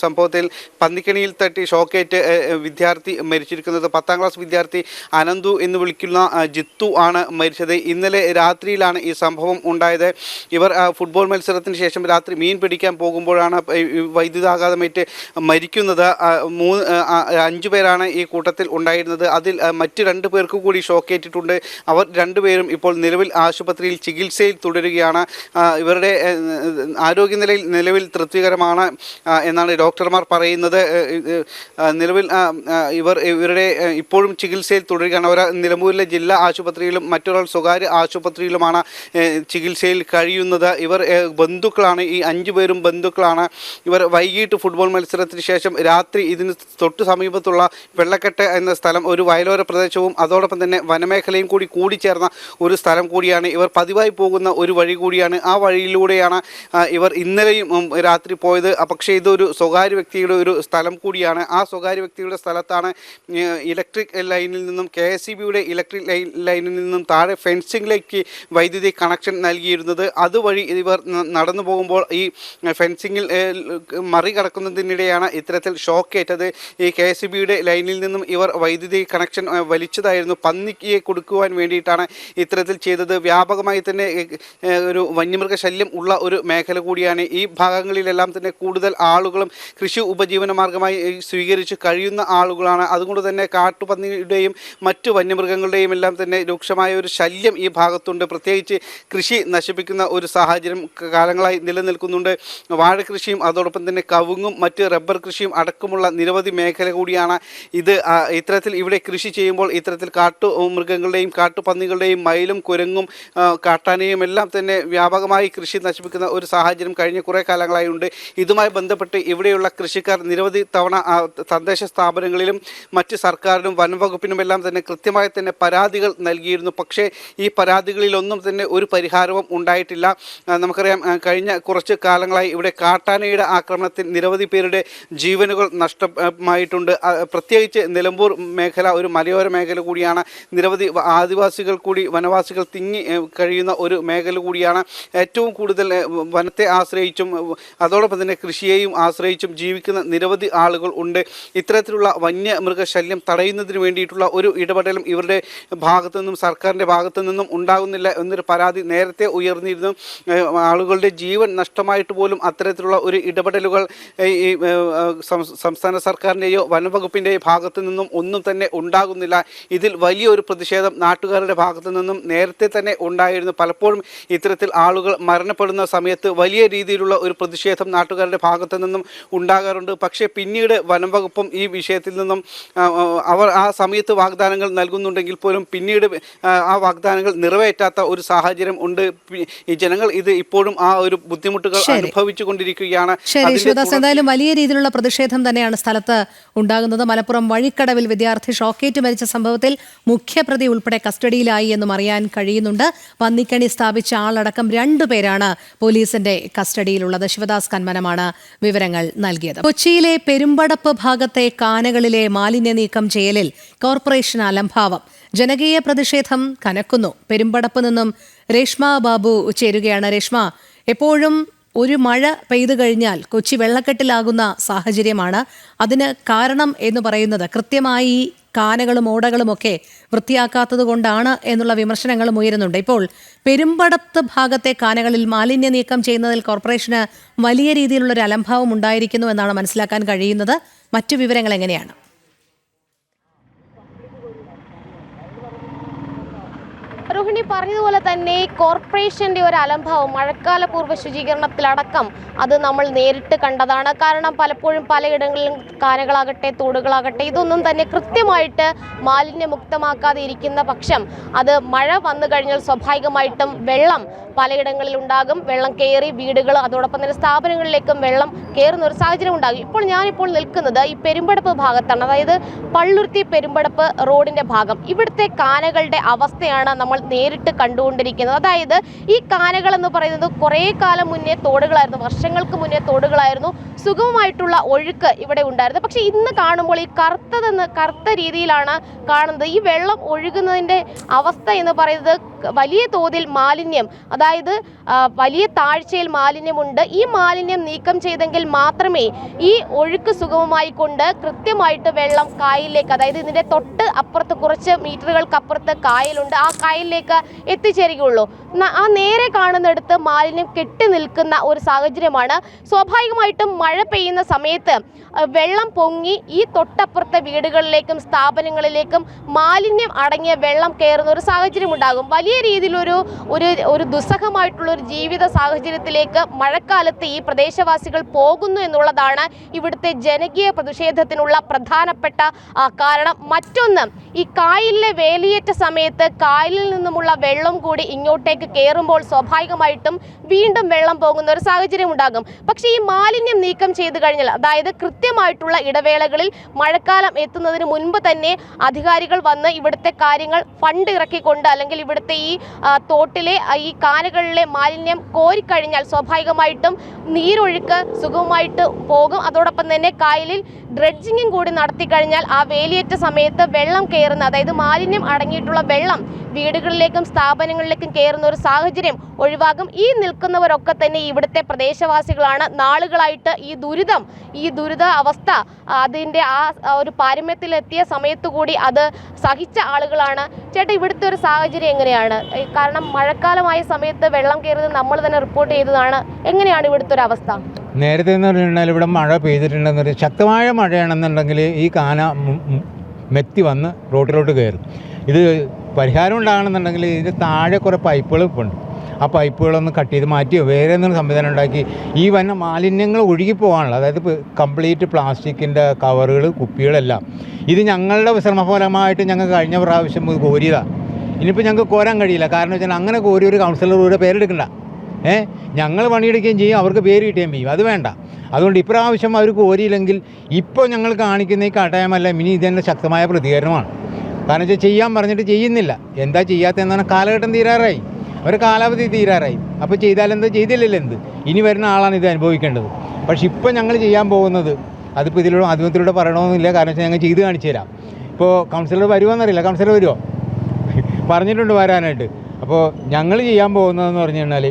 സംഭവത്തിൽ പന്നിക്കണിയിൽ തട്ടി ഷോക്കേറ്റ് വിദ്യാർത്ഥി മരിച്ചിരിക്കുന്നത്. 10ാം ക്ലാസ് വിദ്യാർത്ഥി അനന്തു എന്ന് വിളിക്കുന്ന ജിത്തു ആണ് മരിച്ചത്. ഇന്നലെ രാത്രിയിലാണ് ഈ സംഭവം ഉണ്ടായത്. ഇവർ ഫുട്ബോൾ മത്സരത്തിന് ശേഷം രാത്രി മീൻ പിടിക്കാൻ പോകുമ്പോഴാണ് വൈദ്യുതാഘാതമേറ്റ് മരിക്കുന്നത്. 5 പേരാണ് ഈ കൂട്ടത്തിൽ ഉണ്ടായിരുന്നത്. അതിൽ മറ്റ് 2 പേർക്ക് കൂടി ഷോക്കേറ്റിട്ടുണ്ട്. അവർ 2 പേരും ഇപ്പോൾ നിലവിൽ ആശുപത്രിയിൽ ചികിത്സയിൽ തുടരുകയാണ്. ഇവരുടെ ആരോഗ്യനിലയിൽ നിലവിൽ തൃപ്തികരമാണ് എന്നാണ് ഡോക്ടർമാർ പറയുന്നത്. നിലവിൽ ഇവരുടെ ഇപ്പോഴും ചികിത്സയിൽ തുടരുകയാണ്. അവർ നിലമ്പൂരിലെ ജില്ലാ ആശുപത്രിയിലും മറ്റൊരാൾ സ്വകാര്യ ആശുപത്രിയിലുമാണ് ചികിത്സയിൽ കഴിയുന്നത്. ഇവർ ബന്ധുക്കളാണ്. ഈ 5 പേരും ബന്ധുക്കളാണ്. ഇവർ വൈകിട്ട് ഫുട്ബോൾ മത്സരത്തിന് ശേഷം രാത്രി ഇതിന് തൊട്ട് സമീപത്തുള്ള വെള്ളക്കെട്ട് എന്ന സ്ഥലം ഒരു വയലോര പ്രദേശവും അതോടൊപ്പം തന്നെ വനമേഖലയും കൂടി കൂടിച്ചേർന്ന ഒരു സ്ഥലം കൂടിയാണ്. ഇവർ പതിവായി പോകുന്ന ഒരു വഴി കൂടിയാണ്. ആ വഴിയിലൂടെയാണ് ഇവർ ഇന്നലെയും രാത്രി പോയത്. പക്ഷേ ഇതൊരു സ്വകാര്യ വ്യക്തിയുടെ ഒരു സ്ഥലം കൂടിയാണ്. ആ സ്വകാര്യ വ്യക്തിയുടെ സ്ഥലത്താണ് ഇലക്ട്രിക് ലൈനിൽ നിന്നും KSEBിയുടെ ഇലക്ട്രിക് ലൈനിൽ നിന്നും താഴെ ഫെൻസിങ്ങിലേക്ക് വൈദ്യുതി കണക്ഷൻ നൽകിയിരുന്നത്. അതുവഴി ഇവർ നടന്നു പോകുമ്പോൾ ഈ ഫെൻസിങ്ങിൽ മറികടക്കുന്നതിനിടെയാണ് ഇത്തരത്തിൽ ഷോക്കേറ്റത്. ഈ KSEBിയുടെ ലൈനിൽ നിന്നും ഇവർ വൈദ്യുതി കണക്ഷൻ വലിച്ചതായിരുന്നു. പന്നിയെ കൊടുക്കുവാൻ വേണ്ടിയിട്ടാണ് ഇത്തരത്തിൽ ചെയ്തത്. വ്യാപകമായി തന്നെ ഒരു വന്യമൃഗശല്യം ഉള്ള ഒരു മേഖല കൂടിയാണ്. ഈ ഭാഗങ്ങളിലെല്ലാം തന്നെ കൂടുതൽ ആളുകളും കൃഷി ഉപജീവന മാർഗമായി സ്വീകരിച്ച് കഴിയുന്ന ആളുകളാണ്. അതുകൊണ്ട് തന്നെ കാട്ടുപന്നിയുടെയും മറ്റു വന്യമൃഗങ്ങളുടെയും എല്ലാം തന്നെ രൂക്ഷമായ ഒരു ശല്യം ഈ ഭാഗത്തുണ്ട്. പ്രത്യേകിച്ച് കൃഷി നശിപ്പിക്കുന്ന ഒരു സാഹചര്യം കാലങ്ങളായി നിലനിൽക്കുന്നുണ്ട്. വാഴ കൃഷിയും അതോടൊപ്പം തന്നെ കവുങ്ങും മറ്റ് റബ്ബർ കൃഷിയും അടക്കമുള്ള നിരവധി മേഖല കൂടിയാണ് ഇത്. ഇത്തരത്തിൽ ഇവിടെ കൃഷി ചെയ്യുമ്പോൾ ഇത്തരത്തിൽ കാട്ടുമൃഗങ്ങളുടെയും കാട്ടുപന്നികളുടെയും മയിലും കുരങ്ങും കാട്ടാനയും എല്ലാം തന്നെ വ്യാപകമായി കൃഷി നശിപ്പിക്കുന്ന ഒരു സാഹചര്യം കഴിഞ്ഞ കുറേ കാലങ്ങളായി ഉണ്ട്. ഇതുമായി ബന്ധപ്പെട്ട് ഇവിടെയുള്ള കൃഷിക്കാർ നിരവധി തവണ തദ്ദേശ സ്ഥാപനങ്ങളിലും മറ്റ് സർക്കാരിനും വനംവകുപ്പിനുമെല്ലാം തന്നെ കൃത്യമായി തന്നെ പരാതികൾ നൽകിയിരുന്നു. പക്ഷേ ഈ പരാതികളിലൊന്നും തന്നെ ഒരു പരിഹാരവും ഉണ്ടായിട്ടില്ല. നമുക്കറിയാം, കഴിഞ്ഞ കുറച്ച് കാലങ്ങളായി ഇവിടെ കാട്ടാനയുടെ ആക്രമണത്തിൽ നിരവധി പേരുടെ ജീവനുകൾ നഷ്ടമായിട്ടുണ്ട്. പ്രത്യേകിച്ച് നിലമ്പൂർ മേഖല ഒരു മലയോര മേഖല കൂടിയാണ്. നിരവധി ആദിവാസികൾ കൂടി വനവാസികൾ തിങ്ങി കഴിയുന്ന ഒരു മേഖല കൂടിയാണ്. ഏറ്റവും കൂടുതൽ വനത്തെ ആശ്രയിച്ചും അതോടൊപ്പം തന്നെ കൃഷിയെയും ആശ്രയിച്ചും ജീവിക്കുന്ന നിരവധി ആളുകൾ ഉണ്ട്. ഇത്തരത്തിലുള്ള വന്യമൃഗശല്യം തടയുന്നതിന് വേണ്ടിയിട്ടുള്ള ഒരു ഇടപെടലും ഇവരുടെ ഭാഗത്തു നിന്നും സർക്കാരിൻ്റെ ഭാഗത്തു നിന്നും ഉണ്ടാകുന്നില്ല എന്നൊരു പരാതി നേരത്തെ ഉയർന്നിരുന്നു. ആളുകളുടെ ജീവൻ നഷ്ടമായിട്ട് പോലും അത്തരത്തിലുള്ള ഒരു ഇടപെടലുകൾ ഈ സംസ്ഥാന സർക്കാരിൻ്റെയോ വനംവകുപ്പിൻ്റെയോ ഭാഗത്തു നിന്നും ഒന്നും തന്നെ ഉണ്ടാകുന്നില്ല. ഇതിൽ വലിയൊരു പ്രതിഷേധം നാട്ടുകാരുടെ ഭാഗത്തു നിന്നും നേരത്തെ തന്നെ ഉണ്ടായിരുന്നു. പലപ്പോഴും ഇത്തരത്തിൽ ആളുകൾ മരണപ്പെടുന്ന സമയത്ത് വലിയ രീതിയിലുള്ള ഒരു പ്രതിഷേധം നാട്ടുകാരുടെ ഭാഗത്തു നിന്നും ഉണ്ടാകാറുണ്ട്. പക്ഷേ പിന്നീട് വനംവകുപ്പും ഈ വിഷയത്തിൽ നിന്നും അവർ ആ സമയത്ത് വാഗ്ദാനങ്ങൾ നൽകുന്നുണ്ടെങ്കിൽ പോലും പിന്നീട് ആ വാഗ്ദാനങ്ങൾ നിറവേറ്റാത്ത ഒരു സാഹചര്യം ഉണ്ട്. ഈ ജനങ്ങൾ ഇത് ഇപ്പോഴും ആ ഒരു ബുദ്ധിമുട്ടുകൾ അനുഭവിച്ചു കൊണ്ടിരിക്കുകയാണ്. ശരി ശിവദാസ്, എന്തായാലും വലിയ രീതിയിലുള്ള പ്രതിഷേധം തന്നെയാണ് സ്ഥലത്ത് ഉണ്ടാകുന്നത്. മലപ്പുറം വഴിക്കടവിൽ വിദ്യാർത്ഥി ഷോക്കേറ്റ് മരിച്ച സംഭവത്തിൽ മുഖ്യപ്രതി ഉൾപ്പെടെ കസ്റ്റഡിയിലായി എന്നും അറിയാൻ കഴിയുന്നുണ്ട്. പന്നിക്കണി സ്ഥാപിച്ച ആളടക്കം 2 പേരാണ് പോലീസിന്റെ കസ്റ്റഡിയിലുള്ളത്. ശിവദാസ് കന്മനമാണ് വിവരങ്ങൾ നൽകിയത്. കൊച്ചിയിലെ പെരുമ്പടപ്പ് ഭാഗത്തെ കാനകളിലെ മാലിന്യ നീക്കം ചെയ്യലിൽ കോർപ്പറേഷൻ അലംഭാവം. ജനകീയ പ്രതിഷേധം കനക്കുന്നു. പെരുമ്പടപ്പ് നിന്നും രേഷ്മ ബാബു ചേരുകയാണ്. രേഷ്മ, എപ്പോഴും ഒരു മഴ പെയ്തു കഴിഞ്ഞാൽ കൊച്ചി വെള്ളക്കെട്ടിലാകുന്ന സാഹചര്യമാണ്. അതിന് കാരണം എന്ന് പറയുന്നത് കൃത്യമായി കാനകളും ഓടകളുമൊക്കെ വൃത്തിയാക്കാത്തത് കൊണ്ടാണ് എന്നുള്ള വിമർശനങ്ങളും ഉയരുന്നുണ്ട്. ഇപ്പോൾ പെരുമ്പടത്ത് ഭാഗത്തെ കാനകളിൽ മാലിന്യ നീക്കം ചെയ്യുന്നതിൽ കോർപ്പറേഷന് വലിയ രീതിയിലുള്ളൊരു അലംഭാവം ഉണ്ടായിരിക്കുന്നു എന്നാണ് മനസ്സിലാക്കാൻ കഴിയുന്നത്. മറ്റു വിവരങ്ങൾ എങ്ങനെയാണ്? രോഹിണി പറഞ്ഞതുപോലെ തന്നെ കോർപ്പറേഷന്റെ ഒരു അലംഭാവം മഴക്കാല പൂർവ്വ ശുചീകരണത്തിലടക്കം അത് നമ്മൾ നേരിട്ട് കണ്ടതാണ്. കാരണം പലപ്പോഴും പലയിടങ്ങളിലും കാനകളാകട്ടെ തോടുകളാകട്ടെ ഇതൊന്നും തന്നെ കൃത്യമായിട്ട് മാലിന്യമുക്തമാക്കാതെ ഇരിക്കുന്ന പക്ഷം അത് മഴ വന്നു കഴിഞ്ഞാൽ സ്വാഭാവികമായിട്ടും വെള്ളം പലയിടങ്ങളിൽ ഉണ്ടാകും. വെള്ളം കയറി വീടുകൾ അതോടൊപ്പം തന്നെ സ്ഥാപനങ്ങളിലേക്കും വെള്ളം കയറുന്ന ഒരു സാഹചര്യം ഉണ്ടാകും. ഞാനിപ്പോൾ നിൽക്കുന്നത് ഈ പെരുമ്പടപ്പ് ഭാഗത്താണ്. അതായത് പള്ളുരുത്തി പെരുമ്പടപ്പ് റോഡിന്റെ ഭാഗം. ഇവിടുത്തെ കാനകളുടെ അവസ്ഥയാണ് നമ്മൾ നേരിട്ട് കണ്ടുകൊണ്ടിരിക്കുന്നത്. അതായത് ഈ കാനകൾ എന്ന് പറയുന്നത് കുറേ കാലം മുന്നേ തോടുകളായിരുന്നു, വർഷങ്ങൾക്ക് മുന്നേ തോടുകളായിരുന്നു. സുഗമമായിട്ടുള്ള ഒഴുക്ക് ഇവിടെ ഉണ്ടായിരുന്നു. പക്ഷേ ഇന്ന് കാണുമ്പോൾ ഈ കറുത്ത രീതിയിലാണ് കാണുന്നത്. ഈ വെള്ളം ഒഴുകുന്നതിൻ്റെ അവസ്ഥ എന്ന് പറയുന്നത് വലിയ തോതിൽ മാലിന്യം, അതായത് വലിയ താഴ്ചയിൽ മാലിന്യമുണ്ട്. ഈ മാലിന്യം നീക്കം ചെയ്തെങ്കിൽ മാത്രമേ ഈ ഒഴുക്ക് സുഗമമായി കൊണ്ട് കൃത്യമായിട്ട് വെള്ളം കായലിലേക്ക്, അതായത് ഇതിൻ്റെ തൊട്ട് അപ്പുറത്ത് കുറച്ച് മീറ്ററുകൾക്കപ്പുറത്ത് കായലുണ്ട്, ആ കായലിലേക്ക് എത്തിച്ചേരുകയുള്ളൂ. ആ നേരെ കാണുന്നിടത്ത് മാലിന്യം കെട്ടി നിൽക്കുന്ന ഒരു സാഹചര്യമാണ്. സ്വാഭാവികമായിട്ടും മഴ പെയ്യുന്ന സമയത്ത് വെള്ളം പൊങ്ങി ഈ തൊട്ടപ്പുറത്തെ വീടുകളിലേക്കും സ്ഥാപനങ്ങളിലേക്കും മാലിന്യം അടങ്ങിയ വെള്ളം കയറുന്ന ഒരു സാഹചര്യം ഉണ്ടാകും. വലിയ രീതിയിലൊരു ഒരു ദുസ്സഹമായിട്ടുള്ള ഒരു ജീവിത സാഹചര്യത്തിലേക്ക് മഴക്കാലത്ത് ഈ പ്രദേശവാസികൾ പോകുന്നു എന്നുള്ളതാണ് ഇവിടുത്തെ ജനകീയ പ്രതിഷേധത്തിനുള്ള പ്രധാനപ്പെട്ട കാരണം. മറ്റൊന്ന്, ഈ കായലിലെ വേലിയേറ്റ സമയത്ത് കായലിൽ നിന്നുമുള്ള വെള്ളം കൂടി ഇങ്ങോട്ടേക്ക് കയറുമ്പോൾ സ്വാഭാവികമായിട്ടും വീണ്ടും വെള്ളം പോകുന്ന ഒരു സാഹചര്യം ഉണ്ടാകും. പക്ഷേ ഈ മാലിന്യം നീക്കം ചെയ്തു കഴിഞ്ഞാൽ, അതായത് കൃത്യമായിട്ടുള്ള ഇടവേളകളിൽ മഴക്കാലം എത്തുന്നതിന് മുൻപ് തന്നെ അധികാരികൾ വന്ന് ഇവിടുത്തെ കാര്യങ്ങൾ ഫണ്ട് ഇറക്കിക്കൊണ്ട് അല്ലെങ്കിൽ ഇവിടുത്തെ ഈ തോട്ടിലെ ഈ കാനകളിലെ മാലിന്യം കോരിക്കഴിഞ്ഞാൽ സ്വാഭാവികമായിട്ടും നീരൊഴുക്ക് സുഗമമായിട്ട് പോകും. അതോടൊപ്പം തന്നെ കായലിൽ ഡ്രെഡ്ജിങ്ങും കൂടി നടത്തി കഴിഞ്ഞാൽ ആ വേലിയേറ്റ സമയത്ത് വെള്ളം കയറുന്ന, അതായത് മാലിന്യം അടങ്ങിയിട്ടുള്ള വെള്ളം വീടുകളിലേക്കും സ്ഥാപനങ്ങളിലേക്കും കയറുന്ന ഒരു സാഹചര്യം ഒഴിവാകും. ഈ നിൽക്കുന്നവരൊക്കെ തന്നെ ഇവിടുത്തെ പ്രദേശവാസികളാണ്. നാളുകളായിട്ട് ഈ ദുരിത അവസ്ഥ അതിൻ്റെ ആ ഒരു പാരമ്യത്തിലെത്തിയ സമയത്ത് കൂടി അത് സഹിച്ച ആളുകളാണ്. ചേട്ടാ, ഇവിടുത്തെ ഒരു സാഹചര്യം എങ്ങനെയാണ്? കാരണം മഴക്കാലമായ സമയത്ത് വെള്ളം കയറുന്നത് നമ്മൾ തന്നെ റിപ്പോർട്ട് ചെയ്തതാണ്. എങ്ങനെയാണ് ഇവിടുത്തെ ഒരു അവസ്ഥ? നേരത്തെ എന്ന് പറഞ്ഞാൽ ഇവിടെ മഴ പെയ്തിട്ടുണ്ടെന്നൊരു ശക്തമായ മഴയാണെന്നുണ്ടെങ്കിൽ ഈ കാന മെത്തി വന്ന് റോട്ടിലോട്ട് കയറും. ഇത് പരിഹാരം ഉണ്ടാകണമെന്നുണ്ടെങ്കിൽ ഇതിന് താഴെ കുറേ പൈപ്പുകൾ ഇപ്പോൾ ഉണ്ട്. ആ പൈപ്പുകളൊന്ന് കട്ട് ചെയ്ത് മാറ്റിയോ വേറെ എന്തെങ്കിലും സംവിധാനം ഉണ്ടാക്കി ഈ വന്ന മാലിന്യങ്ങൾ ഒഴുകിപ്പോകാനുള്ള, അതായത് കംപ്ലീറ്റ് പ്ലാസ്റ്റിക്കിൻ്റെ കവറുകൾ കുപ്പികളെല്ലാം ഇത് ഞങ്ങളുടെ ശ്രമഫലമായിട്ട് ഞങ്ങൾ കഴിഞ്ഞ പ്രാവശ്യം കോരിയതാണ്. ഇനിയിപ്പോൾ ഞങ്ങൾക്ക് കോരാൻ കഴിയില്ല. കാരണം വെച്ചാൽ അങ്ങനെ കോരി ഒരു കൗൺസിലറുടെ പേരെടുക്കണ്ട. ഞങ്ങൾ പണിയെടുക്കുകയും ചെയ്യും, അവർക്ക് പേര് കിട്ടുകയും ചെയ്യും. അത് വേണ്ട. അതുകൊണ്ട് ഇപ്രാവശ്യം അവർ കോരിയില്ലെങ്കിൽ ഇപ്പോൾ ഞങ്ങൾ കാണിക്കുന്ന ഈ കാട്ടായ്മല്ല, ഇനി ഇതെന്നെ ശക്തമായ പ്രതികരണമാണ്. കാരണം വെച്ചാൽ ചെയ്യാൻ പറഞ്ഞിട്ട് ചെയ്യുന്നില്ല. എന്താ ചെയ്യാത്തതെന്ന് പറഞ്ഞാൽ കാലഘട്ടം തീരാറായി, ഒരു കാലാവധി തീരാറായി. അപ്പോൾ ചെയ്താലെന്ത്, ചെയ്തില്ലല്ലോ എന്ത്, ഇനി വരുന്ന ആളാണ് ഇത് അനുഭവിക്കേണ്ടത്. പക്ഷെ ഇപ്പോൾ ഞങ്ങൾ ചെയ്യാൻ പോകുന്നത് അതിപ്പോൾ ഇതിലൂടെ മാധ്യമത്തിലൂടെ പറയണമെന്നില്ല. കാരണം വെച്ചാൽ ഞങ്ങൾ ചെയ്ത് കാണിച്ചു തരാം. ഇപ്പോൾ കൗൺസിലർ വരുമോയെന്നറിയില്ല. കൗൺസിലർ വരുമോ? പറഞ്ഞിട്ടുണ്ട് വരാനായിട്ട്. അപ്പോൾ ഞങ്ങൾ ചെയ്യാൻ പോകുന്നതെന്ന് പറഞ്ഞു കഴിഞ്ഞാൽ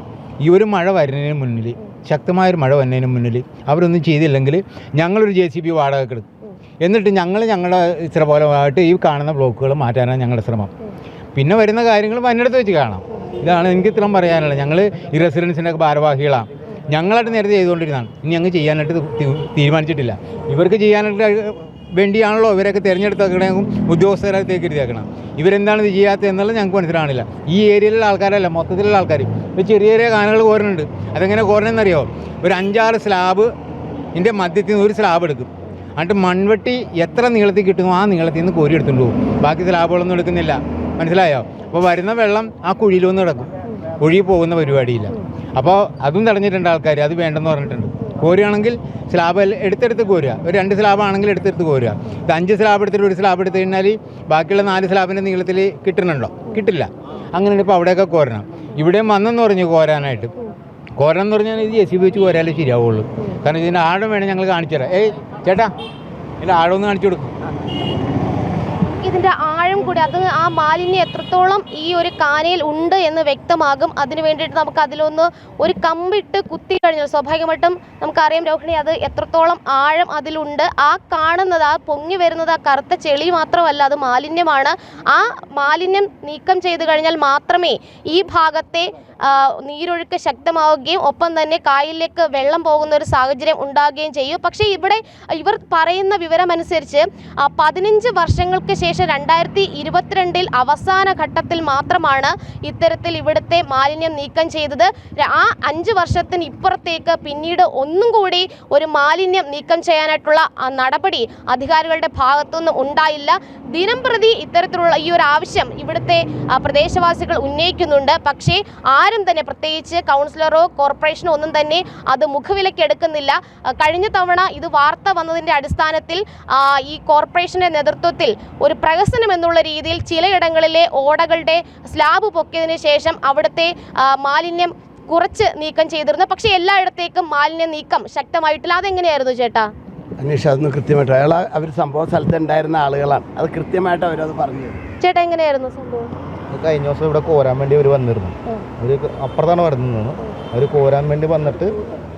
ഈ ഒരു മഴ വരുന്നതിന് മുന്നിൽ, ശക്തമായൊരു മഴ വരുന്നതിന് മുന്നിൽ അവരൊന്നും ചെയ്തില്ലെങ്കിൽ ഞങ്ങളൊരു JCB വാടകയ്ക്ക് എടുക്കും. എന്നിട്ട് ഞങ്ങളുടെ ശ്രമഫലമായിട്ട് ഈ കാണുന്ന ബ്ലോക്കുകൾ മാറ്റാനാണ് ഞങ്ങളുടെ ശ്രമം. പിന്നെ വരുന്ന കാര്യങ്ങൾ വന്നിടത്ത് വെച്ച് കാണാം. ഇതാണ് എനിക്ക് ഇത്രയും പറയാനുള്ളത്. ഞങ്ങൾ ഈ റെസിഡൻസിൻ്റെ ഭാരവാഹികളാണ്. ഞങ്ങളായിട്ട് നേരത്തെ ചെയ്തുകൊണ്ടിരുന്നതാണ്. ഇനി ഞങ്ങൾ ചെയ്യാനായിട്ട് തീരുമാനിച്ചിട്ടില്ല. ഇവർക്ക് ചെയ്യാനായിട്ട് വേണ്ടിയാണല്ലോ ഇവരൊക്കെ തിരഞ്ഞെടുത്തേക്കണേക്കും ഉദ്യോഗസ്ഥരത്തേക്ക് ഇരുതേക്കണം. ഇവരെന്താണ് ഇത് ചെയ്യാത്തത് എന്നുള്ളത് ഞങ്ങൾക്ക് മനസ്സിലാണില്ല. ഈ ഏരിയയിലുള്ള ആൾക്കാരല്ല, മൊത്തത്തിലുള്ള ആൾക്കാർ ഇപ്പോൾ ചെറിയ ചെറിയ കാനകൾ കോരുന്നുണ്ട്. അതെങ്ങനെ കോരണമെന്നറിയോ? ഒരു 5-6 സ്ലാബ് ഇതിൻ്റെ മധ്യത്തിൽ നിന്ന് ഒരു സ്ലാബ് എടുക്കും. എന്നിട്ട് മൺവെട്ടി എത്ര നീളത്തിൽ കിട്ടുന്നു ആ നീളത്തിൽ നിന്ന് കോരി എടുത്തുകൊണ്ട് പോകും. ബാക്കി സ്ലാബുകളൊന്നും എടുക്കുന്നില്ല. മനസ്സിലായോ? അപ്പോൾ വരുന്ന വെള്ളം ആ കുഴിയിലൊന്നും കിടക്കും. ഒഴുകി പോകുന്ന പരിപാടിയില്ല. അപ്പോൾ അതും തടഞ്ഞിട്ടുണ്ട് ആൾക്കാർ. അത് വേണ്ടെന്ന് പറഞ്ഞിട്ടുണ്ട്. കോരുകയാണെങ്കിൽ സ്ലാബ് എടുത്തെടുത്ത് കോരുക. ഒരു 2 സ്ലാബാണെങ്കിൽ എടുത്തെടുത്ത് കോരുക. ഇത് 5 സ്ലാബ് എടുത്തിട്ട് ഒരു സ്ലാബ് എടുത്തു കഴിഞ്ഞാൽ ബാക്കിയുള്ള 4 സ്ലാബിൻ്റെ നീളത്തിൽ കിട്ടുന്നുണ്ടോ? കിട്ടില്ല. അങ്ങനെയാണ് ഇപ്പോൾ അവിടെയൊക്കെ കോരണം. ഇവിടെയും വന്നെന്ന് പറഞ്ഞു കോരാനായിട്ട്. കോരണം എന്ന് പറഞ്ഞാൽ ഇത് JCB വെച്ച് കോരാലേ ശരിയാവുള്ളൂ. കാരണം ഇതിൻ്റെ ആഴം വേണം ഞങ്ങൾ കാണിച്ചു തരാം. ചേട്ടാ ഇതിൻ്റെ ആഴം ഒന്ന് കാണിച്ചു കൊടുക്കും. ഇതിന്റെ ആഴം കൂടി അത് ആ മാലിന്യം എത്രത്തോളം ഈ ഒരു കാനയിൽ ഉണ്ട് എന്ന് വ്യക്തമാകും. അതിന് വേണ്ടിയിട്ട് നമുക്ക് അതിലൊന്ന് ഒരു കമ്പിട്ട് കുത്തി കഴിഞ്ഞാൽ സ്വാഭാവികമായിട്ടും നമുക്കറിയാം രോഹിണി അത് എത്രത്തോളം ആഴം അതിലുണ്ട്. ആ കാണുന്നത്, ആ പൊങ്ങി വരുന്നത് ആ കറുത്ത ചെളി മാത്രമല്ല, അത് മാലിന്യമാണ്. ആ മാലിന്യം നീക്കം ചെയ്ത് കഴിഞ്ഞാൽ മാത്രമേ ഈ ഭാഗത്തെ നീരൊഴുക്ക് ശക്തമാവുകയും ഒപ്പം തന്നെ കായലിലേക്ക് വെള്ളം പോകുന്ന ഒരു സാഹചര്യം ഉണ്ടാകുകയും ചെയ്യും. പക്ഷേ ഇവർ പറയുന്ന വിവരമനുസരിച്ച് 15 വർഷങ്ങൾക്ക് ശേഷം 2022 അവസാന ഘട്ടത്തിൽ മാത്രമാണ് ഇത്തരത്തിൽ ഇവിടുത്തെ മാലിന്യം നീക്കം ചെയ്തത്. ആ 5 വർഷത്തിന് ഇപ്പുറത്തേക്ക് പിന്നീട് ഒന്നും കൂടി ഒരു മാലിന്യം നീക്കം ചെയ്യാനായിട്ടുള്ള നടപടി അധികാരികളുടെ ഭാഗത്തുനിന്ന് ഉണ്ടായില്ല. ദിനംപ്രതി ഇത്തരത്തിലുള്ള ഈ ഒരു ആവശ്യം ഇവിടുത്തെ പ്രദേശവാസികൾ ഉന്നയിക്കുന്നുണ്ട്. പക്ഷേ ആരും തന്നെ, പ്രത്യേകിച്ച് കൗൺസിലറോ കോർപ്പറേഷനോ ഒന്നും തന്നെ അത് മുഖവിലക്കെടുക്കുന്നില്ല. കഴിഞ്ഞ തവണ ഇത് വാർത്ത വന്നതിൻ്റെ അടിസ്ഥാനത്തിൽ ഈ കോർപ്പറേഷന്റെ നേതൃത്വത്തിൽ ഒരു പ്രഹസനം എന്നുള്ള രീതിയിൽ ചിലയിടങ്ങളിലെ ഓടകളുടെ സ്ലാബ് പൊക്കിയതിനു ശേഷം അവിടുത്തെ മാലിന്യം കുറച്ച് നീക്കം ചെയ്തിരുന്നു. പക്ഷേ എല്ലായിടത്തേക്കും മാലിന്യ നീക്കം ശക്തമായിട്ടില്ല. അതെങ്ങനെയായിരുന്നു ചേട്ടാ? അന്വേഷിച്ച് അതൊന്ന് കൃത്യമായിട്ട് അവർ സംഭവ സ്ഥലത്ത് ഉണ്ടായിരുന്ന ആളുകളാണ്. അത് കൃത്യമായിട്ട് അവരത് പറഞ്ഞു. ചേട്ടാ എങ്ങനെയായിരുന്നു സംഭവം? കഴിഞ്ഞ ദിവസം ഇവിടെ കോരാൻ വേണ്ടി അവർ വന്നിരുന്നു. അവർ അപ്പുറത്താണ് വരുന്നത്. അവർ കോരാൻ വേണ്ടി വന്നിട്ട്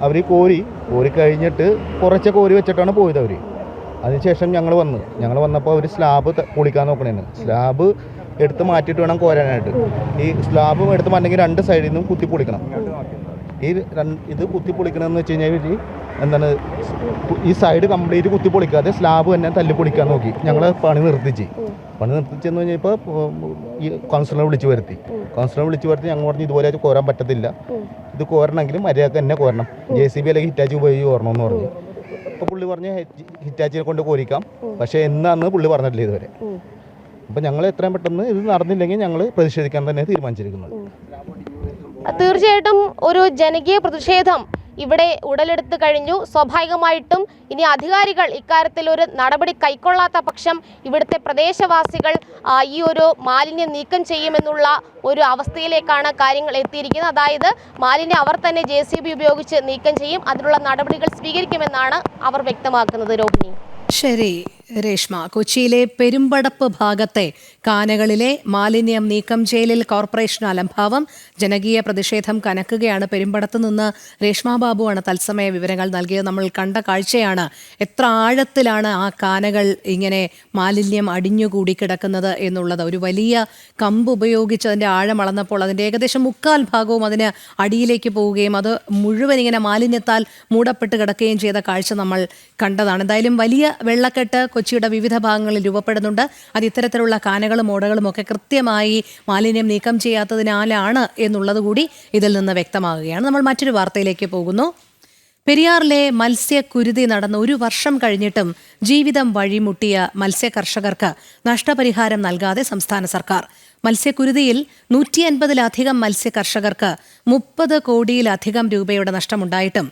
അവർ കോരി കഴിഞ്ഞിട്ട് കുറച്ച് കോരി വെച്ചിട്ടാണ് പോയത് അവർ. അതിനുശേഷം ഞങ്ങൾ വന്നപ്പോൾ അവർ സ്ലാബ് പൊളിക്കാൻ നോക്കണേന്ന്. സ്ലാബ് എടുത്ത് മാറ്റിയിട്ട് വേണം കോരാനായിട്ട്. ഈ സ്ലാബ് എടുത്ത് മാറ്റണമെങ്കിൽ 2 സൈഡിൽ നിന്നും കുത്തി പൊളിക്കണം. ഇത് കുത്തി പൊളിക്കണമെന്ന് വെച്ച് കഴിഞ്ഞാൽ എന്താണ്, ഈ സൈഡ് കംപ്ലീറ്റ് കുത്തി പൊളിക്കാതെ സ്ലാബ് തന്നെ തല്ലി പൊളിക്കാൻ നോക്കി. ഞങ്ങൾ പണി നിർത്തിച്ചെന്ന് കഴിഞ്ഞപ്പോൾ ഈ കൗൺസിലറെ വിളിച്ചു വരുത്തി ഞങ്ങൾ പറഞ്ഞു ഇതുപോലെ കോരാൻ പറ്റത്തില്ല, ഇത് കോരണമെങ്കിൽ മര്യാദക്ക് തന്നെ കോരണം, JCB അല്ലെങ്കിൽ ഹിറ്റാച്ചി ഉപയോഗിച്ച് കോരണമെന്ന് പറഞ്ഞു. അപ്പോൾ പുള്ളി പറഞ്ഞ് ഹിറ്റാച്ചിനെ കൊണ്ട് കോരിക്കാം, പക്ഷേ എന്നാന്ന് പുള്ളി പറഞ്ഞിട്ടില്ല ഇതുവരെ. അപ്പം ഞങ്ങൾ എത്രയും പെട്ടെന്ന് ഇത് നടന്നില്ലെങ്കിൽ ഞങ്ങൾ പ്രതിഷേധിക്കാൻ തന്നെ തീരുമാനിച്ചിരിക്കുന്നത്. തീർച്ചയായിട്ടും ഒരു ജനകീയ പ്രതിഷേധം ഇവിടെ ഉടലെടുത്തു കഴിഞ്ഞു. സ്വാഭാവികമായിട്ടും ഇനി അധികാരികൾ ഇക്കാര്യത്തിൽ ഒരു നടപടി കൈക്കൊള്ളാത്ത പക്ഷം ഇവിടുത്തെ പ്രദേശവാസികൾ ഈ ഒരു മാലിന്യം നീക്കം ചെയ്യുമെന്നുള്ള ഒരു അവസ്ഥയിലേക്കാണ് കാര്യങ്ങൾ എത്തിയിരിക്കുന്നത്. അതായത് മാലിന്യം അവർ തന്നെ JCB ഉപയോഗിച്ച് നീക്കം ചെയ്യും, അതിനുള്ള നടപടികൾ സ്വീകരിക്കുമെന്നാണ് അവർ വ്യക്തമാക്കുന്നത്. രോഹിണി. ശരി രേഷ്മ, കൊച്ചിയിലെ പെരുമ്പടപ്പ് ഭാഗത്തെ കാനകളിലെ മാലിന്യം നീക്കം ചെയ്യലിൽ കോർപ്പറേഷൻ അലംഭാവം, ജനകീയ പ്രതിഷേധം കനക്കുകയാണ്. പെരുമ്പടത്ത് നിന്ന് രേഷ്മ ബാബുവാണ് തത്സമയ വിവരങ്ങൾ നൽകിയത്. നമ്മൾ കണ്ട കാഴ്ചയാണ് എത്ര ആഴത്തിലാണ് ആ കാനകൾ ഇങ്ങനെ മാലിന്യം അടിഞ്ഞുകൂടി കിടക്കുന്നത് എന്നുള്ളത്. ഒരു വലിയ കമ്പ് ഉപയോഗിച്ച് അതിൻ്റെ ആഴം അളന്നപ്പോൾ അതിൻ്റെ ഏകദേശം 3/4 ഭാഗവും അതിന് അടിയിലേക്ക് പോവുകയും അത് മുഴുവൻ ഇങ്ങനെ മാലിന്യത്താൽ മൂടപ്പെട്ട് കിടക്കുകയും ചെയ്ത കാഴ്ച നമ്മൾ കണ്ടതാണ്. എന്തായാലും വലിയ വെള്ളക്കെട്ട് കൊച്ചിയുടെ വിവിധ ഭാഗങ്ങളിൽ രൂപപ്പെടുന്നുണ്ട്. അത് ഇത്തരത്തിലുള്ള കാനകളും ഓടകളും ഒക്കെ കൃത്യമായി മാലിന്യം നീക്കം ചെയ്യാത്തതിനാലാണ് എന്നുള്ളത് കൂടി ഇതിൽ നിന്ന് വ്യക്തമാകുകയാണ്. നമ്മൾ മറ്റൊരു വാർത്തയിലേക്ക് പോകുന്നു. പെരിയാറിലെ മത്സ്യക്കുരുതി നടന്ന് 1 വർഷം കഴിഞ്ഞിട്ടും ജീവിതം വഴിമുട്ടിയ മത്സ്യ കർഷകർക്ക് നഷ്ടപരിഹാരം നൽകാതെ സംസ്ഥാന സർക്കാർ. മത്സ്യക്കുരുതിയിൽ 150-ലധികം മത്സ്യ കർഷകർക്ക് 30 കോടിയിലധികം രൂപയുടെ നഷ്ടമുണ്ടായിട്ടും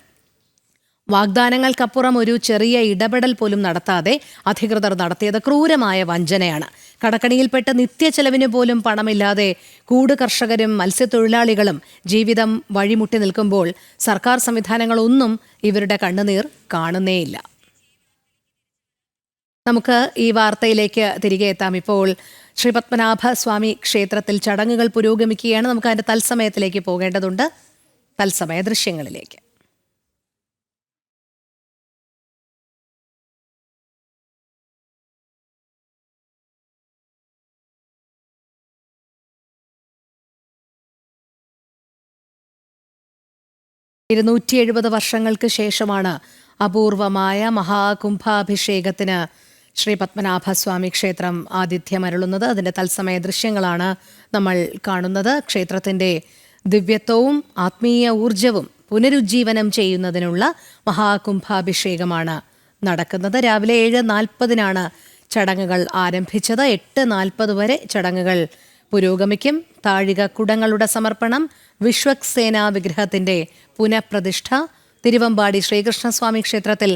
വാഗ്ദാനങ്ങൾക്കപ്പുറം ഒരു ചെറിയ ഇടപെടൽ പോലും നടത്താതെ അധികൃതർ നടത്തിയത് ക്രൂരമായ വഞ്ചനയാണ്. കടക്കണിയിൽപ്പെട്ട് നിത്യച്ചെലവിന് പോലും പണമില്ലാതെ കൂട് കർഷകരും മത്സ്യത്തൊഴിലാളികളും ജീവിതം വഴിമുട്ടി നിൽക്കുമ്പോൾ സർക്കാർ സംവിധാനങ്ങളൊന്നും ഇവരുടെ കണ്ണുനീർ കാണുന്നേയില്ല. നമുക്ക് ഈ വാർത്തയിലേക്ക് തിരികെ എത്താം. ഇപ്പോൾ ശ്രീ പത്മനാഭ സ്വാമി ക്ഷേത്രത്തിൽ ചടങ്ങുകൾ പുരോഗമിക്കുകയാണ്. നമുക്ക് അതിൻ്റെ തത്സമയത്തിലേക്ക് പോകേണ്ടതുണ്ട്. തത്സമയ ദൃശ്യങ്ങളിലേക്ക്. 270 വർഷങ്ങൾക്ക് ശേഷമാണ് അപൂർവമായ മഹാകുംഭാഭിഷേകത്തിന് ശ്രീ പത്മനാഭസ്വാമി ക്ഷേത്രം ആതിഥ്യമരുളുന്നത്. അതിൻ്റെ തത്സമയ ദൃശ്യങ്ങളാണ് നമ്മൾ കാണുന്നത്. ക്ഷേത്രത്തിൻ്റെ ദിവ്യത്വവും ആത്മീയ ഊർജവും പുനരുജ്ജീവനം ചെയ്യുന്നതിനുള്ള മഹാകുംഭാഭിഷേകമാണ് നടക്കുന്നത്. രാവിലെ 7:40 ചടങ്ങുകൾ ആരംഭിച്ചത്. 8:40 വരെ ചടങ്ങുകൾ പുരോഗമിക്കും. താഴിക കുടങ്ങളുടെ സമർപ്പണം, വിശ്വക്സേന വിഗ്രഹത്തിന്റെ പുനഃപ്രതിഷ്ഠ, തിരുവമ്പാടി ശ്രീകൃഷ്ണസ്വാമി ക്ഷേത്രത്തിൽ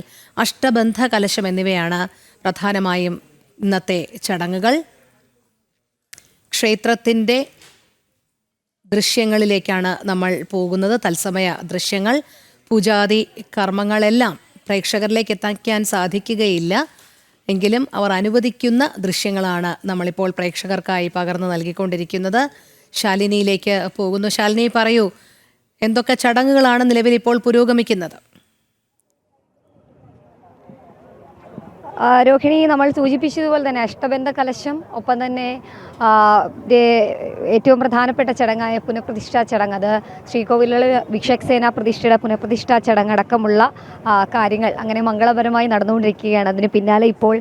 അഷ്ടബന്ധ കലശം എന്നിവയാണ് പ്രധാനമായും ഇന്നത്തെ ചടങ്ങുകൾ. ക്ഷേത്രത്തിൻ്റെ ദൃശ്യങ്ങളിലേക്കാണ് നമ്മൾ പോകുന്നത്. തത്സമയ ദൃശ്യങ്ങൾ. പൂജാതി കർമ്മങ്ങളെല്ലാം പ്രേക്ഷകരിലേക്ക് എത്തിക്കാൻ സാധിക്കുകയില്ല എങ്കിലും അവർ അനുവദിക്കുന്ന ദൃശ്യങ്ങളാണ് നമ്മളിപ്പോൾ പ്രേക്ഷകർക്കായി പകർന്നു നൽകിക്കൊണ്ടിരിക്കുന്നത്. ശാലിനിയിലേക്ക് പോകുന്നു. ശാലിനി, പറയൂ, എന്തൊക്കെ ചടങ്ങുകളാണ് നിലവിൽ ഇപ്പോൾ പുരോഗമിക്കുന്നത്? രോഹിണി, നമ്മൾ സൂചിപ്പിച്ചതുപോലെ തന്നെ അഷ്ടബന്ധ കലശം, ഒപ്പം തന്നെ ഏറ്റവും പ്രധാനപ്പെട്ട ചടങ്ങായ പുനഃപ്രതിഷ്ഠാ ചടങ്ങ്, അത് ശ്രീകോവിലുകളിൽ വിശ്വക്സേന പ്രതിഷ്ഠയുടെ പുനഃപ്രതിഷ്ഠാ ചടങ്ങടക്കമുള്ള കാര്യങ്ങൾ അങ്ങനെ മംഗളപരമായി നടന്നുകൊണ്ടിരിക്കുകയാണ്. അതിന് പിന്നാലെ ഇപ്പോൾ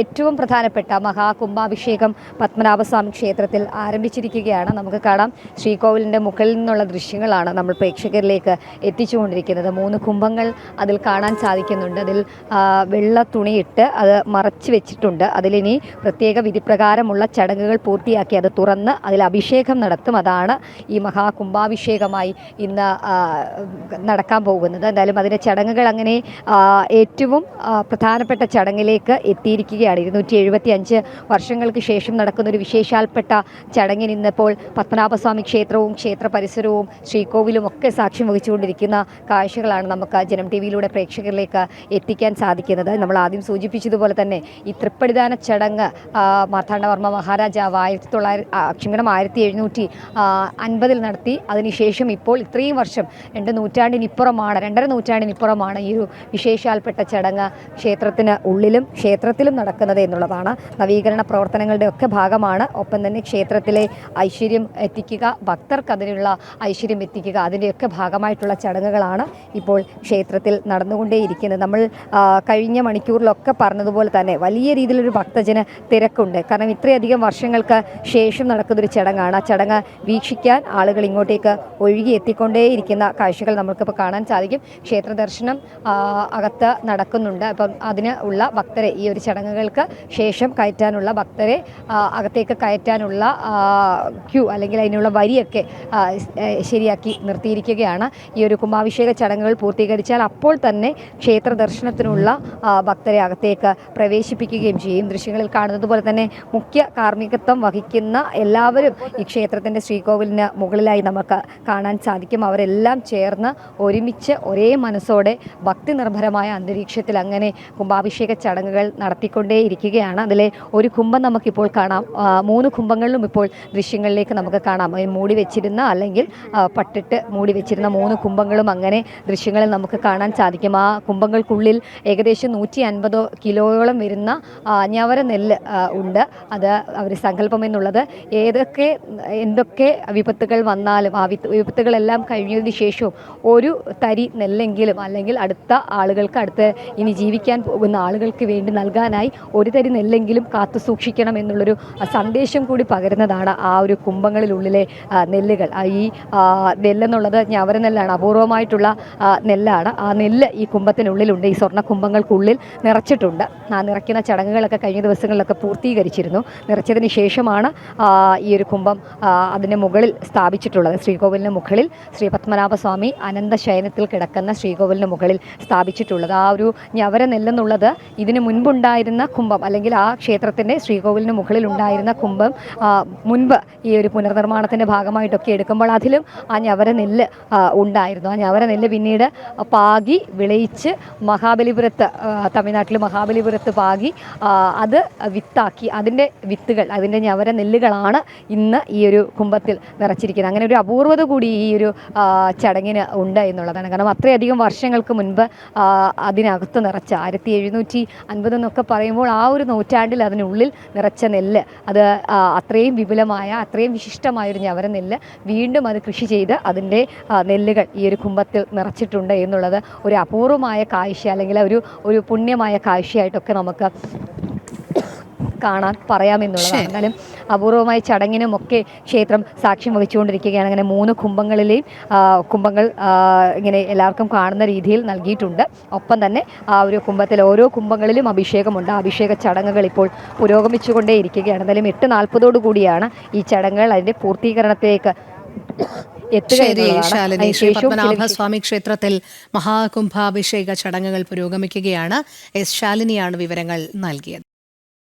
ഏറ്റവും പ്രധാനപ്പെട്ട മഹാകുംഭാഭിഷേകം പത്മനാഭസ്വാമി ക്ഷേത്രത്തിൽ ആരംഭിച്ചിരിക്കുകയാണ്. നമുക്ക് കാണാം, ശ്രീകോവിലിൻ്റെ മുകളിൽ നിന്നുള്ള ദൃശ്യങ്ങളാണ് നമ്മൾ പ്രേക്ഷകരിലേക്ക് എത്തിച്ചുകൊണ്ടിരിക്കുന്നത്. 3 കുംഭങ്ങൾ അതിൽ കാണാൻ സാധിക്കുന്നുണ്ട്. അതിൽ വെള്ള തുണിയിട്ട് അത് മറച്ചു വെച്ചിട്ടുണ്ട്. അതിലിനി പ്രത്യേക വിധിപ്രകാരമുള്ള ചടങ്ങുകൾ പൂർത്തിയാക്കി അത് തുറന്ന് അതിൽ അഭിഷേകം നടത്തും. അതാണ് ഈ മഹാകുംഭാഭിഷേകമായി ഇന്ന് നടക്കാൻ പോകുന്നത്. എന്തായാലും അതിൻ്റെ ചടങ്ങുകൾ അങ്ങനെ ഏറ്റവും പ്രധാനപ്പെട്ട ചടങ്ങിലേക്ക് എത്തിയിരിക്കുകയാണ്. 275 വർഷങ്ങൾക്ക് ശേഷം നടക്കുന്ന ഒരു വിശേഷാൽപ്പെട്ട ചടങ്ങിന് ഇന്നിപ്പോൾ പത്മനാഭസ്വാമി ക്ഷേത്രവും ക്ഷേത്ര പരിസരവും ശ്രീകോവിലും ഒക്കെ സാക്ഷ്യം വഹിച്ചുകൊണ്ടിരിക്കുന്ന കാഴ്ചകളാണ് നമുക്ക് ജനം ടി വിയിലൂടെ പ്രേക്ഷകരിലേക്ക് എത്തിക്കാൻ സാധിക്കുന്നത്. നമ്മൾ ആദ്യം സൂചിപ്പിച്ചതുപോലെ തന്നെ ഈ തൃപ്പടിദാന ചടങ്ങ് മാർത്താണ്ഡവർമ്മ മഹാരാജാവ് 1750 നടത്തി. അതിനുശേഷം ഇപ്പോൾ ഇത്രയും വർഷം 2 നൂറ്റാണ്ടിനിപ്പുറമാണ് ഈ ഒരു വിശേഷാൽപ്പെട്ട ചടങ്ങ് ക്ഷേത്രത്തിന് ഉള്ളിലും ക്ഷേത്രത്തിലും നടക്കുന്നത് എന്നുള്ളതാണ്. നവീകരണ പ്രവർത്തനങ്ങളുടെ ഒക്കെ ഭാഗമാണ്. ഒപ്പം തന്നെ ക്ഷേത്രത്തിലെ ഐശ്വര്യം എത്തിക്കുക, ഭക്തർക്ക് അതിനുള്ള ഐശ്വര്യം എത്തിക്കുക, അതിൻ്റെയൊക്കെ ഭാഗമായിട്ടുള്ള ചടങ്ങുകളാണ് ഇപ്പോൾ ക്ഷേത്രത്തിൽ നടന്നുകൊണ്ടേയിരിക്കുന്നത്. നമ്മൾ കഴിഞ്ഞ മണിക്കൂറിലൊക്കെ പറഞ്ഞതുപോലെ തന്നെ വലിയ രീതിയിലൊരു ഭക്തജന തിരക്കുണ്ട്. കാരണം ഇത്രയധികം വർഷങ്ങൾക്ക് ശേഷം നടക്കുന്നൊരു ചടങ്ങാണ്. ആ ചടങ്ങ് വീക്ഷിക്കാൻ ആളുകൾ ഇങ്ങോട്ടേക്ക് ഒഴുകി എത്തിക്കൊണ്ടേയിരിക്കുന്ന കാഴ്ചകൾ നമുക്കിപ്പോൾ കാണാൻ സാധിക്കും. ക്ഷേത്ര ദർശനം അകത്ത് നടക്കുന്നുണ്ട്. അപ്പം അതിന് ഉള്ള ഭക്തരെ, ഈ ഒരു ചടങ്ങുകൾക്ക് ശേഷം കയറ്റാനുള്ള ഭക്തരെ അകത്തേക്ക് കയറ്റാനുള്ള ക്യൂ അല്ലെങ്കിൽ അതിനുള്ള വരിയൊക്കെ ശരിയാക്കി നിർത്തിയിരിക്കുകയാണ്. ഈ ഒരു കുംഭാഭിഷേക ചടങ്ങുകൾ പൂർത്തീകരിച്ചാൽ അപ്പോൾ തന്നെ ക്ഷേത്ര ദർശനത്തിനുള്ള ഭക്തരെ അകത്തേക്ക് പ്രവേശിപ്പിക്കുകയും ചെയ്യും. ദൃശ്യങ്ങളിൽ കാണുന്നത് പോലെ തന്നെ മുഖ്യ കാർമ്മികത്വം വഹിക്കുന്ന എല്ലാവരും ഈ ക്ഷേത്രത്തിൻ്റെ ശ്രീകോവിലിന് മുകളിലായി നമുക്ക് കാണാൻ സാധിക്കും. അവരെല്ലാം ചേർന്ന് ഒരുമിച്ച് ഒരേ മനസ്സോടെ ഭക്തി നിർഭരമായ അന്തരീക്ഷത്തിൽ അങ്ങനെ കുംഭാഭിഷേക ചടങ്ങുകൾ നടത്തിക്കൊണ്ടേയിരിക്കുകയാണ്. അതിലെ ഒരു കുംഭം നമുക്കിപ്പോൾ കാണാം. 3 കുംഭങ്ങളിലും ഇപ്പോൾ ദൃശ്യങ്ങളിലേക്ക് നമുക്ക് കാണാം. മൂടി വെച്ചിരുന്ന അല്ലെങ്കിൽ പട്ടിട്ട് മൂടി വെച്ചിരുന്ന 3 കുംഭങ്ങളും അങ്ങനെ ദൃശ്യങ്ങളിൽ നമുക്ക് കാണാൻ സാധിക്കും. ആ കുംഭങ്ങൾക്കുള്ളിൽ ഏകദേശം 150 കിലോയോളം വരുന്ന ഞവര നെല്ല് ഉണ്ട്. അത് അവർ സങ്കല്പം എന്നുള്ളത് എന്തൊക്കെ വിപത്തുകൾ വന്നാലും ആ വിപത്തുകളെല്ലാം കഴിഞ്ഞതിന് ശേഷവും ഒരു തരി നെല്ലെങ്കിലും അല്ലെങ്കിൽ അടുത്ത ഇനി ജീവിക്കാൻ പോകുന്ന ആളുകൾക്ക് വേണ്ടി നൽകാനായി ഒരു തരി നെല്ലെങ്കിലും കാത്തു സൂക്ഷിക്കണം എന്നുള്ളൊരു സന്ദേശം കൂടി പകരുന്നതാണ് ആ ഒരു കുംഭങ്ങളിലുള്ളിലെ നെല്ലുകൾ. ഈ നെല്ലെന്നുള്ളത് ഞവര നെല്ലാണ്, അപൂർവമായിട്ടുള്ള നെല്ലാണ്. ആ നെല്ല് ഈ കുംഭത്തിനുള്ളിലുണ്ട്, ഈ സ്വർണ്ണ കുംഭങ്ങൾക്കുള്ളിൽ നിറച്ചിട്ടുണ്ട്. ആ നിറയ്ക്കുന്ന ചടങ്ങുകളൊക്കെ കഴിഞ്ഞ ദിവസങ്ങളിലൊക്കെ പൂർത്തീകരിച്ചിരുന്നു. നിറച്ചതിന് ശേഷമാണ് ഈ ഒരു കുംഭം അതിൻ്റെ മുകളിൽ സ്ഥാപിച്ചിട്ടുള്ളത്. ശ്രീകോവിലിന് മുകളിൽ ശ്രീ പത്മനാഭസ്വാമി അനന്തശയനത്തിൽ കിടക്കുന്ന ശ്രീകോവിലിന് മുകളിൽ സ്ഥാപിച്ചിട്ടുള്ളത്. ആ ഒരു ഞവര നെല്ലെന്നുള്ളത് ഇതിന് മുൻപുണ്ടായിരുന്ന കുംഭം അല്ലെങ്കിൽ ആ ക്ഷേത്രത്തിൻ്റെ ശ്രീകോവിലിന് മുകളിൽ ഉണ്ടായിരുന്ന കുംഭം മുൻപ് ഈ ഒരു പുനർനിർമ്മാണത്തിൻ്റെ ഭാഗമായിട്ടൊക്കെ എടുക്കുമ്പോൾ അതിലും ആ ഞവര നെല്ല് ഉണ്ടായിരുന്നു. ആ ഞവര നെല്ല് പിന്നീട് പാകി വിളയിച്ച് മഹാബലിപുരത്ത്, തമിഴ്നാട്ടിലെ നാട്ടിൽ മഹാബലിപുരത്ത് പാകി അത് വിത്താക്കി അതിൻ്റെ വിത്തുകൾ, അതിൻ്റെ ഞവര നെല്ലുകളാണ് ഇന്ന് ഈ ഒരു കുംഭത്തിൽ നിറച്ചിരിക്കുന്നത്. അങ്ങനെ ഒരു അപൂർവത കൂടി ഈ ഒരു ചടങ്ങിന് ഉണ്ട് എന്നുള്ളതാണ്. കാരണം അത്രയധികം വർഷങ്ങൾക്ക് മുൻപ് അതിനകത്ത് നിറച്ച 1750 എന്നൊക്കെ പറയുമ്പോൾ ആ ഒരു നൂറ്റാണ്ടിൽ അതിനുള്ളിൽ നിറച്ച നെല്ല്, അത് അത്രയും വിപുലമായ, അത്രയും വിശിഷ്ടമായൊരു ഞവര നെല്ല് വീണ്ടും അത് കൃഷി ചെയ്ത് അതിൻ്റെ നെല്ലുകൾ ഈ ഒരു കുംഭത്തിൽ നിറച്ചിട്ടുണ്ട് എന്നുള്ളത് ഒരു അപൂർവമായ കാഴ്ച, അല്ലെങ്കിൽ ഒരു പുണ്യമായ കാഴ്ചയായിട്ടൊക്കെ നമുക്ക് കാണാൻ പറയാമെന്നുള്ളതാണ്. എന്നാലും അപൂർവമായ ചടങ്ങിനുമൊക്കെ ക്ഷേത്രം സാക്ഷ്യം വഹിച്ചുകൊണ്ടിരിക്കുകയാണ്. അങ്ങനെ 3 കുംഭങ്ങൾ ഇങ്ങനെ എല്ലാവർക്കും കാണുന്ന രീതിയിൽ നൽകിയിട്ടുണ്ട്. ഒപ്പം തന്നെ ആ ഒരു കുംഭത്തിൽ ഓരോ കുംഭങ്ങളിലും അഭിഷേകമുണ്ട്. അഭിഷേക ചടങ്ങുകൾ ഇപ്പോൾ പുരോഗമിച്ചുകൊണ്ടേയിരിക്കുകയാണ്. എന്തായാലും 8:40 കൂടിയാണ് ഈ ചടങ്ങുകൾ അതിൻ്റെ പൂർത്തീകരണത്തിലേക്ക് പത്മനാഭസ്വാമി ക്ഷേത്രത്തിൽ മഹാകുംഭാഭിഷേക ചടങ്ങുകൾ പുരോഗമിക്കുകയാണ്. എസ് ശാലിനിയാണ് വിവരങ്ങൾ നൽകിയത്.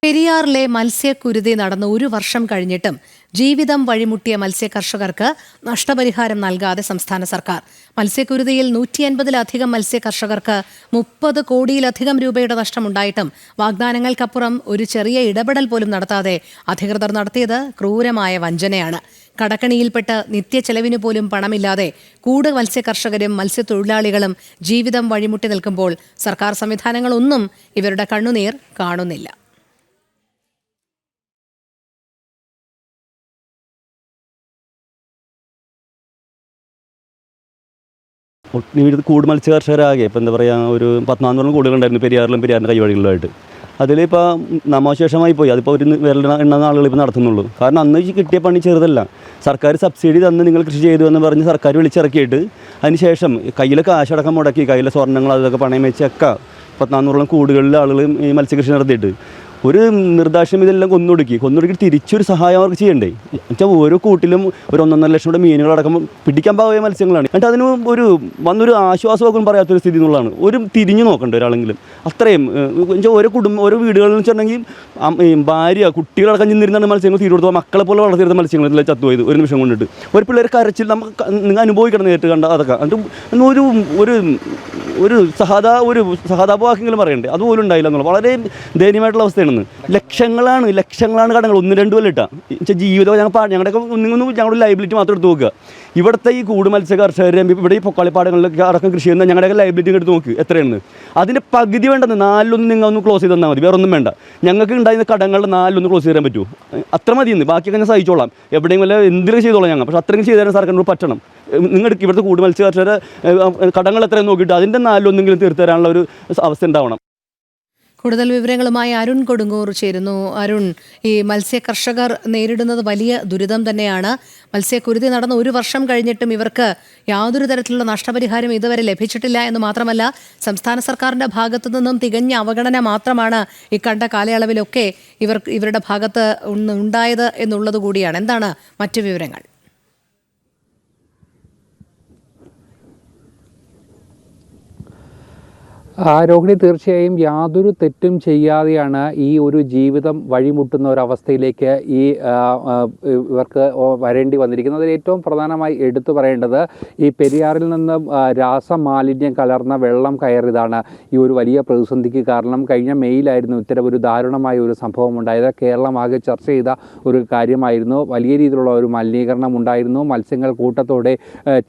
പെരിയാറിലെ മത്സ്യക്കുരുതി നടന്ന് 1 വർഷം കഴിഞ്ഞിട്ടും ജീവിതം വഴിമുട്ടിയ മത്സ്യകർഷകർക്ക് നഷ്ടപരിഹാരം നൽകാതെ സംസ്ഥാന സർക്കാർ. മത്സ്യക്കുരുതിയിൽ 150-ലധികം മത്സ്യകർഷകർക്ക് 30 കോടിയിലധികം രൂപയുടെ നഷ്ടമുണ്ടായിട്ടും വാഗ്ദാനങ്ങൾക്കപ്പുറം ഒരു ചെറിയ ഇടപെടൽ പോലും നടത്താതെ അധികൃതർ നടത്തിയത് ക്രൂരമായ വഞ്ചനയാണ്. കടക്കണിയിൽപ്പെട്ട് നിത്യച്ചെലവിനു പോലും പണമില്ലാതെ കൂടുതൽ മത്സ്യകർഷകരും മത്സ്യത്തൊഴിലാളികളും ജീവിതം വഴിമുട്ടി നിൽക്കുമ്പോൾ സർക്കാർ സംവിധാനങ്ങളൊന്നും ഇവരുടെ കണ്ണുനീർ കാണുന്നില്ല. കൂട് മത്സ്യ കർഷകരാകെ ഇപ്പോൾ എന്താ പറയുക, ഒരു 14 കൂടുകളുണ്ടായിരുന്നു പെരിയാറിലും പെരിയാറിൻ്റെ കൈവഴികളിലുമായിട്ട്. അതിലിപ്പോൾ നാമാവശേഷമായി പോയി. അതിപ്പോൾ ഒരു എണ്ണുന്ന ആളുകൾ ഇപ്പോൾ നടത്തുന്നുള്ളൂ. കാരണം അന്ന് കിട്ടിയ പണി ചെറുതല്ല. സർക്കാർ സബ്സിഡി തന്ന് നിങ്ങൾ കൃഷി ചെയ്തു എന്ന് പറഞ്ഞ് സർക്കാർ വിളിച്ചിറക്കിയിട്ട് അതിനുശേഷം കയ്യിലെ കാശടക്കം മുടക്കി, കയ്യിലെ സ്വർണ്ണങ്ങൾ അതൊക്കെ പണയം വെച്ചൊക്കെ 14 കൂടുകളിൽ ആളുകൾ ഈ മത്സ്യകൃഷി നടത്തിയിട്ട് ഒരു നിർദ്ദാക്ഷ്യം ഇതെല്ലാം കൊന്നൊടുക്കി തിരിച്ചൊരു സഹായം അവർക്ക് ചെയ്യണ്ടേ. എന്നുവെച്ചാൽ ഓരോ കൂട്ടിലും ഒരു 1.5 ലക്ഷം കൂടെ മീനുകളടക്കം പിടിക്കാൻ പാകിയ മത്സ്യങ്ങളാണ്. എന്നിട്ട് അതിന് വന്നൊരു ആശ്വാസമൊക്കെ പറയാത്തൊരു സ്ഥിതി എന്നുള്ളതാണ്. ഒരു തിരിഞ്ഞു നോക്കണ്ട ഒരാളെങ്കിലും. അത്രയും ഓരോ വീടുകളിൽ വെച്ചിട്ടുണ്ടെങ്കിൽ ഭാര്യ കുട്ടികളടക്കം ചെന്നിരുന്നാണ് മത്സ്യങ്ങൾ തീരെ കൊടുത്തത്. മക്കളെ പോലെ വളർത്തിയിരുന്ന മത്സ്യങ്ങളെല്ലാം ചത്തുപോയത് ഒരു നിമിഷം കൊണ്ടിട്ട്. ഒരു പിള്ളേർ കരച്ചിൽ നമുക്ക് നിങ്ങൾ അനുഭവിക്കണം, നേരിട്ട് കണ്ട അതൊക്കെ. എന്നിട്ട് ഒരു സഹതാപവാക്യങ്ങളും പറയണ്ടേ, അതുപോലും ഉണ്ടായില്ല എന്നുള്ള വളരെ ദയനീയമായിട്ടുള്ള അവസ്ഥയാണ്. ലക്ഷങ്ങളാണ് കടങ്ങൾ 1-2 കൊല്ലിട്ടാ ജീവിതം. ഞങ്ങളുടെയൊക്കെ ഞങ്ങളുടെ ലൈബിലിറ്റി മാത്രം എടുത്ത് നോക്കുക. ഇവിടുത്തെ ഈ കൂട് മത്സ്യ കർഷകർ ഇവിടെ ഈ പൊക്കാളിപ്പാടങ്ങളിലൊക്കെ അടക്കം കൃഷി ചെയ്യുന്ന ഞങ്ങളുടെയൊക്കെ ലൈബിലിറ്റി എടുത്ത് നോക്ക് എത്രയാണ്. അതിൻ്റെ പകുതി വേണ്ടെന്ന് 4 നിങ്ങൾ ഒന്ന് ക്ലോസ് ചെയ്ത് തന്നാൽ മതി, വേറെ ഒന്നും വേണ്ട. ഞങ്ങൾക്ക് ഉണ്ടായിരുന്ന കടങ്ങളുടെ 4 ക്ലോസ് ചെയ്യാൻ പറ്റുമോ? അത്ര മതിയെന്ന്. ബാക്കിയൊക്കെ ഞാൻ സഹിച്ചോളാം, എവിടെയും വല്ല എന്തിനൊക്കെ ചെയ്തോളാം ഞങ്ങൾ. പക്ഷേ അത്രയും ചെയ്തു തരാൻ സർക്കാരിനോട് പറ്റണം. നിങ്ങൾക്ക് ഇവിടുത്തെ കൂട് മത്സ്യ കർഷകർ കടങ്ങൾ എത്രയും നോക്കിയിട്ട് അതിൻ്റെ 4 തീർത്ത് തരാനുള്ള ഒരു അവസ്ഥ ഉണ്ടാവണം. കൂടുതൽ വിവരങ്ങളുമായി അരുൺ കൊടുങ്ങൂർ ചേരുന്നു. അരുൺ, ഈ മത്സ്യ കർഷകർ നേരിടുന്നത് വലിയ ദുരിതം തന്നെയാണ്. മത്സ്യക്കുരുതി നടന്ന് 1 വർഷം കഴിഞ്ഞിട്ടും ഇവർക്ക് യാതൊരു തരത്തിലുള്ള നഷ്ടപരിഹാരം ഇതുവരെ ലഭിച്ചിട്ടില്ല എന്ന് മാത്രമല്ല, സംസ്ഥാന സർക്കാരിൻ്റെ ഭാഗത്തു നിന്നും തികഞ്ഞ അവഗണന മാത്രമാണ് ഈ കണ്ട കാലയളവിലൊക്കെ ഇവരുടെ ഭാഗത്ത് ഉണ്ടായത് എന്നുള്ളത് കൂടിയാണ്. എന്താണ് മറ്റു വിവരങ്ങൾ? രോഹിണി, തീർച്ചയായും യാതൊരു തെറ്റും ചെയ്യാതെയാണ് ഈ ഒരു ജീവിതം വഴിമുട്ടുന്ന ഒരവസ്ഥയിലേക്ക് ഇവർക്ക് വരേണ്ടി വന്നിരിക്കുന്നത്. അതിൽ ഏറ്റവും പ്രധാനമായി എടുത്തു പറയേണ്ടത് ഈ പെരിയാറിൽ നിന്ന് രാസമാലിന്യം കലർന്ന വെള്ളം കയറിയതാണ് ഈ ഒരു വലിയ പ്രതിസന്ധിക്ക് കാരണം. കഴിഞ്ഞ മെയ്യിലായിരുന്നു ഇത്തരം ഒരു ദാരുണമായ ഒരു സംഭവം ഉണ്ടായത്. കേരളമാകെ ചർച്ച ചെയ്ത ഒരു കാര്യമായിരുന്നു. വലിയ രീതിയിലുള്ള ഒരു മലിനീകരണം ഉണ്ടായിരുന്നു. മത്സ്യങ്ങൾ കൂട്ടത്തോടെ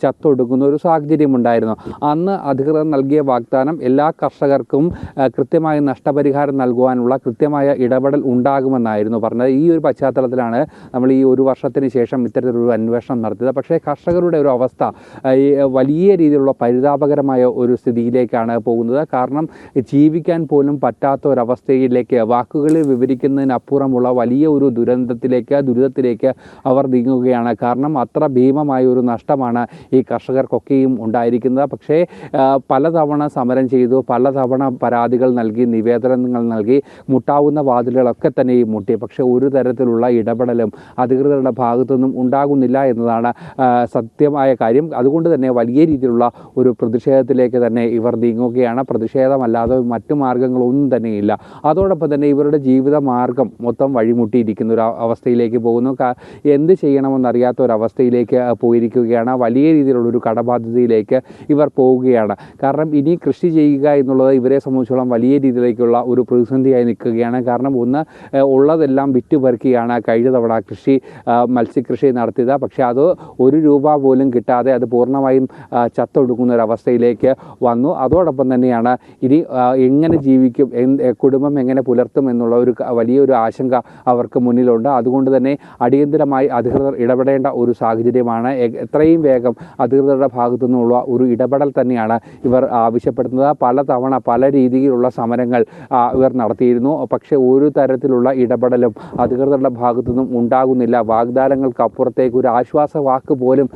ചത്തൊടുക്കുന്ന ഒരു സാഹചര്യം ഉണ്ടായിരുന്നു. അന്ന് അധികൃതർ നൽകിയ വാഗ്ദാനം എല്ലാ കർഷകർക്കും കൃത്യമായ നഷ്ടപരിഹാരം നൽകുവാനുള്ള കൃത്യമായ ഇടപെടൽ ഉണ്ടാകുമെന്നായിരുന്നു പറഞ്ഞത്. ഈ ഒരു പശ്ചാത്തലത്തിലാണ് നമ്മൾ ഈ 1 വർഷത്തിന് ശേഷം ഇത്തരത്തിലൊരു അന്വേഷണം നടത്തിയത്. പക്ഷേ കർഷകരുടെ ഒരു അവസ്ഥ വലിയ രീതിയിലുള്ള പരിതാപകരമായ ഒരു സ്ഥിതിയിലേക്കാണ് പോകുന്നത്. കാരണം ജീവിക്കാൻ പോലും പറ്റാത്ത ഒരവസ്ഥയിലേക്ക് വാക്കുകളിൽ വിവരിക്കുന്നതിനപ്പുറമുള്ള വലിയ ഒരു ദുരിതത്തിലേക്ക് അവർ നീങ്ങുകയാണ്. കാരണം അത്ര ഭീമമായ ഒരു നഷ്ടമാണ് ഈ കർഷകർക്കൊക്കെയും ഉണ്ടായിരിക്കുന്നത്. പക്ഷേ പലതവണ സമരം ചെയ്തു, പലതവണ പരാതികൾ നൽകി, നിവേദനങ്ങൾ നൽകി, മുട്ടാവുന്ന വാതിലുകളൊക്കെ തന്നെയും മുട്ടി. പക്ഷേ ഒരു തരത്തിലുള്ള ഇടപെടലും അധികൃതരുടെ ഭാഗത്തുനിന്നും ഉണ്ടാകുന്നില്ല എന്നതാണ് സത്യമായ കാര്യം. അതുകൊണ്ട് തന്നെ വലിയ രീതിയിലുള്ള ഒരു പ്രതിഷേധത്തിലേക്ക് തന്നെ ഇവർ നീങ്ങുകയാണ്. പ്രതിഷേധമല്ലാതെ മറ്റു മാർഗങ്ങളൊന്നും തന്നെയില്ല. അതോടൊപ്പം തന്നെ ഇവരുടെ ജീവിത മാർഗം മൊത്തം വഴിമുട്ടിയിരിക്കുന്ന ഒരു അവസ്ഥയിലേക്ക് പോകുന്നു. എന്ത് ചെയ്യണമെന്നറിയാത്ത ഒരവസ്ഥയിലേക്ക് പോയിരിക്കുകയാണ്. വലിയ രീതിയിലുള്ളൊരു കടബാധ്യതയിലേക്ക് ഇവർ പോവുകയാണ്. കാരണം ഇനി കൃഷി ചെയ്യുക എന്നുള്ളത് ഇവരെ സംബന്ധിച്ചോളം വലിയ രീതിയിലേക്കുള്ള ഒരു പ്രതിസന്ധിയായി നിൽക്കുകയാണ്. കാരണം ഒന്ന്, ഉള്ളതെല്ലാം വിറ്റുപെറുക്കിയാണ് കഴിഞ്ഞ തവണ മത്സ്യകൃഷി നടത്തിയത്. പക്ഷേ അത് ₹1 പോലും കിട്ടാതെ അത് പൂർണ്ണമായും ചത്തൊടുക്കുന്ന ഒരവസ്ഥയിലേക്ക് വന്നു. അതോടൊപ്പം തന്നെയാണ് ഇനി എങ്ങനെ ജീവിക്കും, കുടുംബം എങ്ങനെ പുലർത്തും എന്നുള്ള വലിയൊരു ആശങ്ക അവർക്ക് മുന്നിലുണ്ട്. അതുകൊണ്ട് തന്നെ അടിയന്തരമായി അധികൃതർ ഇടപെടേണ്ട ഒരു സാഹചര്യമാണ്. എത്രയും വേഗം അധികൃതരുടെ ഭാഗത്തു നിന്നുള്ള ഒരു ഇടപെടൽ തന്നെയാണ് ഇവർ ആവശ്യപ്പെടുന്നത്. പലതവണ പല രീതിയിലുള്ള സമരങ്ങൾ ഇവർ നടത്തിയിരുന്നു. പക്ഷേ ഒരു തരത്തിലുള്ള ഇടപെടലും അധികൃതരുടെ ഭാഗത്തു നിന്നും ഉണ്ടാകുന്നില്ല. വാഗ്ദാനങ്ങൾക്കപ്പുറത്തേക്ക് ഒരു ആശ്വാസ വാക്ക് പോലും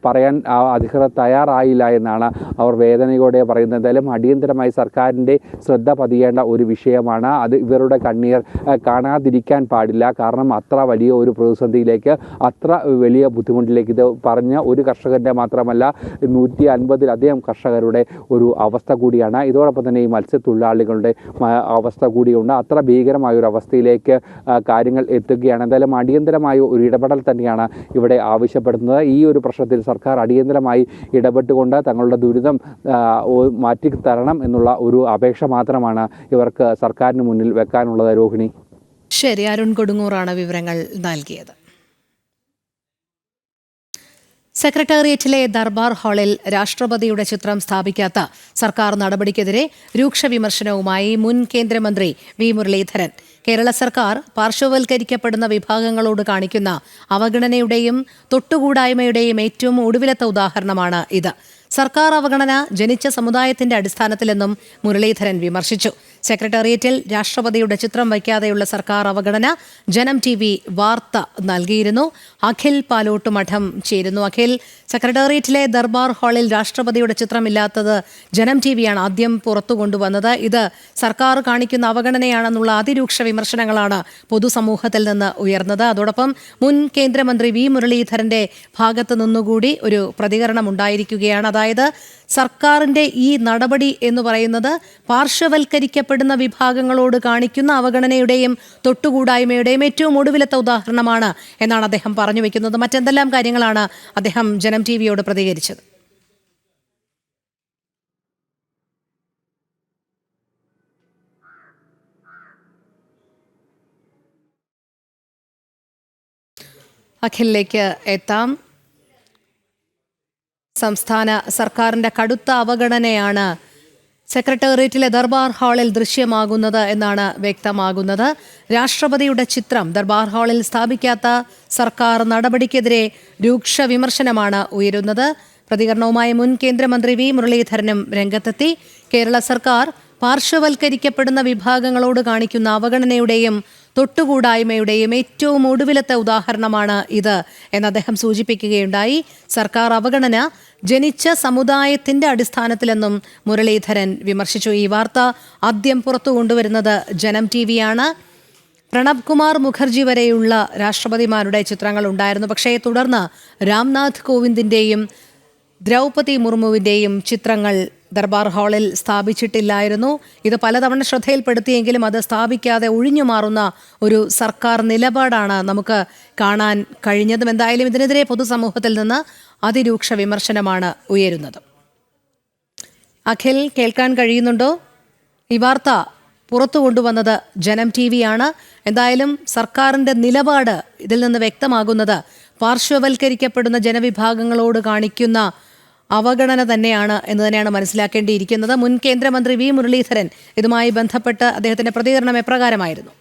പറയാൻ അധികൃതർ തയ്യാറായില്ല എന്നാണ് അവർ വേദനയോടെ പറയുന്നത്. എന്തായാലും അടിയന്തരമായി സർക്കാരിൻ്റെ ശ്രദ്ധ പതിയേണ്ട ഒരു വിഷയമാണ്. അത് ഇവരുടെ കണ്ണീർ കാണാതിരിക്കാൻ പാടില്ല. കാരണം അത്ര വലിയ ഒരു പ്രതിസന്ധിയിലേക്ക്, അത്ര വലിയ ബുദ്ധിമുട്ടിലേക്ക് ഇത് പറഞ്ഞ ഒരു കർഷകൻ്റെ മാത്രമല്ല 150-ലധികം കർഷകരുടെ ഒരു അവസ്ഥ കൂടിയാണ്. ഇതോടൊപ്പം തന്നെ ഈ മത്സ്യത്തൊഴിലാളികളുടെ അവസ്ഥ കൂടിയുണ്ട്. അത്ര ഭീകരമായ ഒരു അവസ്ഥയിലേക്ക് കാര്യങ്ങൾ എത്തുകയാണ്. എന്തായാലും അടിയന്തരമായ ഒരു ഇടപെടൽ തന്നെയാണ് ഇവിടെ ആവശ്യപ്പെടുന്നത്. ഈ ഒരു പ്രശ്നത്തിൽ സർക്കാർ അടിയന്തരമായി ഇടപെട്ടുകൊണ്ട് തങ്ങളുടെ ദുരിതം മാറ്റിത്തരണം എന്നുള്ള ഒരു അപേക്ഷ മാത്രമാണ് ഇവർക്ക് സർക്കാരിന് മുന്നിൽ വെക്കാനുള്ളത്. രോഹിണി. ശരി, അരുൺ കൊടുങ്ങൂറാണ് വിവരങ്ങൾ നൽകിയത്. സെക്രട്ടേറിയറ്റിലെ ദർബാർ ഹാളിൽ രാഷ്ട്രപതിയുടെ ചിത്രം സ്ഥാപിക്കാത്ത സർക്കാർ നടപടിക്കെതിരെ രൂക്ഷ വിമർശനവുമായി മുൻ കേന്ദ്രമന്ത്രി വി മുരളീധരൻ. കേരള സർക്കാർ പാർശ്വവൽക്കരിക്കപ്പെടുന്ന വിഭാഗങ്ങളോട് കാണിക്കുന്ന അവഗണനയുടെയും തൊട്ടുകൂടായ്മയുടെയും ഏറ്റവും ഒടുവിലത്തെ ഉദാഹരണമാണ് ഇത്. സർക്കാർ അവഗണന ജനിച്ച സമുദായത്തിന്റെ അടിസ്ഥാനത്തിലെന്നും മുരളീധരൻ വിമർശിച്ചു. സെക്രട്ടേറിയറ്റിൽ രാഷ്ട്രപതിയുടെ ചിത്രം വയ്ക്കാതെയുള്ള സർക്കാർ അവഗണന ജനം TV വാർത്ത നൽകിയിരുന്നു. അഖിൽ പാലോട്ട് മഠം ചേരുന്നു. അഖിൽ, സെക്രട്ടേറിയറ്റിലെ ദർബാർ ഹാളിൽ രാഷ്ട്രപതിയുടെ ചിത്രമില്ലാത്തത് ജനം TVയാണ് ആദ്യം പുറത്തു കൊണ്ടുവന്നത്. ഇത് സർക്കാർ കാണിക്കുന്ന അവഗണനയാണെന്നുള്ള അതിരൂക്ഷ വിമർശനങ്ങളാണ് പൊതുസമൂഹത്തിൽ നിന്ന് ഉയർന്നത്. അതോടൊപ്പം മുൻ കേന്ദ്രമന്ത്രി വി മുരളീധരന്റെ ഭാഗത്തു നിന്നുകൂടി ഒരു പ്രതികരണം ഉണ്ടായിരിക്കുകയാണ്. അതായത് സർക്കാരിന്റെ ഈ നടപടി എന്ന് പറയുന്നത് പാർശ്വവൽക്കരിക്കപ്പെടുന്ന വിഭാഗങ്ങളോട് കാണിക്കുന്ന അവഗണനയുടെയും തൊട്ടുകൂടായ്മയുടെയും ഏറ്റവും ഒടുവിലത്തെ ഉദാഹരണമാണ് എന്നാണ് അദ്ദേഹം പറഞ്ഞു വെക്കുന്നത്. മറ്റെന്തെല്ലാം കാര്യങ്ങളാണ് അദ്ദേഹം ജനം TVയോട് പ്രതികരിച്ചത്? അഖിലിലേക്ക് എത്താം. സംസ്ഥാന സർക്കാരിന്റെ കടുത്ത അവഗണനയാണ് സെക്രട്ടേറിയറ്റിലെ ദർബാർ ഹാളിൽ ദൃശ്യമാകുന്നത് എന്നാണ് വ്യക്തമാകുന്നത്. രാഷ്ട്രപതിയുടെ ചിത്രം ദർബാർ ഹാളിൽ സ്ഥാപിക്കാത്ത സർക്കാർ നടപടിക്കെതിരെ രൂക്ഷ വിമർശനമാണ് ഉയരുന്നത്. പ്രതികരണവുമായി മുൻ കേന്ദ്രമന്ത്രി വി മുരളീധരനും രംഗത്തെത്തി. കേരള സർക്കാർ പാർശ്വവൽക്കരിക്കപ്പെടുന്ന വിഭാഗങ്ങളോട് കാണിക്കുന്ന അവഗണനയുടെയും തൊട്ടുകൂടായ്മയുടെയും ഏറ്റവും ഒടുവിലത്തെ ഉദാഹരണമാണ് ഇത് എന്ന് അദ്ദേഹം സൂചിപ്പിക്കുകയുണ്ടായി. സർക്കാർ അവഗണന ജനിച്ച സമുദായത്തിന്റെ അടിസ്ഥാനത്തിലെന്നും മുരളീധരൻ വിമർശിച്ചു. ഈ വാർത്ത ആദ്യം പുറത്തു കൊണ്ടുവരുന്നത് ജനം TVയാണ്. പ്രണബ് കുമാർ മുഖർജി വരെയുള്ള രാഷ്ട്രപതിമാരുടെ ചിത്രങ്ങൾ ഉണ്ടായിരുന്നു. പക്ഷേ തുടർന്ന് രാംനാഥ് കോവിന്ദിന്റെയും ദ്രൗപതി മുർമുവിന്റെയും ചിത്രങ്ങൾ ദർബാർ ഹാളിൽ സ്ഥാപിച്ചിട്ടില്ലായിരുന്നു. ഇത് പലതവണ ശ്രദ്ധയിൽപ്പെടുത്തിയെങ്കിലും അത് സ്ഥാപിക്കാതെ ഒഴിഞ്ഞു മാറുന്ന ഒരു സർക്കാർ നിലപാടാണ് നമുക്ക് കാണാൻ കഴിഞ്ഞതും. എന്തായാലും ഇതിനെതിരെ പൊതുസമൂഹത്തിൽ നിന്ന് അതിരൂക്ഷ വിമർശനമാണ് ഉയരുന്നത്. അഖിൽ, കേൾക്കാൻ കഴിയുന്നുണ്ടോ? ഈ വാർത്ത പുറത്തു കൊണ്ടുവന്നത് ജനം TVയാണ്. എന്തായാലും സർക്കാരിന്റെ നിലപാട് ഇതിൽ നിന്ന് വ്യക്തമാകുന്നത് പാർശ്വവൽക്കരിക്കപ്പെടുന്ന ജനവിഭാഗങ്ങളോട് കാണിക്കുന്ന അവഗണന തന്നെയാണ് എന്ന് തന്നെയാണ് മനസ്സിലാക്കേണ്ടിയിരിക്കുന്നത്. മുൻ കേന്ദ്രമന്ത്രി വി മുരളീധരൻ ഇതുമായി ബന്ധപ്പെട്ട് അദ്ദേഹത്തിന്റെ പ്രതികരണം എപ്രകാരമായിരുന്നു?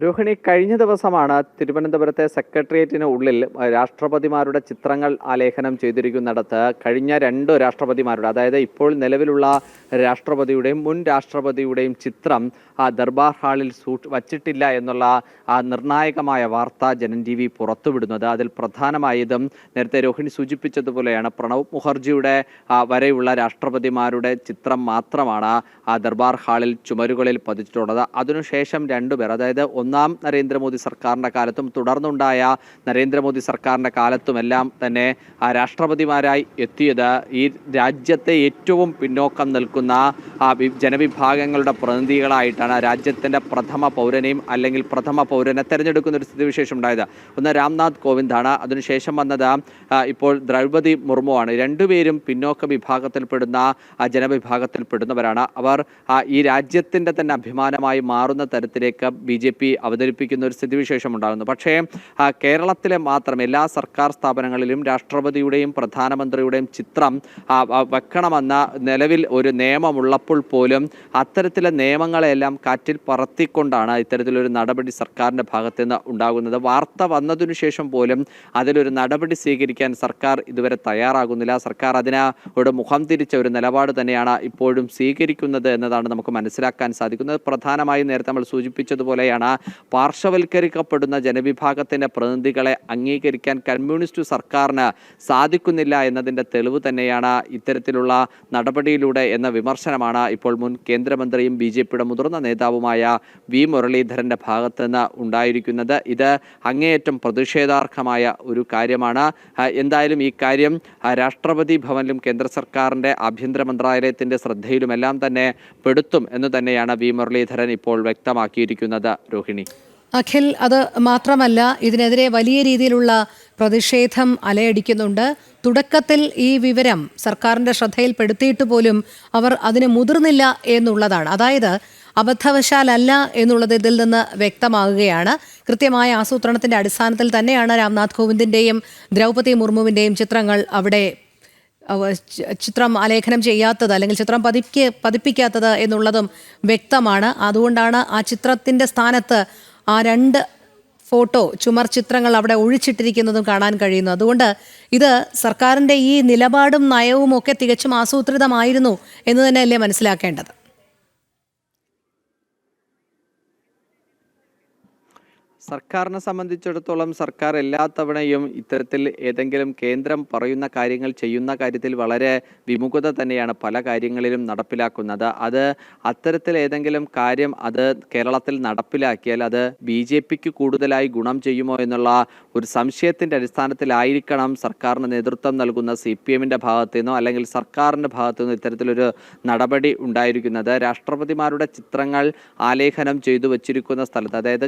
രോഹിണി, കഴിഞ്ഞ ദിവസമാണ് തിരുവനന്തപുരത്തെ സെക്രട്ടേറിയറ്റിന് ഉള്ളിൽ രാഷ്ട്രപതിമാരുടെ ചിത്രങ്ങൾ ആലേഖനം ചെയ്തിരിക്കുന്നിടത്ത് കഴിഞ്ഞ 2 രാഷ്ട്രപതിമാരുടെ, അതായത് ഇപ്പോൾ നിലവിലുള്ള രാഷ്ട്രപതിയുടെയും മുൻ രാഷ്ട്രപതിയുടെയും ചിത്രം ദർബാർ ഹാളിൽ വച്ചിട്ടില്ല എന്നുള്ള നിർണായകമായ വാർത്ത ജനം TV പുറത്തുവിടുന്നത്. അതിൽ പ്രധാനമായതും നേരത്തെ രോഹിണി സൂചിപ്പിച്ചതുപോലെയാണ് പ്രണബ് മുഖർജിയുടെ വരെയുള്ള രാഷ്ട്രപതിമാരുടെ ചിത്രം മാത്രമാണ് ദർബാർ ഹാളിൽ ചുമരുകളിൽ പതിച്ചിട്ടുള്ളത്. അതിനുശേഷം 2 പേർ, അതായത് ഒന്നാം നരേന്ദ്രമോദി സർക്കാരിൻ്റെ കാലത്തും തുടർന്നുണ്ടായ നരേന്ദ്രമോദി സർക്കാരിൻ്റെ കാലത്തുമെല്ലാം തന്നെ രാഷ്ട്രപതിമാരായി എത്തിയത് ഈ രാജ്യത്തെ ഏറ്റവും പിന്നോക്കം നിൽക്കുന്ന ജനവിഭാഗങ്ങളുടെ പ്രതിനിധികളായിട്ടാണ് തന്നെയാണ് രാജ്യത്തിൻ്റെ പ്രഥമ പൗരനെയും അല്ലെങ്കിൽ പ്രഥമ പൗരനെ തിരഞ്ഞെടുക്കുന്ന ഒരു സ്ഥിതിവിശേഷം ഉണ്ടായത്. ഒന്ന് രാംനാഥ് കോവിന്ദാണ്, അതിനുശേഷം വന്നത് ഇപ്പോൾ ദ്രൗപദി മുർമുവാണ്. രണ്ടുപേരും പിന്നോക്ക വിഭാഗത്തിൽപ്പെടുന്ന ജനവിഭാഗത്തിൽപ്പെടുന്നവരാണ്. അവർ ഈ രാജ്യത്തിൻ്റെ തന്നെ അഭിമാനമായി മാറുന്ന തരത്തിലേക്ക് BJP അവതരിപ്പിക്കുന്ന ഒരു സ്ഥിതിവിശേഷം ഉണ്ടാകുന്നു. പക്ഷേ കേരളത്തിലെ മാത്രം എല്ലാ സർക്കാർ സ്ഥാപനങ്ങളിലും രാഷ്ട്രപതിയുടെയും പ്രധാനമന്ത്രിയുടെയും ചിത്രം വെക്കണമെന്ന നിലവിൽ ഒരു നിയമമുള്ളപ്പോൾ പോലും അത്തരത്തിലെ നിയമങ്ങളെല്ലാം കാറ്റിൽ പറത്തിക്കൊണ്ടാണ് ഇത്തരത്തിലൊരു നടപടി സർക്കാരിൻ്റെ ഭാഗത്തു നിന്ന് ഉണ്ടാകുന്നത്. വാർത്ത വന്നതിനു ശേഷം പോലും അതിലൊരു നടപടി സ്വീകരിക്കാൻ സർക്കാർ ഇതുവരെ തയ്യാറാകുന്നില്ല. സർക്കാർ അതിനോട് മുഖം തിരിച്ച ഒരു നിലപാട് തന്നെയാണ് ഇപ്പോഴും സ്വീകരിക്കുന്നത് എന്നതാണ് നമുക്ക് മനസ്സിലാക്കാൻ സാധിക്കുന്നത്. പ്രധാനമായും നേരത്തെ നമ്മൾ സൂചിപ്പിച്ചതുപോലെയാണ് പാർശ്വവൽക്കരിക്കപ്പെടുന്ന ജനവിഭാഗത്തിൻ്റെ പ്രതിനിധികളെ അംഗീകരിക്കാൻ കമ്മ്യൂണിസ്റ്റ് സർക്കാരിന് സാധിക്കുന്നില്ല എന്നതിൻ്റെ തെളിവ് തന്നെയാണ് ഇത്തരത്തിലുള്ള നടപടിയിലൂടെ എന്ന വിമർശനമാണ് ഇപ്പോൾ മുൻ കേന്ദ്രമന്ത്രിയും BJPയുടെ മുതിർന്ന നേതാവുമായ V മുരളീധരൻ്റെ ഭാഗത്ത് നിന്ന് ഉണ്ടായിരിക്കുന്നത്. ഇത് അങ്ങേയറ്റം പ്രതിഷേധാർഹമായ ഒരു കാര്യമാണ്. എന്തായാലും ഈ കാര്യം രാഷ്ട്രപതി ഭവനിലും കേന്ദ്ര സർക്കാരിൻ്റെ ആഭ്യന്തര മന്ത്രാലയത്തിൻ്റെ ശ്രദ്ധയിലുമെല്ലാം തന്നെ പെടുത്തും എന്ന് തന്നെയാണ് V മുരളീധരൻ ഇപ്പോൾ വ്യക്തമാക്കിയിരിക്കുന്നത്. രോഹിണി. അഖിൽ, അത് മാത്രമല്ല ഇതിനെതിരെ വലിയ രീതിയിലുള്ള പ്രതിഷേധം അലയടിക്കുന്നുണ്ട്. തുടക്കത്തിൽ ഈ വിവരം സർക്കാരിൻ്റെ ശ്രദ്ധയിൽപ്പെടുത്തിയിട്ട് പോലും അവർ അതിന് മുതിർന്നില്ല എന്നുള്ളതാണ്. അതായത് അബദ്ധവശാലല്ല എന്നുള്ളത് ഇതിൽ നിന്ന് വ്യക്തമാകുകയാണ്. കൃത്യമായ ആസൂത്രണത്തിൻ്റെ അടിസ്ഥാനത്തിൽ തന്നെയാണ് രാംനാഥ് കോവിന്ദിൻ്റെയും ദ്രൗപദി മുർമുവിൻ്റെയും ചിത്രങ്ങൾ അവിടെ ചിത്രം ആലേഖനം ചെയ്യാത്തത് അല്ലെങ്കിൽ ചിത്രം പതിപ്പിക്കാത്തത് എന്നുള്ളതും വ്യക്തമാണ്. അതുകൊണ്ടാണ് ആ ചിത്രത്തിൻ്റെ സ്ഥാനത്ത് ആ 2 ഫോട്ടോ ചുമർ ചിത്രങ്ങൾ അവിടെ ഒഴിച്ചിട്ടിരിക്കുന്നതും കാണാൻ കഴിയുന്നു. അതുകൊണ്ട് ഇത് സർക്കാരിൻ്റെ ഈ നിലപാടും നയവും ഒക്കെ തികച്ചും ആസൂത്രിതമായിരുന്നു എന്ന് തന്നെയല്ലേ മനസ്സിലാക്കേണ്ടത്? സർക്കാരിനെ സംബന്ധിച്ചിടത്തോളം സർക്കാർ എല്ലാ തവണയും ഇത്തരത്തിൽ ഏതെങ്കിലും കേന്ദ്രം പറയുന്ന കാര്യങ്ങൾ ചെയ്യുന്ന കാര്യത്തിൽ വളരെ വിമുഖത തന്നെയാണ് പല കാര്യങ്ങളിലും നടപ്പിലാക്കുന്നത്. അത് അത്തരത്തിൽ ഏതെങ്കിലും കാര്യം അത് കേരളത്തിൽ നടപ്പിലാക്കിയാൽ അത് BJPക്ക് കൂടുതലായി ഗുണം ചെയ്യുമോ എന്നുള്ള ഒരു സംശയത്തിൻ്റെ അടിസ്ഥാനത്തിലായിരിക്കണം സർക്കാരിന് നേതൃത്വം നൽകുന്ന CPMൻ്റെ ഭാഗത്തു നിന്നോ അല്ലെങ്കിൽ സർക്കാരിൻ്റെ ഭാഗത്തു നിന്നോ ഇത്തരത്തിലൊരു നടപടി ഉണ്ടായിരിക്കുന്നത്. രാഷ്ട്രപതിമാരുടെ ചിത്രങ്ങൾ ആലേഖനം ചെയ്തു വച്ചിരിക്കുന്ന സ്ഥലത്ത്, അതായത്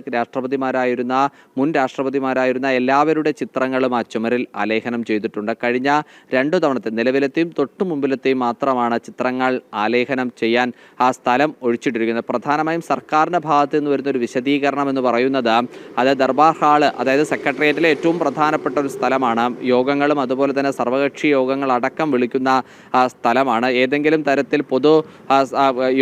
മുൻ രാഷ്ട്രപതിമാരായിരുന്ന എല്ലാവരുടെ ചിത്രങ്ങളും ആ ചുമരിൽ ആലേഖനം ചെയ്തിട്ടുണ്ട്. കഴിഞ്ഞ 2 തവണത്തെ നിലവിലത്തെയും തൊട്ടു മുമ്പിലത്തെയും മാത്രമാണ് ചിത്രങ്ങൾ ആലേഖനം ചെയ്യാൻ ആ സ്ഥലം ഒഴിച്ചിട്ടിരിക്കുന്നത്. പ്രധാനമായും സർക്കാരിൻ്റെ ഭാഗത്ത് നിന്ന് വരുന്നൊരു വിശദീകരണം എന്ന് പറയുന്നത് അത് ദർബാർ ഹാള്, അതായത് സെക്രട്ടേറിയറ്റിലെ ഏറ്റവും പ്രധാനപ്പെട്ട ഒരു സ്ഥലമാണ്. യോഗങ്ങളും അതുപോലെ തന്നെ സർവകക്ഷി യോഗങ്ങൾ അടക്കം വിളിക്കുന്ന സ്ഥലമാണ്. ഏതെങ്കിലും തരത്തിൽ പൊതു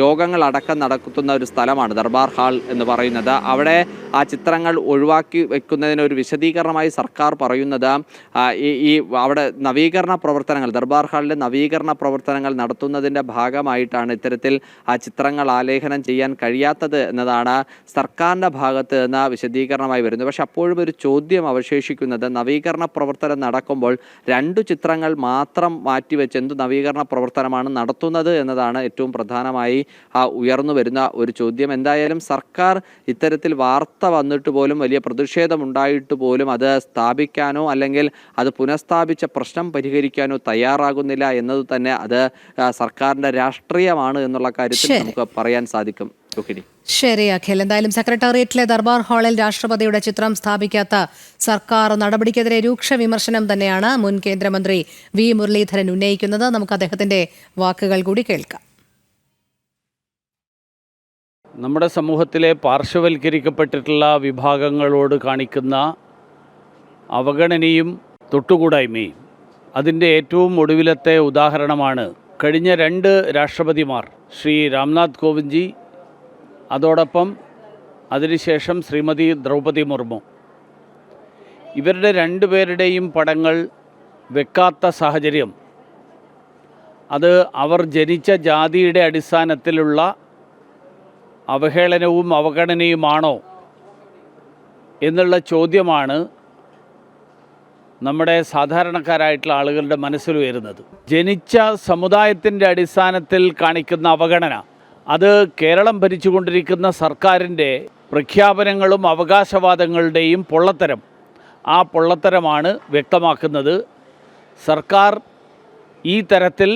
യോഗങ്ങൾ അടക്കം നടത്തുന്ന ഒരു സ്ഥലമാണ് ദർബാർ ഹാൾ എന്ന് പറയുന്നത്. അവിടെ ആ ചിത്രങ്ങൾ ഒഴിവാക്കി വെക്കുന്നതിന് ഒരു വിശദീകരണമായി സർക്കാർ പറയുന്നത് ഈ അവിടെ നവീകരണ പ്രവർത്തനങ്ങൾ, ദർബാർ ഹാളിലെ നവീകരണ പ്രവർത്തനങ്ങൾ നടത്തുന്നതിൻ്റെ ഭാഗമായിട്ടാണ് ഇത്തരത്തിൽ ആ ചിത്രങ്ങൾ ആലേഖനം ചെയ്യാൻ കഴിയാത്തത് എന്നതാണ് സർക്കാരിൻ്റെ ഭാഗത്ത് നിന്ന് വിശദീകരണമായി വരുന്നത്. പക്ഷെ അപ്പോഴും ഒരു ചോദ്യം അവശേഷിക്കുന്നത്, നവീകരണ പ്രവർത്തനം നടക്കുമ്പോൾ 2 ചിത്രങ്ങൾ മാത്രം മാറ്റിവെച്ച് എന്ത് നവീകരണ പ്രവർത്തനമാണ് നടത്തുന്നത് എന്നതാണ് ഏറ്റവും പ്രധാനമായി ഉയർന്നു വരുന്ന ഒരു ചോദ്യം. എന്തായാലും സർക്കാർ ഇത്തരത്തിൽ വാർത്ത വന്നിട്ട് പോലും വലിയ പ്രതിഷേധമുണ്ടായിട്ട് പോലും അത് സ്ഥാപിക്കാനോ അല്ലെങ്കിൽ അത് പുനഃസ്ഥാപിച്ച പ്രശ്നം പരിഹരിക്കാനോ തയ്യാറാകുന്നില്ല എന്നത് തന്നെ അത് സർക്കാരിൻ്റെ രാഷ്ട്രീയമാണ് എന്നുള്ള കാര്യത്തിൽ നമുക്ക് പറയാൻ സാധിക്കും. ശരി അഖിൽ, എന്തായാലും സെക്രട്ടേറിയറ്റിലെ ദർബാർ ഹാളിൽ രാഷ്ട്രപതിയുടെ ചിത്രം സ്ഥാപിക്കാത്ത സർക്കാർ നടപടിക്കെതിരെ രൂക്ഷ വിമർശനം തന്നെയാണ് മുൻ കേന്ദ്രമന്ത്രി V മുരളീധരൻ ഉന്നയിക്കുന്നത്. നമുക്ക് അദ്ദേഹത്തിന്റെ വാക്കുകൾ കൂടി കേൾക്കാം. നമ്മുടെ സമൂഹത്തിലെ പാർശ്വവൽക്കരിക്കപ്പെട്ടിട്ടുള്ള വിഭാഗങ്ങളോട് കാണിക്കുന്ന അവഗണനയും തൊട്ടുകൂടായ്മയും അതിൻ്റെ ഏറ്റവും ഒടുവിലത്തെ ഉദാഹരണമാണ് കഴിഞ്ഞ 2 രാഷ്ട്രപതിമാർ, ശ്രീ രാംനാഥ് കോവിന്ദ്, അതോടൊപ്പം അതിനുശേഷം ശ്രീമതി ദ്രൗപദി മുർമു. ഇവരുടെ 2 പേരുടെയും പടങ്ങൾ വെക്കാത്ത സാഹചര്യം അത് അവർ ജനിച്ച ജാതിയുടെ അടിസ്ഥാനത്തിലുള്ള അവഹേളനവും അവഗണനയുമാണോ എന്നുള്ള ചോദ്യമാണ് നമ്മുടെ സാധാരണക്കാരായിട്ടുള്ള ആളുകളുടെ മനസ്സിൽ വരുന്നത്. ജനിച്ച സമുദായത്തിൻ്റെ അടിസ്ഥാനത്തിൽ കാണിക്കുന്ന അവഗണന അത് കേരളം ഭരിച്ചുകൊണ്ടിരിക്കുന്ന സർക്കാരിൻ്റെ പ്രഖ്യാപനങ്ങളും അവകാശവാദങ്ങളുടെയും പൊള്ളത്തരം, ആ പൊള്ളത്തരമാണ് വ്യക്തമാക്കുന്നത്. സർക്കാർ ഈ തരത്തിൽ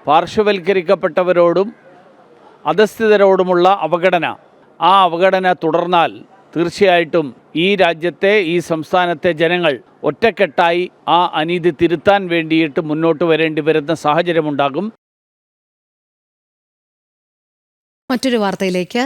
പാർശ്വവൽക്കരിക്കപ്പെട്ടവരോടും അധസ്ഥിതരോടുമുള്ള അവഗണന ആ അവഗണന തുടർന്നാൽ തീർച്ചയായിട്ടും ഈ രാജ്യത്തെ, ഈ സംസ്ഥാനത്തെ ജനങ്ങൾ ഒറ്റക്കെട്ടായി ആ അനീതി തിരുത്താൻ വേണ്ടിയിട്ട് മുന്നോട്ട് വരേണ്ടി വരുന്ന സാഹചര്യമുണ്ടാകും. മറ്റൊരു വാർത്തയിലേക്ക്.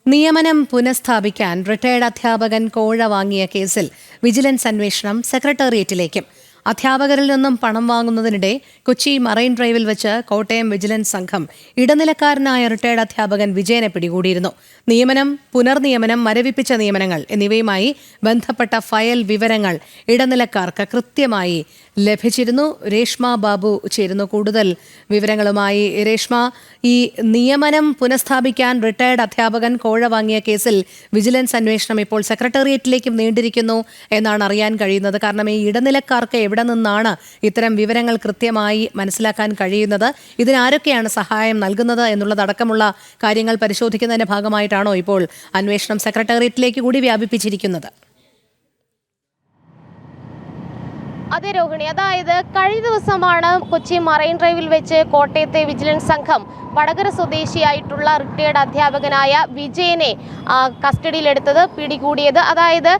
നിയമനം പുനഃസ്ഥാപിക്കാൻ റിട്ടയർഡ് അധ്യാപകൻ കോഴ വാങ്ങിയ കേസിൽ വിജിലൻസ് അന്വേഷണം സെക്രട്ടേറിയറ്റിലേക്കും. അധ്യാപകരിൽ നിന്നും പണം വാങ്ങുന്നതിനിടെ കൊച്ചി മറൈൻ ഡ്രൈവിൽ വെച്ച് കോട്ടയം വിജിലൻസ് സംഘം ഇടനിലക്കാരനായ റിട്ടയർഡ് അധ്യാപകൻ വിജയനെ പിടികൂടിയിരുന്നു. നിയമനം, പുനർനിയമനം, മരവിപ്പിച്ച നിയമനങ്ങൾ എന്നിവയുമായി ബന്ധപ്പെട്ട ഫയൽ വിവരങ്ങൾ ഇടനിലക്കാർക്ക് കൃത്യമായി ലഭിച്ചിരുന്നു. രേഷ്മ ബാബു ചേരുന്നു കൂടുതൽ വിവരങ്ങളുമായി. രേഷ്മ, ഈ നിയമനം പുനഃസ്ഥാപിക്കാൻ റിട്ടയർഡ് അധ്യാപകൻ കോഴ വാങ്ങിയ കേസിൽ വിജിലൻസ് അന്വേഷണം ഇപ്പോൾ സെക്രട്ടേറിയറ്റിലേക്കും നീണ്ടിരിക്കുന്നു എന്നാണ് അറിയാൻ കഴിയുന്നത്. കാരണം ഈ ഇടനിലക്കാർക്ക് എവിടെ നിന്നാണ് ഇത്തരം വിവരങ്ങൾ കൃത്യമായി മനസ്സിലാക്കാൻ കഴിയുന്നത്, ഇതിനാരൊക്കെയാണ് സഹായം നൽകുന്നത് എന്നുള്ളതടക്കമുള്ള കാര്യങ്ങൾ പരിശോധിക്കുന്നതിന്റെ ഭാഗമായിട്ടാണോ ഇപ്പോൾ അന്വേഷണം സെക്രട്ടേറിയറ്റിലേക്ക് കൂടി വ്യാപിപ്പിച്ചിരിക്കുന്നത്? അതെ രോഹിണി, അതായത് കഴിഞ്ഞ ദിവസമാണ് കൊച്ചി മറൈൻ ഡ്രൈവിൽ വെച്ച് കോട്ടയത്തെ വിജിലൻസ് സംഘം വടകര സ്വദേശിയായിട്ടുള്ള റിട്ടയർഡ് അധ്യാപകനായ വിജയനെ കസ്റ്റഡിയിലെടുത്തത്, പിടികൂടിയത്. അതായത്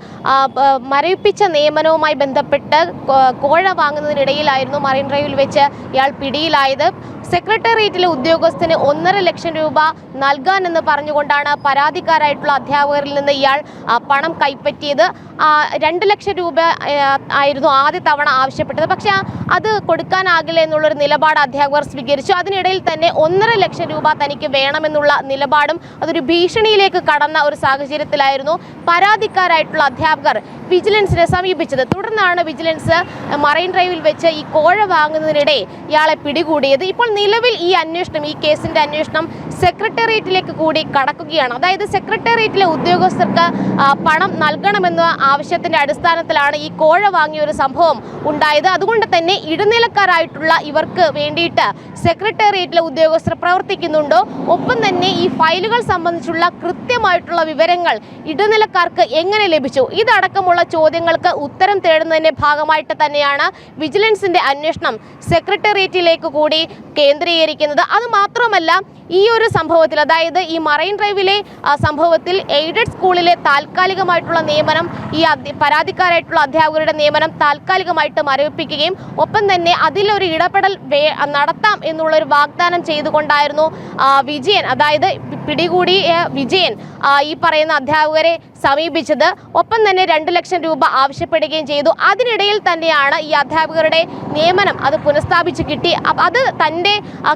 മരവിപ്പിച്ച നിയമനവുമായി ബന്ധപ്പെട്ട് കോഴ വാങ്ങുന്നതിനിടയിലായിരുന്നു മറൈൻ ഡ്രൈവിൽ വെച്ച് ഇയാൾ പിടിയിലായത്. സെക്രട്ടേറിയറ്റിലെ ഉദ്യോഗസ്ഥന് 1.5 ലക്ഷം രൂപ നൽകാനെന്ന് പറഞ്ഞുകൊണ്ടാണ് പരാതിക്കാരായിട്ടുള്ള അധ്യാപകരിൽ നിന്ന് ഇയാൾ പണം കൈപ്പറ്റിയത്. 2 ലക്ഷം രൂപ ആയിരുന്നു ആദ്യ തവണ ആവശ്യപ്പെട്ടത്. പക്ഷെ അത് കൊടുക്കാനാകില്ല എന്നുള്ളൊരു നിലപാട് അധ്യാപകർ സ്വീകരിച്ചു. അതിനിടയിൽ തന്നെ 1.5 ലക്ഷം രൂപ തനിക്ക് വേണമെന്നുള്ള നിലപാടും അതൊരു ഭീഷണിയിലേക്ക് കടന്ന ഒരു സാഹചര്യത്തിലായിരുന്നു പരാതിക്കാരായിട്ടുള്ള അധ്യാപകർ വിജിലൻസിനെ സമീപിച്ചത്. തുടർന്നാണ് വിജിലൻസ് മറൈൻ ഡ്രൈവിൽ വെച്ച് ഈ കോഴ വാങ്ങുന്നതിനിടെ ഇയാളെ പിടികൂടിയത്. ഇപ്പോൾ നിലവിൽ ഈ അന്വേഷണം, ഈ കേസിന്റെ അന്വേഷണം സെക്രട്ടേറിയറ്റിലേക്ക് കൂടി കടക്കുകയാണ്. അതായത് സെക്രട്ടേറിയറ്റിലെ ഉദ്യോഗസ്ഥർക്ക് പണം നൽകണമെന്ന ആവശ്യത്തിന്റെ അടിസ്ഥാനത്തിലാണ് ഈ കോഴ വാങ്ങിയ ഒരു സംഭവം ഉണ്ടായത്. അതുകൊണ്ട് തന്നെ ഇടനിലക്കാരായിട്ടുള്ള ഇവർക്ക് വേണ്ടിയിട്ട് സെക്രട്ടേറിയറ്റിലെ ഉദ്യോഗസ്ഥർ പ്രവർത്തിക്കുന്നുണ്ടോ, ഒപ്പം തന്നെ ഈ ഫയലുകൾ സംബന്ധിച്ചുള്ള കൃത്യമായിട്ടുള്ള വിവരങ്ങൾ ഇടനിലക്കാർക്ക് എങ്ങനെ ലഭിച്ചു, ഇതടക്കമുള്ള ചോദ്യങ്ങൾക്ക് ഉത്തരം തേടുന്നതിന്റെ ഭാഗമായിട്ട് തന്നെയാണ് വിജിലൻസിന്റെ അന്വേഷണം സെക്രട്ടേറിയറ്റിലേക്ക് കൂടി കേന്ദ്രീകരിക്കുന്നത്. അതുമാത്രമല്ല, ഈ ഒരു സംഭവത്തിൽ, അതായത് ഈ മറൈൻ ഡ്രൈവിലെ സംഭവത്തിൽ എയ്ഡഡ് സ്കൂളിലെ താൽക്കാലികമായിട്ടുള്ള നിയമനം, ഈ പരാതിക്കാരായിട്ടുള്ള അധ്യാപകരുടെ നിയമനം താൽക്കാലികമായിട്ട് മരവിപ്പിക്കുകയും ഒപ്പം തന്നെ അതിലൊരു ഇടപെടൽ നടത്താം എന്നുള്ളൊരു വാഗ്ദാനം ചെയ്തുകൊണ്ടായിരുന്നു വിജയൻ, അതായത് പിടികൂടിയ വിജയൻ ഈ പറയുന്ന അധ്യാപകരെ സമീപിച്ചത്. ഒപ്പം തന്നെ 2 ലക്ഷം രൂപ ആവശ്യപ്പെടുകയും ചെയ്തു. അതിനിടയിൽ തന്നെയാണ് ഈ അധ്യാപകരുടെ നിയമനം അത് പുനഃസ്ഥാപിച്ച് കിട്ടി. അത് തൻ്റെ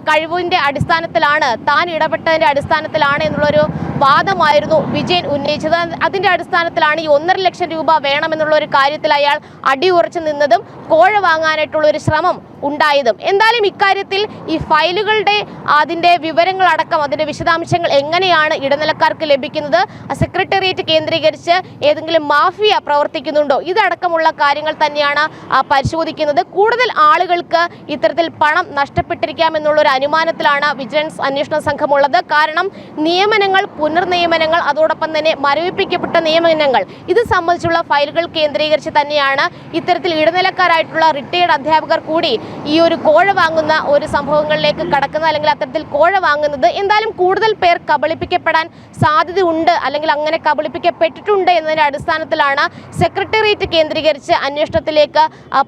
കഴിവിൻ്റെ അടിസ്ഥാനത്തിലാണ്, താൻ ഇടപെട്ടതിൻ്റെ അടിസ്ഥാനത്തിലാണ് എന്നുള്ളൊരു വാദമായിരുന്നു വിജയൻ ഉന്നയിച്ചത്. അതിൻ്റെ അടിസ്ഥാനത്തിലാണ് ഈ 1.5 ലക്ഷം രൂപ വേണമെന്നുള്ള ഒരു കാര്യത്തിൽ അയാൾ അടിയുറച്ചു നിന്നതും കോഴ വാങ്ങാനായിട്ടുള്ള ഒരു ശ്രമം ഉണ്ടായതും. എന്തായാലും ഇക്കാര്യത്തിൽ ഈ ഫയലുകളുടെ അതിൻ്റെ വിവരങ്ങളടക്കം, അതിൻ്റെ വിശദാംശങ്ങൾ എങ്ങനെയാണ് ഇടനിലക്കാർക്ക് ലഭിക്കുന്നത്, സെക്രട്ടേറിയറ്റ് കേന്ദ്രീകരിച്ച് ഏതെങ്കിലും മാഫിയ പ്രവർത്തിക്കുന്നുണ്ടോ, ഇതടക്കമുള്ള കാര്യങ്ങൾ തന്നെയാണ് പരിശോധിക്കുന്നത്. കൂടുതൽ ആളുകൾക്ക് ഇത്തരത്തിൽ പണം നഷ്ടപ്പെട്ടിരിക്കാമെന്നുള്ളൊരു അനുമാനത്തിലാണ് വിജിലൻസ് അന്വേഷണ സംഘമുള്ളത്. കാരണം നിയമനങ്ങൾ, പുനർനിയമനങ്ങൾ, അതോടൊപ്പം തന്നെ മരവിപ്പിക്കപ്പെട്ട നിയമനങ്ങൾ, ഇത് സംബന്ധിച്ചുള്ള ഫയലുകൾ കേന്ദ്രീകരിച്ച് തന്നെയാണ് ഇത്തരത്തിൽ ഇടനിലക്കാരായിട്ടുള്ള റിട്ടയർഡ് അധ്യാപകർ കൂടി ഈ ഒരു കോഴ വാങ്ങുന്ന ഒരു സംഭവങ്ങളിലേക്ക് കടക്കുന്നത്, അല്ലെങ്കിൽ അത്തരത്തിൽ കോഴ വാങ്ങുന്നത്. എന്തായാലും കൂടുതൽ പേർ കബളിപ്പിക്കപ്പെടാൻ സാധ്യതയുണ്ട്, അല്ലെങ്കിൽ അങ്ങനെ കബളിപ്പിക്കപ്പെട്ടിട്ടുണ്ട് എന്നതിന്റെ അടിസ്ഥാനത്തിലാണ് സെക്രട്ടേറിയറ്റ് കേന്ദ്രീകരിച്ച് അന്വേഷണത്തിലേക്ക്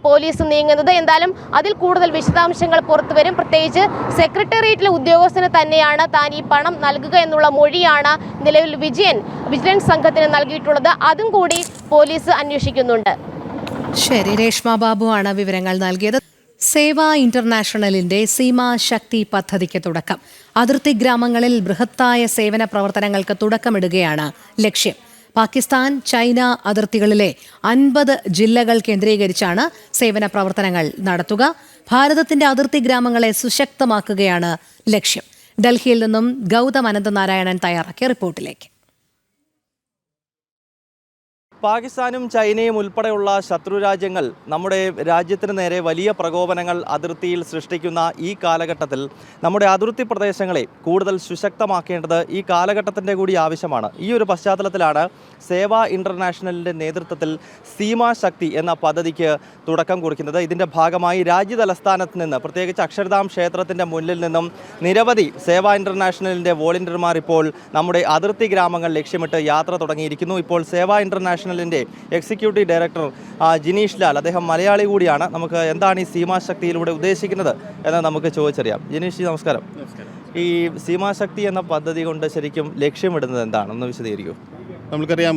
പോലീസ് നീങ്ങുന്നത്. എന്തായാലും അതിൽ കൂടുതൽ വിശദാംശങ്ങൾ പുറത്തുവരും. പ്രത്യേകിച്ച് സെക്രട്ടേറിയറ്റിലെ ഉദ്യോഗസ്ഥന് തന്നെയാണ് താൻ ഈ പണം നൽകുക എന്നുള്ള മൊഴിയാണ് നിലവിൽ വിജിലൻസ് സംഘത്തിന് നൽകിയിട്ടുള്ളത്. അതും കൂടി പോലീസ് അന്വേഷിക്കുന്നുണ്ട്. ശരി, രേഷ്മ ബാബുവാണ് വിവരങ്ങൾ നൽകിയത്. സേവ ഇന്റർനാഷണലിന്റെ സീമാ ശക്തി പദ്ധതിക്ക് തുടക്കം. അതിർത്തി ഗ്രാമങ്ങളിൽ ബൃഹത്തായ സേവന പ്രവർത്തനങ്ങൾക്ക് തുടക്കമിടുകയാണ് ലക്ഷ്യം. പാകിസ്ഥാൻ, ചൈന അതിർത്തികളിലെ 50 ജില്ലകൾ കേന്ദ്രീകരിച്ചാണ് സേവന പ്രവർത്തനങ്ങൾ നടത്തുക. ഭാരതത്തിന്റെ അതിർത്തി ഗ്രാമങ്ങളെ സുശക്തമാക്കുകയാണ് ലക്ഷ്യം. ഡൽഹിയിൽ നിന്നും ഗൗതം അനന്തനാരായണൻ തയ്യാറാക്കിയ റിപ്പോർട്ടിലേക്ക്. പാകിസ്ഥാനും ചൈനയും ഉൾപ്പെടെയുള്ള ശത്രു രാജ്യങ്ങൾ നമ്മുടെ രാജ്യത്തിന് നേരെ വലിയ പ്രകോപനങ്ങൾ അതിർത്തിയിൽ സൃഷ്ടിക്കുന്ന ഈ കാലഘട്ടത്തിൽ നമ്മുടെ അതിർത്തി പ്രദേശങ്ങളെ കൂടുതൽ സുശക്തമാക്കേണ്ടത് ഈ കാലഘട്ടത്തിൻ്റെ കൂടി ആവശ്യമാണ്. ഈ ഒരു പശ്ചാത്തലത്തിലാണ് സേവ ഇൻ്റർനാഷണലിൻ്റെ നേതൃത്വത്തിൽ സീമാ ശക്തി എന്ന പദ്ധതിക്ക് തുടക്കം കുറിക്കുന്നത്. ഇതിൻ്റെ ഭാഗമായി രാജ്യതലസ്ഥാനത്ത് നിന്ന്, പ്രത്യേകിച്ച് അക്ഷരധാം ക്ഷേത്രത്തിൻ്റെ മുന്നിൽ നിന്നും നിരവധി സേവ ഇൻ്റർനാഷണലിൻ്റെ വോളണ്ടിയർമാർ ഇപ്പോൾ നമ്മുടെ അതിർത്തി ഗ്രാമങ്ങൾ ലക്ഷ്യമിട്ട് യാത്ര തുടങ്ങിയിരിക്കുന്നു. ഇപ്പോൾ സേവ ഇൻ്റർനാഷണലിൻ്റെ എക്സിക്യൂട്ടീവ് ഡയറക്ടർ ജിനീഷ് ലാൽ, അദ്ദേഹം മലയാളി കൂടിയാണ്. നമുക്ക് എന്താണ് ഈ സീമാ ശക്തിയിലൂടെ ഉദ്ദേശിക്കുന്നത് എന്ന് നമുക്ക് ചോദിച്ചറിയാം. ജിനീഷ്, നമസ്കാരം. ഈ സീമാ ശക്തി എന്ന പദ്ധതി കൊണ്ട് ശരിക്കും ലക്ഷ്യമിടുന്നത് എന്താണെന്ന് വിശദീകരിക്കൂ. നമുക്കറിയാം,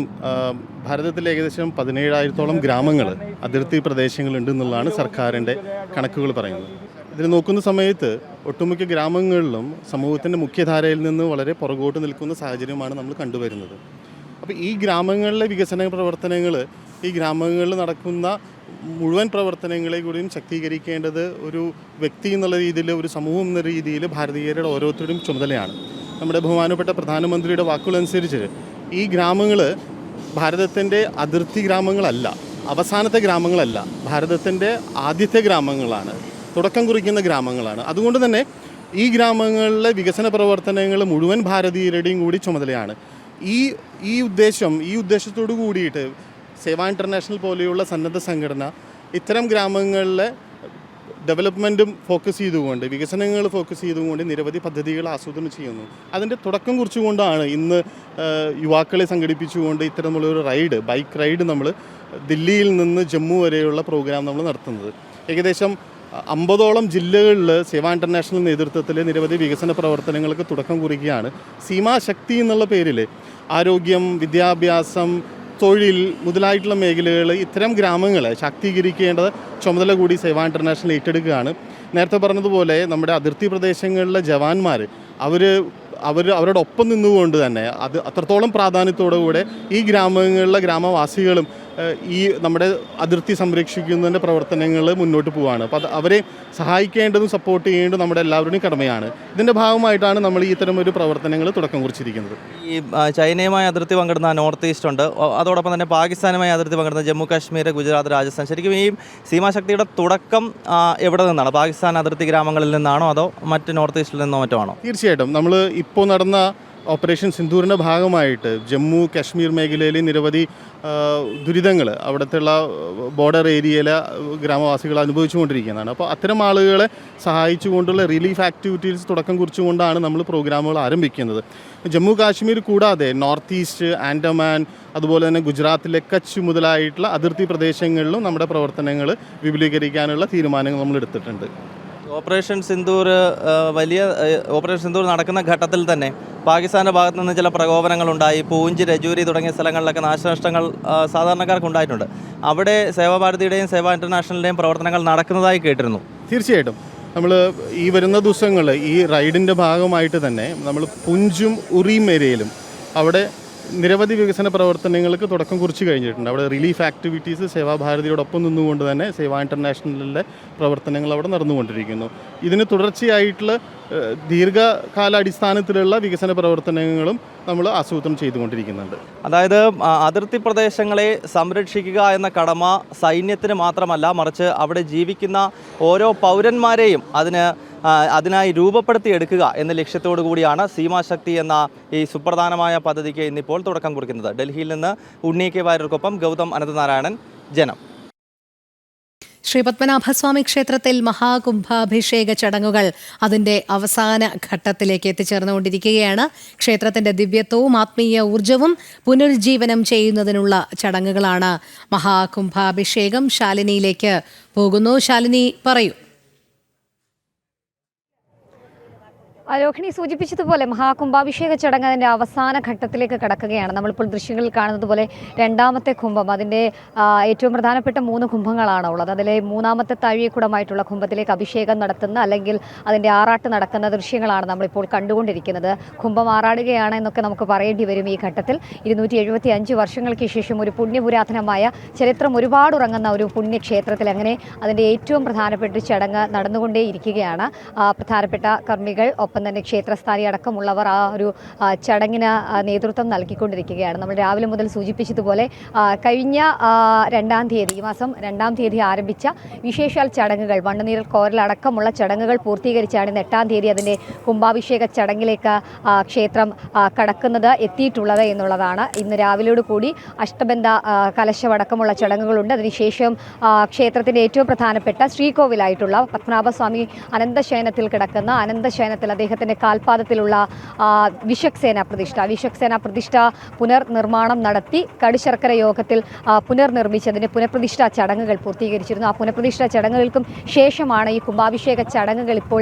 ഭാരതത്തിൽ ഏകദേശം 17,000-ഓളം ഗ്രാമങ്ങൾ അതിർത്തി പ്രദേശങ്ങളുണ്ട് എന്നുള്ളതാണ് സർക്കാരിൻ്റെ കണക്കുകൾ പറയുന്നത്. ഇതിൽ നോക്കുന്ന സമയത്ത് ഒട്ടുമിക്ക ഗ്രാമങ്ങളിലും സമൂഹത്തിൻ്റെ മുഖ്യധാരയിൽ നിന്ന് വളരെ പുറകോട്ട് നിൽക്കുന്ന സാഹചര്യമാണ് നമ്മൾ കണ്ടുവരുന്നത്. അപ്പോൾ ഈ ഗ്രാമങ്ങളിലെ വികസന പ്രവർത്തനങ്ങൾ, ഈ ഗ്രാമങ്ങളിൽ നടക്കുന്ന മുഴുവൻ പ്രവർത്തനങ്ങളെ കൂടിയും ശക്തീകരിക്കേണ്ടത് ഒരു വ്യക്തി എന്നുള്ള രീതിയിൽ, ഒരു സമൂഹം എന്ന രീതിയിൽ ഭാരതീയരുടെ ഓരോരുത്തരുടെയും ചുമതലയാണ്. നമ്മുടെ ബഹുമാനപ്പെട്ട പ്രധാനമന്ത്രിയുടെ വാക്കുകളനുസരിച്ച് ഈ ഗ്രാമങ്ങൾ ഭാരതത്തിൻ്റെ അതിർത്തി ഗ്രാമങ്ങളല്ല, അവസാനത്തെ ഗ്രാമങ്ങളല്ല, ഭാരതത്തിൻ്റെ ആദ്യത്തെ ഗ്രാമങ്ങളാണ്, തുടക്കം കുറിക്കുന്ന ഗ്രാമങ്ങളാണ്. അതുകൊണ്ട് തന്നെ ഈ ഗ്രാമങ്ങളിലെ വികസന പ്രവർത്തനങ്ങൾ മുഴുവൻ ഭാരതീയരുടെയും കൂടി ചുമതലയാണ്. ഈ ഉദ്ദേശത്തോടു കൂടിയിട്ട് സേവ ഇൻ്റർനാഷണൽ പോലെയുള്ള സന്നദ്ധ സംഘടന ഇത്തരം ഗ്രാമങ്ങളിലെ ഡെവലപ്മെൻറ്റും ഫോക്കസ് ചെയ്തുകൊണ്ട്, വികസനങ്ങൾ ഫോക്കസ് ചെയ്തുകൊണ്ട് നിരവധി പദ്ധതികൾ ആസൂത്രണം ചെയ്യുന്നു. അതിൻ്റെ തുടക്കം കുറിച്ചുകൊണ്ടാണ് ഇന്ന് യുവാക്കളെ സംഘടിപ്പിച്ചുകൊണ്ട് ഇത്തരമുള്ളൊരു ബൈക്ക് റൈഡ് നമ്മൾ ദില്ലിയിൽ നിന്ന് ജമ്മു വരെയുള്ള പ്രോഗ്രാം നമ്മൾ നടത്തുന്നത്. ഏകദേശം 50ഓളം ജില്ലകളിൽ സേവ ഇൻ്റർനാഷണൽ നേതൃത്വത്തിൽ നിരവധി വികസന പ്രവർത്തനങ്ങൾക്ക് തുടക്കം കുറിക്കുകയാണ്. സീമാ ശക്തി എന്നുള്ള പേരിൽ ആരോഗ്യം, വിദ്യാഭ്യാസം, തൊഴിൽ മുതലായിട്ടുള്ള മേഖലകൾ, ഇത്തരം ഗ്രാമങ്ങളെ ശാക്തീകരിക്കേണ്ട ചുമതല കൂടി സേവ ഇൻ്റർനാഷണൽ ഏറ്റെടുക്കുകയാണ്. നേരത്തെ പറഞ്ഞതുപോലെ നമ്മുടെ അതിർത്തി പ്രദേശങ്ങളിലെ ജവാന്മാർ അവരോടൊപ്പം നിന്നുകൊണ്ട് തന്നെ അത് അത്രത്തോളം പ്രാധാന്യത്തോടുകൂടെ ഈ ഗ്രാമങ്ങളിലെ ഗ്രാമവാസികളും ഈ നമ്മുടെ അതിർത്തി സംരക്ഷിക്കുന്നതിൻ്റെ പ്രവർത്തനങ്ങൾ മുന്നോട്ട് പോവുകയാണ്. അപ്പോൾ അവരെ സഹായിക്കേണ്ടതും സപ്പോർട്ട് ചെയ്യേണ്ടതും നമ്മുടെ എല്ലാവരുടെയും കടമയാണ്. ഇതിൻ്റെ ഭാഗമായിട്ടാണ് നമ്മൾ ഈ ഇത്തരമൊരു പ്രവർത്തനങ്ങൾ തുടക്കം കുറിച്ചിരിക്കുന്നത്. ഈ ചൈനയുമായി അതിർത്തി പങ്കിടുന്ന നോർത്ത് ഈസ്റ്റ് ഉണ്ട്, അതോടൊപ്പം തന്നെ പാകിസ്ഥാനുമായി അതിർത്തി പങ്കിടുന്ന ജമ്മു കാശ്മീർ, ഗുജറാത്ത്, രാജസ്ഥാൻ. ശരിക്കും ഈ സീമാശക്തിയുടെ തുടക്കം എവിടെ നിന്നാണ്? പാകിസ്ഥാൻ അതിർത്തി ഗ്രാമങ്ങളിൽ നിന്നാണോ അതോ മറ്റ് നോർത്ത് ഈസ്റ്റിൽ നിന്നോ മറ്റോ ആണോ? തീർച്ചയായിട്ടും നമ്മൾ ഇപ്പോൾ നടന്ന ഓപ്പറേഷൻ സിന്ദൂറിൻ്റെ ഭാഗമായിട്ട് ജമ്മു കാശ്മീർ മേഖലയിൽ നിരവധി ദുരിതങ്ങൾ അവിടുത്തെയുള്ള ബോർഡർ ഏരിയയിലെ ഗ്രാമവാസികൾ അനുഭവിച്ചുകൊണ്ടിരിക്കുന്നതാണ്. അപ്പോൾ അത്തരം ആളുകളെ സഹായിച്ചുകൊണ്ടുള്ള റിലീഫ് ആക്ടിവിറ്റീസ് തുടക്കം കുറിച്ചുകൊണ്ടാണ് നമ്മൾ പ്രോഗ്രാമുകൾ ആരംഭിക്കുന്നത്. ജമ്മു കാശ്മീർ കൂടാതെ നോർത്ത് ഈസ്റ്റ്, ആൻഡമാൻ, അതുപോലെ തന്നെ ഗുജറാത്തിലെ കച്ച് മുതലായിട്ടുള്ള അതിർത്തി പ്രദേശങ്ങളിലും നമ്മുടെ പ്രവർത്തനങ്ങൾ വിപുലീകരിക്കാനുള്ള തീരുമാനങ്ങൾ നമ്മൾ എടുത്തിട്ടുണ്ട്. ഓപ്പറേഷൻ സിന്ദൂർ നടക്കുന്ന ഘട്ടത്തിൽ തന്നെ പാകിസ്ഥാൻ്റെ ഭാഗത്തു നിന്ന് ചില പ്രകോപനങ്ങളുണ്ടായി. പൂഞ്ച്, രജൂരി തുടങ്ങിയ സ്ഥലങ്ങളിലൊക്കെ നാശനഷ്ടങ്ങൾ സാധാരണക്കാർക്ക് ഉണ്ടായിട്ടുണ്ട്. അവിടെ സേവാഭാരതിയുടെയും സേവ ഇൻ്റർനാഷണലിൻ്റെയും പ്രവർത്തനങ്ങൾ നടക്കുന്നതായി കേട്ടിരുന്നു. തീർച്ചയായിട്ടും നമ്മൾ ഈ വരുന്ന ദിവസങ്ങളിൽ ഈ റൈഡിൻ്റെ ഭാഗമായിട്ട് തന്നെ നമ്മൾ പുഞ്ചും ഉറിയും ഏരിയയിലും അവിടെ നിരവധി വികസന പ്രവർത്തനങ്ങൾക്ക് തുടക്കം കുറിച്ച് കഴിഞ്ഞിട്ടുണ്ട്. അവിടെ റിലീഫ് ആക്ടിവിറ്റീസ് സേവാഭാരതിയോടൊപ്പം നിന്നുകൊണ്ട് തന്നെ സേവ ഇൻ്റർനാഷണലിലെ പ്രവർത്തനങ്ങൾ അവിടെ നടന്നുകൊണ്ടിരിക്കുന്നു. ഇതിന് തുടർച്ചയായിട്ടുള്ള ദീർഘകാലാടിസ്ഥാനത്തിലുള്ള വികസന പ്രവർത്തനങ്ങളും നമ്മൾ ആസൂത്രണം ചെയ്തുകൊണ്ടിരിക്കുന്നുണ്ട്. അതായത് അതിർത്തി പ്രദേശങ്ങളെ സംരക്ഷിക്കുക എന്ന കടമ സൈന്യത്തിന് മാത്രമല്ല, മറിച്ച് അവിടെ ജീവിക്കുന്ന ഓരോ പൗരന്മാരെയും അതിനായി രൂപപ്പെടുത്തിയെടുക്കുക എന്ന ലക്ഷ്യത്തോടു കൂടിയാണ് സീമാശക്തി എന്ന ഈ സുപ്രധാനമായ പദ്ധതിക്ക് ഇന്നിപ്പോൾ തുടക്കം കുറിക്കുന്നത്. ഡൽഹിയിൽ നിന്ന് ഉണ്ണി കെ വാര്യർക്കൊപ്പം ഗൗതം അനന്തനാരായണൻ, ജനം. ശ്രീ പത്മനാഭസ്വാമി ക്ഷേത്രത്തിൽ മഹാകുംഭാഭിഷേക ചടങ്ങുകൾ അതിൻ്റെ അവസാന ഘട്ടത്തിലേക്ക് എത്തിച്ചേർന്നുകൊണ്ടിരിക്കുകയാണ്. ക്ഷേത്രത്തിൻ്റെ ദിവ്യത്വവും ആത്മീയ ഊർജവും പുനരുജ്ജീവനം ചെയ്യുന്നതിനുള്ള ചടങ്ങുകളാണ് മഹാകുംഭാഭിഷേകം. ശാലിനിയിലേക്ക് പോകുന്നു. ശാലിനി, പറയൂ. രോഹിണി സൂചിപ്പിച്ചതുപോലെ മഹാകുംഭാഭിഷേക ചടങ്ങ് അതിൻ്റെ അവസാന ഘട്ടത്തിലേക്ക് കടക്കുകയാണ്. നമ്മളിപ്പോൾ ദൃശ്യങ്ങളിൽ കാണുന്നത് പോലെ രണ്ടാമത്തെ കുംഭം, അതിൻ്റെ ഏറ്റവും പ്രധാനപ്പെട്ട 3 കുംഭങ്ങളാണ് ഉള്ളത്. അതിലെ മൂന്നാമത്തെ താഴികക്കുടമായിട്ടുള്ള കുംഭത്തിലേക്ക് അഭിഷേകം നടത്തുന്ന അല്ലെങ്കിൽ അതിൻ്റെ ആറാട്ട് നടക്കുന്ന ദൃശ്യങ്ങളാണ് നമ്മളിപ്പോൾ കണ്ടുകൊണ്ടിരിക്കുന്നത്. കുംഭം ആറാടുകയാണ് എന്നൊക്കെ നമുക്ക് പറയേണ്ടി വരും ഈ ഘട്ടത്തിൽ. 275 വർഷങ്ങൾക്ക് ശേഷം ഒരു പുണ്യപുരാതനമായ ചരിത്രം ഒരുപാട് ഉറങ്ങുന്ന ഒരു പുണ്യക്ഷേത്രത്തിൽ അങ്ങനെ അതിൻ്റെ ഏറ്റവും പ്രധാനപ്പെട്ട ചടങ്ങ് നടന്നുകൊണ്ടേയിരിക്കുകയാണ്. പ്രധാനപ്പെട്ട കർമ്മികൾ, ഒപ്പം തന്നെ ക്ഷേത്രസ്ഥാനി അടക്കമുള്ളവർ ആ ഒരു ചടങ്ങിന് നേതൃത്വം നൽകിക്കൊണ്ടിരിക്കുകയാണ്. നമ്മൾ രാവിലെ മുതൽ സൂചിപ്പിച്ചതുപോലെ കഴിഞ്ഞ 2-ാം തീയതി, ഈ മാസം 2-ാം തീയതി ആരംഭിച്ച വിശേഷാൽ ചടങ്ങുകൾ, മണ്ണുനീരൽ കോരലടക്കമുള്ള ചടങ്ങുകൾ പൂർത്തീകരിച്ചാണ് ഇന്ന് 8-ാം തീയതി അതിൻ്റെ കുംഭാഭിഷേക ചടങ്ങിലേക്ക് ക്ഷേത്രം കടക്കുന്നത് എത്തിയിട്ടുള്ളത് എന്നുള്ളതാണ്. ഇന്ന് രാവിലെയോട് കൂടി അഷ്ടബന്ധ കലശമടക്കമുള്ള ചടങ്ങുകളുണ്ട്. അതിനുശേഷം ക്ഷേത്രത്തിൻ്റെ ഏറ്റവും പ്രധാനപ്പെട്ട ശ്രീകോവിലായിട്ടുള്ള പത്മനാഭസ്വാമി അനന്തശയനത്തിൽ കിടക്കുന്ന അനന്തശയനത്തിൽ അദ്ദേഹത്തിൻ്റെ കാൽപാദത്തിലുള്ള വിശ്വക്സേന പ്രതിഷ്ഠ പുനർനിർമ്മാണം നടത്തി കടുശർക്കര യോഗത്തിൽ പുനർനിർമ്മിച്ചതിൻ്റെ പുനഃപ്രതിഷ്ഠാ ചടങ്ങുകൾ പൂർത്തീകരിച്ചിരുന്നു. ആ പുനഃപ്രതിഷ്ഠാ ചടങ്ങുകൾക്കും ശേഷമാണ് ഈ കുംഭാഭിഷേക ചടങ്ങുകൾ ഇപ്പോൾ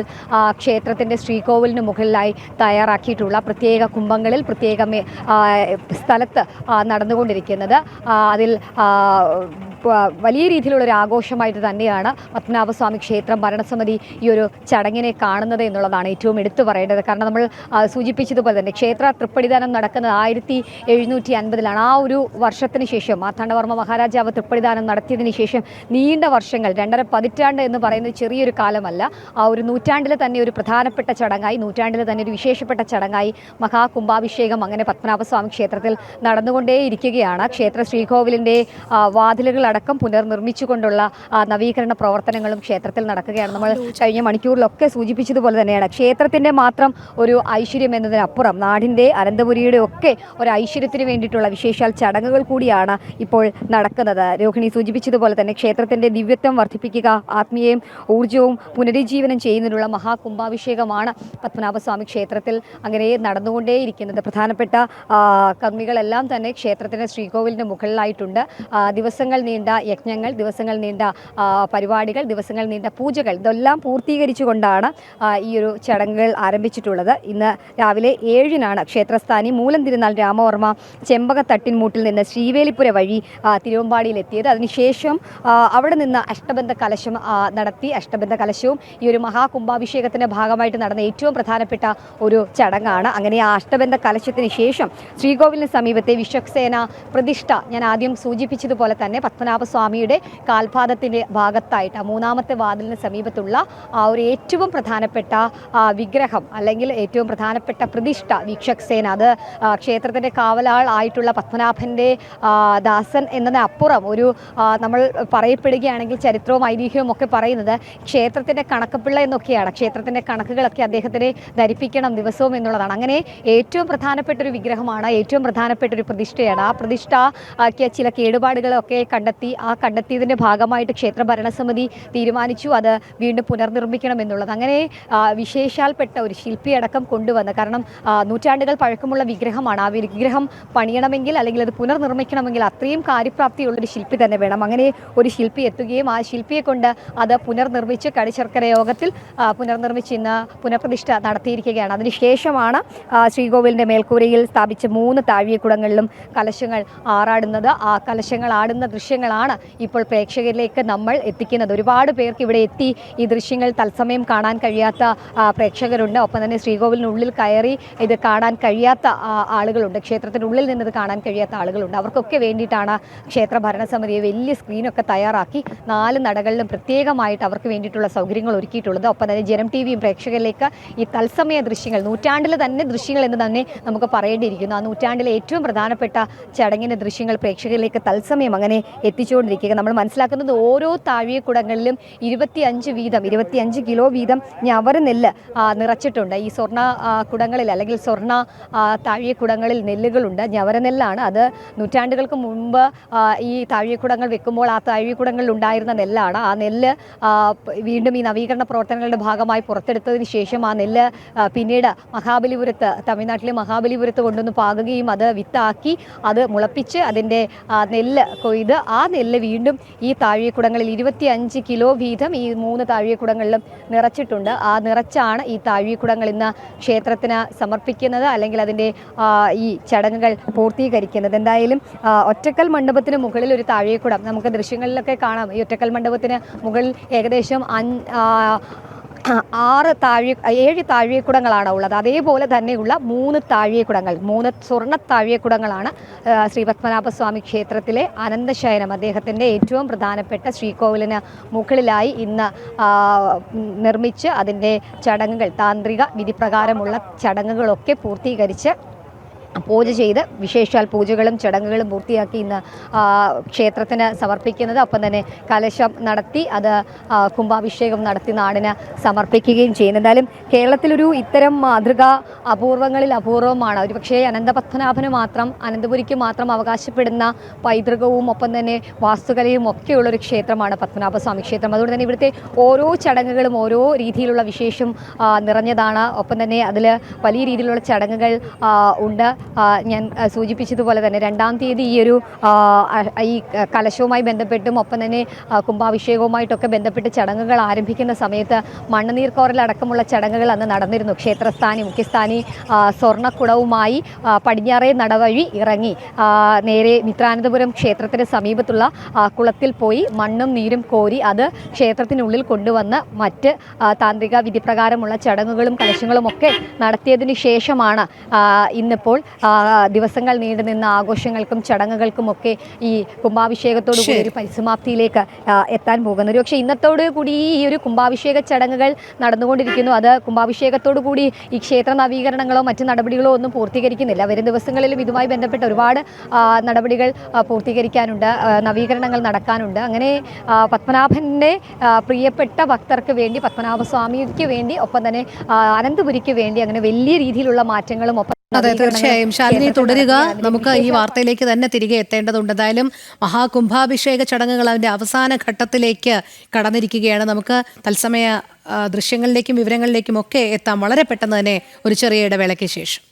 ക്ഷേത്രത്തിൻ്റെ ശ്രീകോവിലിന് മുകളിലായി തയ്യാറാക്കിയിട്ടുള്ള പ്രത്യേക കുംഭങ്ങളിൽ പ്രത്യേക സ്ഥലത്ത് നടന്നുകൊണ്ടിരിക്കുന്നത്. അതിൽ വലിയ രീതിയിലുള്ള ഒരു ആഘോഷമായിട്ട് തന്നെയാണ് പത്മനാഭസ്വാമി ക്ഷേത്രം ഭരണസമിതി ഈ ഒരു ചടങ്ങിനെ കാണുന്നത് എന്നുള്ളതാണ് ഏറ്റവും എടുത്തു പറയേണ്ടത്. കാരണം നമ്മൾ സൂചിപ്പിച്ചതുപോലെ തന്നെ ക്ഷേത്ര തൃപ്പടിദാനം നടക്കുന്നത് 1750-ലാണ്. ആ ഒരു വർഷത്തിന് ശേഷം മാർത്താണ്ഡവർമ്മ മഹാരാജാവ് തൃപ്പടിദാനം നടത്തിയതിന് ശേഷം നീണ്ട വർഷങ്ങൾ, 2.5 പതിറ്റാണ്ട് എന്ന് പറയുന്നത് ചെറിയൊരു കാലമല്ല. ആ ഒരു നൂറ്റാണ്ടിൽ തന്നെ ഒരു പ്രധാനപ്പെട്ട ചടങ്ങായി, നൂറ്റാണ്ടിൽ തന്നെ ഒരു വിശേഷപ്പെട്ട ചടങ്ങായി മഹാകുംഭാഭിഷേകം അങ്ങനെ പത്മനാഭസ്വാമി ക്ഷേത്രത്തിൽ നടന്നുകൊണ്ടേയിരിക്കുകയാണ്. ക്ഷേത്ര ശ്രീകോവിലിൻ്റെ വാതിലുകൾ അടക്കം പുനർനിർമ്മിച്ചുകൊണ്ടുള്ള നവീകരണ പ്രവർത്തനങ്ങളും ക്ഷേത്രത്തിൽ നടക്കുകയാണ്. നമ്മൾ കഴിഞ്ഞ മണിക്കൂറിലൊക്കെ സൂചിപ്പിച്ചതുപോലെ തന്നെയാണ് ക്ഷേത്രത്തിൻ്റെ മാത്രം ഒരു ഐശ്വര്യം എന്നതിനപ്പുറം നാടിൻ്റെ അനന്തപുരിയുടെ ഒക്കെ ഒരു ഐശ്വര്യത്തിന് വേണ്ടിയിട്ടുള്ള വിശേഷാൽ ചടങ്ങുകൾ കൂടിയാണ് ഇപ്പോൾ നടക്കുന്നത്. രോഹിണി സൂചിപ്പിച്ചതുപോലെ തന്നെ ക്ഷേത്രത്തിൻ്റെ ദിവ്യത്വം വർദ്ധിപ്പിക്കുക, ആത്മീയവും ഊർജ്ജവും പുനരുജ്ജീവനം ചെയ്യുന്നതിനുള്ള മഹാകുംഭാഭിഷേകമാണ് പത്മനാഭസ്വാമി ക്ഷേത്രത്തിൽ അങ്ങനെ നടന്നുകൊണ്ടേയിരിക്കുന്നത്. പ്രധാനപ്പെട്ട കർമ്മികളെല്ലാം തന്നെ ക്ഷേത്രത്തിൻ്റെ ശ്രീകോവിലിൻ്റെ മുകളിലായിട്ടുണ്ട്. ദിവസങ്ങൾ നീണ്ട യജ്ഞങ്ങൾ, ദിവസങ്ങൾ നീണ്ട പരിപാടികൾ, ദിവസങ്ങൾ നീണ്ട പൂജകൾ, ഇതെല്ലാം പൂർത്തീകരിച്ചുകൊണ്ടാണ് ഈ ഒരു ചടങ്ങുകൾ ആരംഭിച്ചിട്ടുള്ളത്. ഇന്ന് രാവിലെ 7-നാണ് ക്ഷേത്രസ്ഥാനി മൂലം തിരുനാൾ രാമവർമ്മ ചെമ്പകത്തട്ടിൻമൂട്ടിൽ നിന്ന് ശ്രീവേലിപ്പുര വഴി തിരുവമ്പാടിയിലെത്തിയത്. അതിനുശേഷം അവിടെ നിന്ന് അഷ്ടബന്ധ കലശം നടത്തി. അഷ്ടബന്ധ കലശവും ഈ ഒരു മഹാകുംഭാഭിഷേകത്തിൻ്റെ ഭാഗമായിട്ട് നടന്ന ഏറ്റവും പ്രധാനപ്പെട്ട ഒരു ചടങ്ങാണ്. അങ്ങനെ ആ അഷ്ടബന്ധ കലശത്തിന് ശേഷം ശ്രീകോവിലിന് സമീപത്തെ വിശ്വക്സേന പ്രതിഷ്ഠ ഞാൻ ആദ്യം സൂചിപ്പിച്ചതുപോലെ തന്നെ പത്മനാഭസ്വാമിയുടെ കാൽപാദത്തിൻ്റെ ഭാഗത്തായിട്ട് 3-ാമത്തെ വാതിലിന് സമീപത്തുള്ള ആ ഒരു ഏറ്റവും പ്രധാനപ്പെട്ട വിഗ്രഹം അല്ലെങ്കിൽ ഏറ്റവും പ്രധാനപ്പെട്ട പ്രതിഷ്ഠ വിശ്വക്സേന, അത് ക്ഷേത്രത്തിൻ്റെ കാവലാൾ ആയിട്ടുള്ള പത്മനാഭൻ്റെ ദാസൻ എന്നതിനപ്പുറം ഒരു നമ്മൾ പറയപ്പെടുകയാണെങ്കിൽ ചരിത്രവും ഐതിഹ്യവും ഒക്കെ പറയുന്നത് ക്ഷേത്രത്തിൻ്റെ കണക്കപ്പിള്ള എന്നൊക്കെയാണ്. ക്ഷേത്രത്തിൻ്റെ കണക്കുകളൊക്കെ അദ്ദേഹത്തിനെ ധരിപ്പിക്കണം ദിവസവും എന്നുള്ളതാണ്. അങ്ങനെ ഏറ്റവും പ്രധാനപ്പെട്ട ഒരു വിഗ്രഹമാണ്, ഏറ്റവും പ്രധാനപ്പെട്ട ഒരു പ്രതിഷ്ഠയാണ്. ആ പ്രതിഷ്ഠയ്ക്ക് ചില കേടുപാടുകളൊക്കെ കണ്ടെത്തിയതിൻ്റെ ഭാഗമായിട്ട് ക്ഷേത്ര ഭരണസമിതി തീരുമാനിച്ചു അത് വീണ്ടും പുനർനിർമ്മിക്കണം എന്നുള്ളത്. അങ്ങനെ വിശേഷാൽപ്പെട്ട ഒരു ശില്പിയടക്കം കൊണ്ടുവന്ന്, കാരണം നൂറ്റാണ്ടുകൾ പഴക്കമുള്ള വിഗ്രഹമാണ്. ആ വിഗ്രഹം പണിയണമെങ്കിൽ അല്ലെങ്കിൽ അത് പുനർനിർമ്മിക്കണമെങ്കിൽ അത്രയും കാര്യപ്രാപ്തിയുള്ളൊരു ശില്പി തന്നെ വേണം. അങ്ങനെ ഒരു ശില്പി എത്തുകയും ആ ശില്പിയെ കൊണ്ട് അത് പുനർനിർമ്മിച്ച് കടിശർക്കര യോഗത്തിൽ പുനർനിർമ്മിച്ച് ഇന്ന് പുനഃപ്രതിഷ്ഠ നടത്തിയിരിക്കുകയാണ്. അതിനുശേഷമാണ് ശ്രീകോവിലിൻ്റെ മേൽക്കൂരയിൽ സ്ഥാപിച്ച 3 താഴികക്കുടങ്ങളിലും കലശങ്ങൾ ആറാടുന്നത്. ആ കലശങ്ങൾ ആടുന്ന ദൃശ്യങ്ങളാണ് ഇപ്പോൾ പ്രേക്ഷകരിലേക്ക് നമ്മൾ എത്തിക്കുന്നത്. ഒരുപാട് പേർക്ക് ഇവിടെ എത്തി ഈ ദൃശ്യങ്ങൾ തത്സമയം കാണാൻ കഴിയാത്ത പ്രേക്ഷകരുണ്ട്. ഒപ്പം തന്നെ ശ്രീകോവിലിനുള്ളിൽ കയറി ഇത് കാണാൻ കഴിയാത്ത ആളുകളുണ്ട്. ക്ഷേത്രത്തിനുള്ളിൽ നിന്നത് കാണാൻ കഴിയാത്ത ആളുകളുണ്ട്. അവർക്കൊക്കെ വേണ്ടിയിട്ടാണ് ക്ഷേത്ര ഭരണസമിതി വലിയ സ്ക്രീനൊക്കെ തയ്യാറാക്കി 4 നടകളിലും പ്രത്യേകമായിട്ട് അവർക്ക് വേണ്ടിയിട്ടുള്ള സൗകര്യങ്ങൾ ഒരുക്കിയിട്ടുള്ളത്. ഒപ്പം തന്നെ ജനം ടി-വിയും പ്രേക്ഷകരിലേക്ക് ഈ തത്സമയ ദൃശ്യങ്ങൾ, നൂറ്റാണ്ടിലെ തന്നെ ദൃശ്യങ്ങൾ എന്ന് തന്നെ നമുക്ക് പറയേണ്ടിയിരിക്കുന്നു. ആ നൂറ്റാണ്ടിലെ ഏറ്റവും പ്രധാനപ്പെട്ട ചടങ്ങിൻ്റെ ദൃശ്യങ്ങൾ പ്രേക്ഷകരിലേക്ക് തത്സമയം അങ്ങനെ എത്തിച്ചുകൊണ്ടിരിക്കുക. നമ്മൾ മനസ്സിലാക്കുന്നത് ഓരോ താഴികക്കുടങ്ങളിലും 25 കിലോ വീതം ഞവര നെല്ല് നിറച്ചിട്ടുണ്ട്. ഈ സ്വർണ്ണ കുടങ്ങളിൽ അല്ലെങ്കിൽ സ്വർണ്ണ താഴികക്കുടങ്ങളിൽ നെല്ലുകളുണ്ട്. ഞവര നെല്ലാണ്. അത് നൂറ്റാണ്ടുകൾക്ക് മുമ്പ് ഈ താഴികക്കുടങ്ങൾ വെക്കുമ്പോൾ ആ താഴികക്കുടങ്ങളിൽ ഉണ്ടായിരുന്ന നെല്ലാണ്. ആ നെല്ല് വീണ്ടും ഈ നവീകരണ പ്രവർത്തനങ്ങളുടെ ഭാഗമായി പുറത്തെടുത്തതിന് ശേഷം ആ നെല്ല് പിന്നീട് മഹാബലിപുരത്ത്, തമിഴ്നാട്ടിലെ മഹാബലിപുരത്ത് കൊണ്ടുവന്ന് പാകുകയും അത് വിത്താക്കി അത് മുളപ്പിച്ച് അതിൻ്റെ നെല്ല് കൊയ്ത് ആ നെല്ല് വീണ്ടും ഈ താഴികക്കുടങ്ങളിൽ 25 കിലോ വീതം ഈ 3 താഴികക്കുടങ്ങളിലും നിറച്ചിട്ടുണ്ട്. ആ നിറച്ചാണ് ഈ താഴികക്കുടങ്ങൾ ഇന്ന് ക്ഷേത്രത്തിന് സമർപ്പിക്കുന്നത് അല്ലെങ്കിൽ അതിൻ്റെ ഈ ചടങ്ങുകൾ പൂർത്തീകരിക്കുന്നത്. എന്തായാലും ഒറ്റക്കൽ മണ്ഡപത്തിന് മുകളിൽ ഒരു താഴികക്കുടം നമുക്ക് ദൃശ്യങ്ങളിലൊക്കെ കാണാം. ഈ ഒറ്റക്കൽ മണ്ഡപത്തിന് മുകളിൽ ഏകദേശം ഏഴ് താഴികക്കുടങ്ങളാണ് ഉള്ളത്. അതേപോലെ തന്നെയുള്ള 3 താഴികക്കുടങ്ങൾ, 3 സ്വർണ്ണ താഴികക്കുടങ്ങളാണ് ശ്രീ പത്മനാഭസ്വാമി ക്ഷേത്രത്തിലെ അനന്തശയനം, അദ്ദേഹത്തിൻ്റെ ഏറ്റവും പ്രധാനപ്പെട്ട ശ്രീകോവിലിന് മുകളിലായി ഇന്ന് നിർമ്മിച്ച് അതിൻ്റെ ചടങ്ങുകൾ, താന്ത്രിക വിധിപ്രകാരമുള്ള ചടങ്ങുകളൊക്കെ പൂർത്തീകരിച്ച് പൂജ ചെയ്ത് വിശേഷാൽ പൂജകളും ചടങ്ങുകളും പൂർത്തിയാക്കി ഇന്ന് ക്ഷേത്രത്തിന് സമർപ്പിക്കുന്നത്. ഒപ്പം തന്നെ കലശം നടത്തി അത് കുംഭാഭിഷേകം നടത്തി നാടിന് സമർപ്പിക്കുകയും ചെയ്യുന്നു. എന്തായാലും കേരളത്തിലൊരു ഇത്തരം മാതൃക അപൂർവങ്ങളിൽ അപൂർവമാണ്. ഒരുപക്ഷേ അനന്തപത്മനാഭന് മാത്രം, അനന്തപുരിക്ക് മാത്രം അവകാശപ്പെടുന്ന പൈതൃകവും ഒപ്പം തന്നെ വാസ്തുകലയും ഒക്കെയുള്ളൊരു ക്ഷേത്രമാണ് പത്മനാഭസ്വാമി ക്ഷേത്രം. അതുകൊണ്ട് തന്നെ ഇവിടുത്തെ ഓരോ ചടങ്ങുകളും ഓരോ രീതിയിലുള്ള വിശേഷം നിറഞ്ഞതാണ്. ഒപ്പം തന്നെ അതിൽ വലിയ രീതിയിലുള്ള ചടങ്ങുകൾ ഉണ്ട്. ഞാൻ സൂചിപ്പിച്ചതുപോലെ തന്നെ 2-ാം തീയതി ഈ കലശവുമായി ബന്ധപ്പെട്ടും ഒപ്പം തന്നെ കുംഭാഭിഷേകവുമായിട്ടൊക്കെ ബന്ധപ്പെട്ട് ചടങ്ങുകൾ ആരംഭിക്കുന്ന സമയത്ത് മണ്ണുനീർ കോറലടക്കമുള്ള ചടങ്ങുകൾ അന്ന് നടന്നിരുന്നു. ക്ഷേത്രസ്ഥാനി, മുഖ്യസ്ഥാനി സ്വർണ്ണക്കുടവുമായി പടിഞ്ഞാറേ നടവഴി ഇറങ്ങി നേരെ മിത്രാനന്തപുരം ക്ഷേത്രത്തിന് സമീപത്തുള്ള കുളത്തിൽ പോയി മണ്ണും നീരും കോരി അത് ക്ഷേത്രത്തിനുള്ളിൽ കൊണ്ടുവന്ന് മറ്റ് താന്ത്രിക വിധിപ്രകാരമുള്ള ചടങ്ങുകളും കലശങ്ങളും ഒക്കെ നടത്തിയതിന് ശേഷമാണ് ഇന്നിപ്പോൾ ദിവസങ്ങൾ നീണ്ടു നിന്ന ആഘോഷങ്ങൾക്കും ചടങ്ങുകൾക്കുമൊക്കെ ഈ കുംഭാഭിഷേകത്തോടു കൂടി ഒരു പരിസമാപ്തിയിലേക്ക് എത്താൻ പോകുന്നത്. പക്ഷേ ഇന്നത്തോടു കൂടി ഈ ഒരു കുംഭാഭിഷേക ചടങ്ങുകൾ നടന്നുകൊണ്ടിരിക്കുന്നു. അത് കുംഭാഭിഷേകത്തോടു കൂടി ഈ ക്ഷേത്ര നവീകരണങ്ങളോ മറ്റ് നടപടികളോ ഒന്നും പൂർത്തീകരിക്കുന്നില്ല. വരും ദിവസങ്ങളിലും ഇതുമായി ബന്ധപ്പെട്ട് ഒരുപാട് നടപടികൾ പൂർത്തീകരിക്കാനുണ്ട്, നവീകരണങ്ങൾ നടക്കാനുണ്ട്. അങ്ങനെ പത്മനാഭൻ്റെ പ്രിയപ്പെട്ട ഭക്തർക്ക് വേണ്ടി, പത്മനാഭസ്വാമിക്ക് വേണ്ടി, ഒപ്പം തന്നെ അനന്തപുരിക്ക് വേണ്ടി അങ്ങനെ വലിയ രീതിയിലുള്ള മാറ്റങ്ങളും ഒപ്പം. അതെ, തീർച്ചയായും ശാലിനി തുടരുക. നമുക്ക് ഈ വാർത്തയിലേക്ക് തന്നെ തിരികെ എത്തേണ്ടതുണ്ട്. എന്തായാലും മഹാകുംഭാഭിഷേക ചടങ്ങുകൾ അതിൻ്റെ അവസാന ഘട്ടത്തിലേക്ക് കടന്നിരിക്കുകയാണ്. നമുക്ക് തത്സമയ ദൃശ്യങ്ങളിലേക്കും വിവരങ്ങളിലേക്കും ഒക്കെ എത്താം വളരെ പെട്ടെന്ന് തന്നെ ഒരു ചെറിയ ഇടവേളയ്ക്ക് ശേഷം.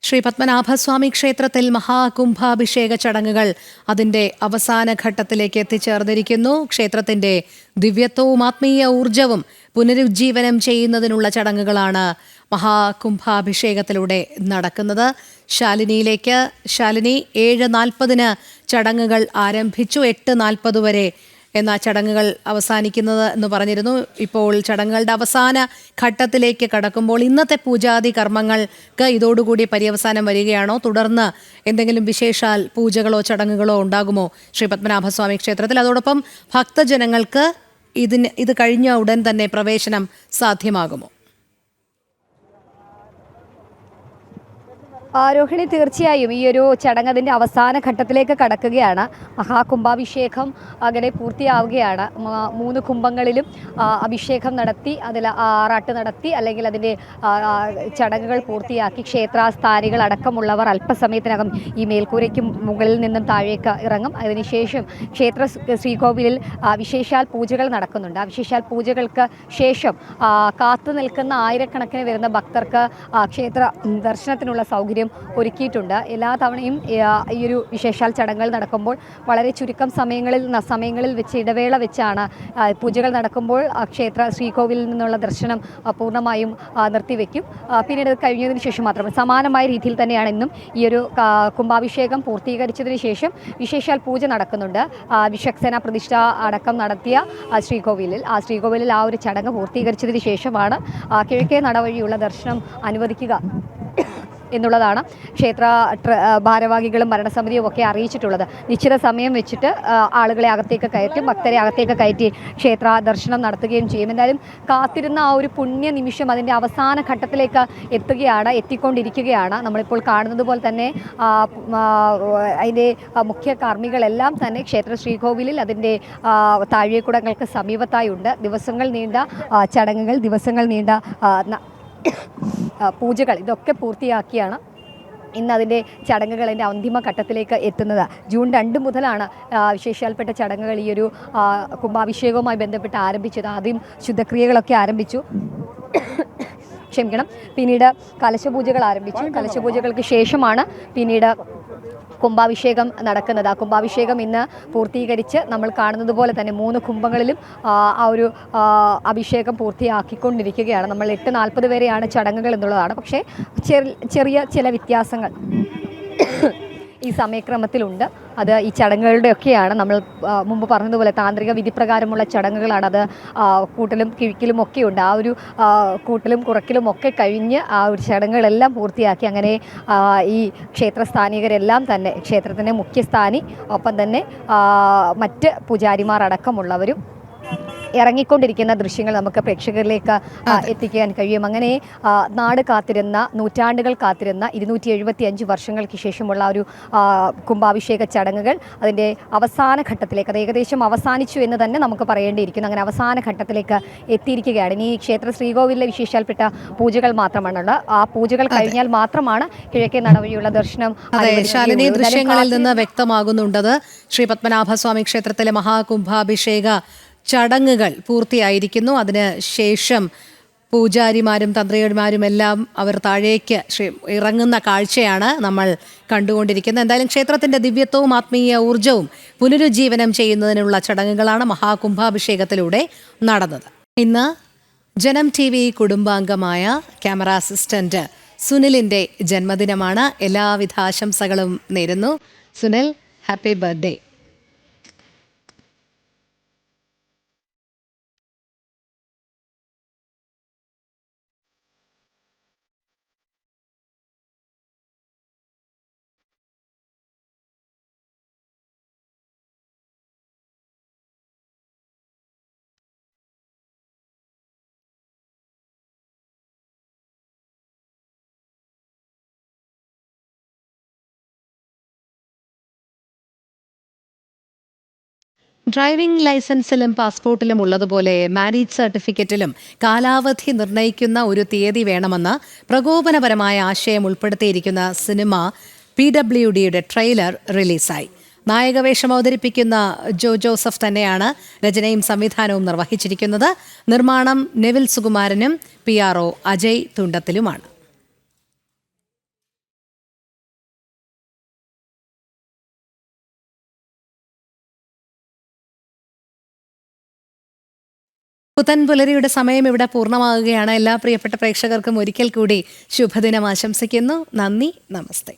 ശ്രീ പത്മനാഭസ്വാമി ക്ഷേത്രത്തിൽ മഹാകുംഭാഭിഷേക ചടങ്ങുകൾ അതിൻ്റെ അവസാന ഘട്ടത്തിലേക്ക് എത്തിച്ചേർന്നിരിക്കുന്നു. ക്ഷേത്രത്തിൻ്റെ ദിവ്യത്വവും ആത്മീയ ഊർജവും പുനരുജ്ജീവനം ചെയ്യുന്നതിനുള്ള ചടങ്ങുകളാണ് മഹാകുംഭാഭിഷേകത്തിലൂടെ നടക്കുന്നത്. ശാലിനിയിലേക്ക്. ശാലിനി, 7:40 ചടങ്ങുകൾ ആരംഭിച്ചു, 8:40 വരെ എന്ന ചടങ്ങുകൾ അവസാനിക്കുന്നത് എന്ന് പറഞ്ഞിരുന്നു. ഇപ്പോൾ ചടങ്ങുകളുടെ അവസാന ഘട്ടത്തിലേക്ക് കടക്കുമ്പോൾ ഇന്നത്തെ പൂജാതി കർമ്മങ്ങൾക്ക് ഇതോടുകൂടി പര്യവസാനം വരികയാണോ? തുടർന്ന് എന്തെങ്കിലും വിശേഷാൽ പൂജകളോ ചടങ്ങുകളോ ഉണ്ടാകുമോ ശ്രീ പത്മനാഭസ്വാമി ക്ഷേത്രത്തിൽ? അതോടൊപ്പം ഭക്തജനങ്ങൾക്ക് ഇത് കഴിഞ്ഞ ഉടൻ തന്നെ പ്രവേശനം സാധ്യമാകുമോ? രോഹിണി, തീർച്ചയായും ഈ ഒരു ചടങ്ങ് അതിൻ്റെ അവസാന ഘട്ടത്തിലേക്ക് കടക്കുകയാണ്. മഹാകുംഭാഭിഷേകം അങ്ങനെ പൂർത്തിയാവുകയാണ്. 3 കുംഭങ്ങളിലും അഭിഷേകം നടത്തി, അതിൽ ആറാട്ട് നടത്തി, അല്ലെങ്കിൽ അതിൻ്റെ ചടങ്ങുകൾ പൂർത്തിയാക്കി ക്ഷേത്രാസ്ഥാനികൾ അടക്കമുള്ളവർ അല്പസമയത്തിനകം ഈ മേൽക്കൂരയ്ക്ക് മുകളിൽ നിന്നും താഴേക്ക് ഇറങ്ങും. അതിനുശേഷം ക്ഷേത്ര ശ്രീകോവിലിൽ വിശേഷാൽ പൂജകൾ നടക്കുന്നുണ്ട്. ആ വിശേഷാൽ പൂജകൾക്ക് ശേഷം കാത്തു നിൽക്കുന്ന ആയിരക്കണക്കിന് വരുന്ന ഭക്തർക്ക് ക്ഷേത്ര ദർശനത്തിനുള്ള സൗകര്യം ഒരുക്കിയിട്ടുണ്ട്. എല്ലാ തവണയും ഈ ഒരു വിശേഷാൽ ചടങ്ങുകൾ നടക്കുമ്പോൾ വളരെ ചുരുക്കം സമയങ്ങളിൽ വെച്ച് ഇടവേള വെച്ചാണ് പൂജകൾ നടക്കുമ്പോൾ ക്ഷേത്ര ശ്രീകോവിലിൽ നിന്നുള്ള ദർശനം പൂർണ്ണമായും നിർത്തിവെക്കും. പിന്നീട് കഴിഞ്ഞതിന് ശേഷം മാത്രം സമാനമായ രീതിയിൽ തന്നെയാണ് ഇന്നും ഈ ഒരു കുംഭാഭിഷേകം പൂർത്തീകരിച്ചതിന് ശേഷം വിശേഷാൽ പൂജ നടക്കുന്നുണ്ട്. വിശ്വക്സേന പ്രതിഷ്ഠ അടക്കം നടത്തിയ ശ്രീകോവിലിൽ ആ ഒരു ചടങ്ങ് പൂർത്തീകരിച്ചതിന് ശേഷമാണ് കിഴക്കേ നടവഴിയുള്ള ദർശനം അനുവദിക്കുക. എന്നുള്ളതാണ് ക്ഷേത്ര ഭാരവാഹികളും ഭരണസമിതിയും ഒക്കെ അറിയിച്ചിട്ടുള്ളത്. നിശ്ചിത സമയം വെച്ചിട്ട് ആളുകളെ അകത്തേക്ക് കയറ്റും, ഭക്തരെ അകത്തേക്ക് കയറ്റി ക്ഷേത്ര ദർശനം നടത്തുകയും ചെയ്യും. എന്തായാലും കാത്തിരുന്ന ആ ഒരു പുണ്യ നിമിഷം അതിൻ്റെ അവസാന ഘട്ടത്തിലേക്ക് എത്തിക്കൊണ്ടിരിക്കുകയാണ്. നമ്മളിപ്പോൾ കാണുന്നത് പോലെ തന്നെ അതിൻ്റെ മുഖ്യ കർമ്മികളെല്ലാം തന്നെ ക്ഷേത്ര ശ്രീകോവിലിൽ അതിൻ്റെ താഴേക്കുടങ്ങൾക്ക് സമീപത്തായി ഉണ്ട്. ദിവസങ്ങൾ നീണ്ട ചടങ്ങുകൾ, ദിവസങ്ങൾ നീണ്ട പൂജകൾ ഇതൊക്കെ പൂർത്തിയാക്കിയാണ് ഇന്ന് അതിൻ്റെ ചടങ്ങുകളിൻ്റെ അന്തിമ ഘട്ടത്തിലേക്ക് എത്തുന്നത്. ജൂൺ 2 മുതലാണ് വിശേഷാൽപ്പെട്ട ചടങ്ങുകൾ ഈ ഒരു കുംഭാഭിഷേകവുമായി ബന്ധപ്പെട്ട് ആരംഭിച്ചത്. ആദ്യം ശുദ്ധക്രിയകളൊക്കെ ആരംഭിച്ചു, പിന്നീട് കലശപൂജകൾ ആരംഭിച്ചു. കലശപൂജകൾക്ക് ശേഷമാണ് പിന്നീട് കുംഭാഭിഷേകം നടക്കുന്നത്. ആ കുംഭാഭിഷേകം ഇന്ന് പൂർത്തീകരിച്ച് നമ്മൾ കാണുന്നത് പോലെ തന്നെ 3 കുംഭങ്ങളിലും ആ ഒരു അഭിഷേകം പൂർത്തിയാക്കിക്കൊണ്ടിരിക്കുകയാണ്. നമ്മൾ 8:40 വരെയാണ് ചടങ്ങുകൾ എന്നുള്ളതാണ്. പക്ഷേ ചെറിയ ചില വ്യത്യാസങ്ങൾ ഈ സമയക്രമത്തിലുണ്ട്. അത് ഈ ചടങ്ങുകളുടെയൊക്കെയാണ്. നമ്മൾ മുമ്പ് പറഞ്ഞതുപോലെ താന്ത്രിക വിധിപ്രകാരമുള്ള ചടങ്ങുകളാണ്. അത് കൂട്ടലും കിഴിക്കലും ഒക്കെ ഉണ്ട്. ആ ഒരു കൂട്ടലും കുറയ്ക്കലും ഒക്കെ കഴിഞ്ഞ് ആ ഒരു ചടങ്ങുകളെല്ലാം പൂർത്തിയാക്കി അങ്ങനെ ഈ ക്ഷേത്രസ്ഥാനികരെല്ലാം തന്നെ ക്ഷേത്രത്തിൻ്റെ മുഖ്യസ്ഥാനി ഒപ്പം തന്നെ മറ്റ് പൂജാരിമാർ അടക്കമുള്ളവരും ഇറങ്ങിക്കൊണ്ടിരിക്കുന്ന ദൃശ്യങ്ങൾ നമുക്ക് പ്രേക്ഷകരിലേക്ക് എത്തിക്കാൻ കഴിയും. അങ്ങനെ നാട് കാത്തിരുന്ന, നൂറ്റാണ്ടുകൾ കാത്തിരുന്ന 275 വർഷങ്ങൾക്ക് ശേഷമുള്ള ഒരു കുംഭാഭിഷേക ചടങ്ങുകൾ അതിൻ്റെ അവസാന ഘട്ടത്തിലേക്ക്, അത് ഏകദേശം അവസാനിച്ചു എന്ന് തന്നെ നമുക്ക് പറയേണ്ടിയിരിക്കുന്നു. അങ്ങനെ അവസാന ഘട്ടത്തിലേക്ക് എത്തിയിരിക്കുകയാണ്. ഇനി ക്ഷേത്ര ശ്രീകോവിലിലെ വിശേഷാൽപ്പെട്ട പൂജകൾ മാത്രമാണുള്ളത്. ആ പൂജകൾ കഴിഞ്ഞാൽ മാത്രമാണ് കിഴക്കേ നട വഴിയുള്ള ദർശനം. ശാലിനി, ദൃശ്യങ്ങളിൽ നിന്ന് വ്യക്തമാകുന്നുണ്ടത് ശ്രീ പത്മനാഭസ്വാമി ക്ഷേത്രത്തിലെ മഹാകുംഭാഭിഷേക ചടങ്ങുകൾ പൂർത്തിയായിരിക്കുന്നു. അതിന് ശേഷം പൂജാരിമാരും തന്ത്രിമാരും എല്ലാം അവർ താഴേക്ക് ഇറങ്ങുന്ന കാഴ്ചയാണ് നമ്മൾ കണ്ടുകൊണ്ടിരിക്കുന്നത്. എന്തായാലും ക്ഷേത്രത്തിൻ്റെ ദിവ്യത്വവും ആത്മീയ ഊർജവും പുനരുജ്ജീവനം ചെയ്യുന്നതിനുള്ള ചടങ്ങുകളാണ് മഹാകുംഭാഭിഷേകത്തിലൂടെ നടന്നത്. ഇന്ന് ജനം TV കുടുംബാംഗമായ ക്യാമറ അസിസ്റ്റന്റ് സുനിലിൻ്റെ ജന്മദിനമാണ്. എല്ലാവിധ ആശംസകളും നേരുന്നു. Sunil, happy birthday. ഡ്രൈവിംഗ് ലൈസൻസിലും പാസ്പോർട്ടിലും ഉള്ളതുപോലെ മാരേജ് സർട്ടിഫിക്കറ്റിലും കാലാവധി നിർണ്ണയിക്കുന്ന ഒരു തീയതി വേണമെന്ന് പ്രകോപനപരമായ ആശയം ഉൾപ്പെടുത്തിയിരിക്കുന്ന സിനിമ PWDയുടെ ട്രെയിലർ റിലീസായി. നായകവേഷം അവതരിപ്പിക്കുന്ന ജോ ജോസഫ് തന്നെയാണ് രചനയും സംവിധാനവും നിർവഹിച്ചിരിക്കുന്നത്. നിർമ്മാണം നെവിൽ സുകുമാരനും PRO അജയ് തുണ്ടത്തിലുമാണ്. പുത്തൻ പുലരിയുടെ സമയം ഇവിടെ പൂർണ്ണമാകുകയാണ്. എല്ലാ പ്രിയപ്പെട്ട പ്രേക്ഷകർക്കും ഒരിക്കൽ കൂടി ശുഭദിനം ആശംസിക്കുന്നു. നന്ദി, നമസ്തേ.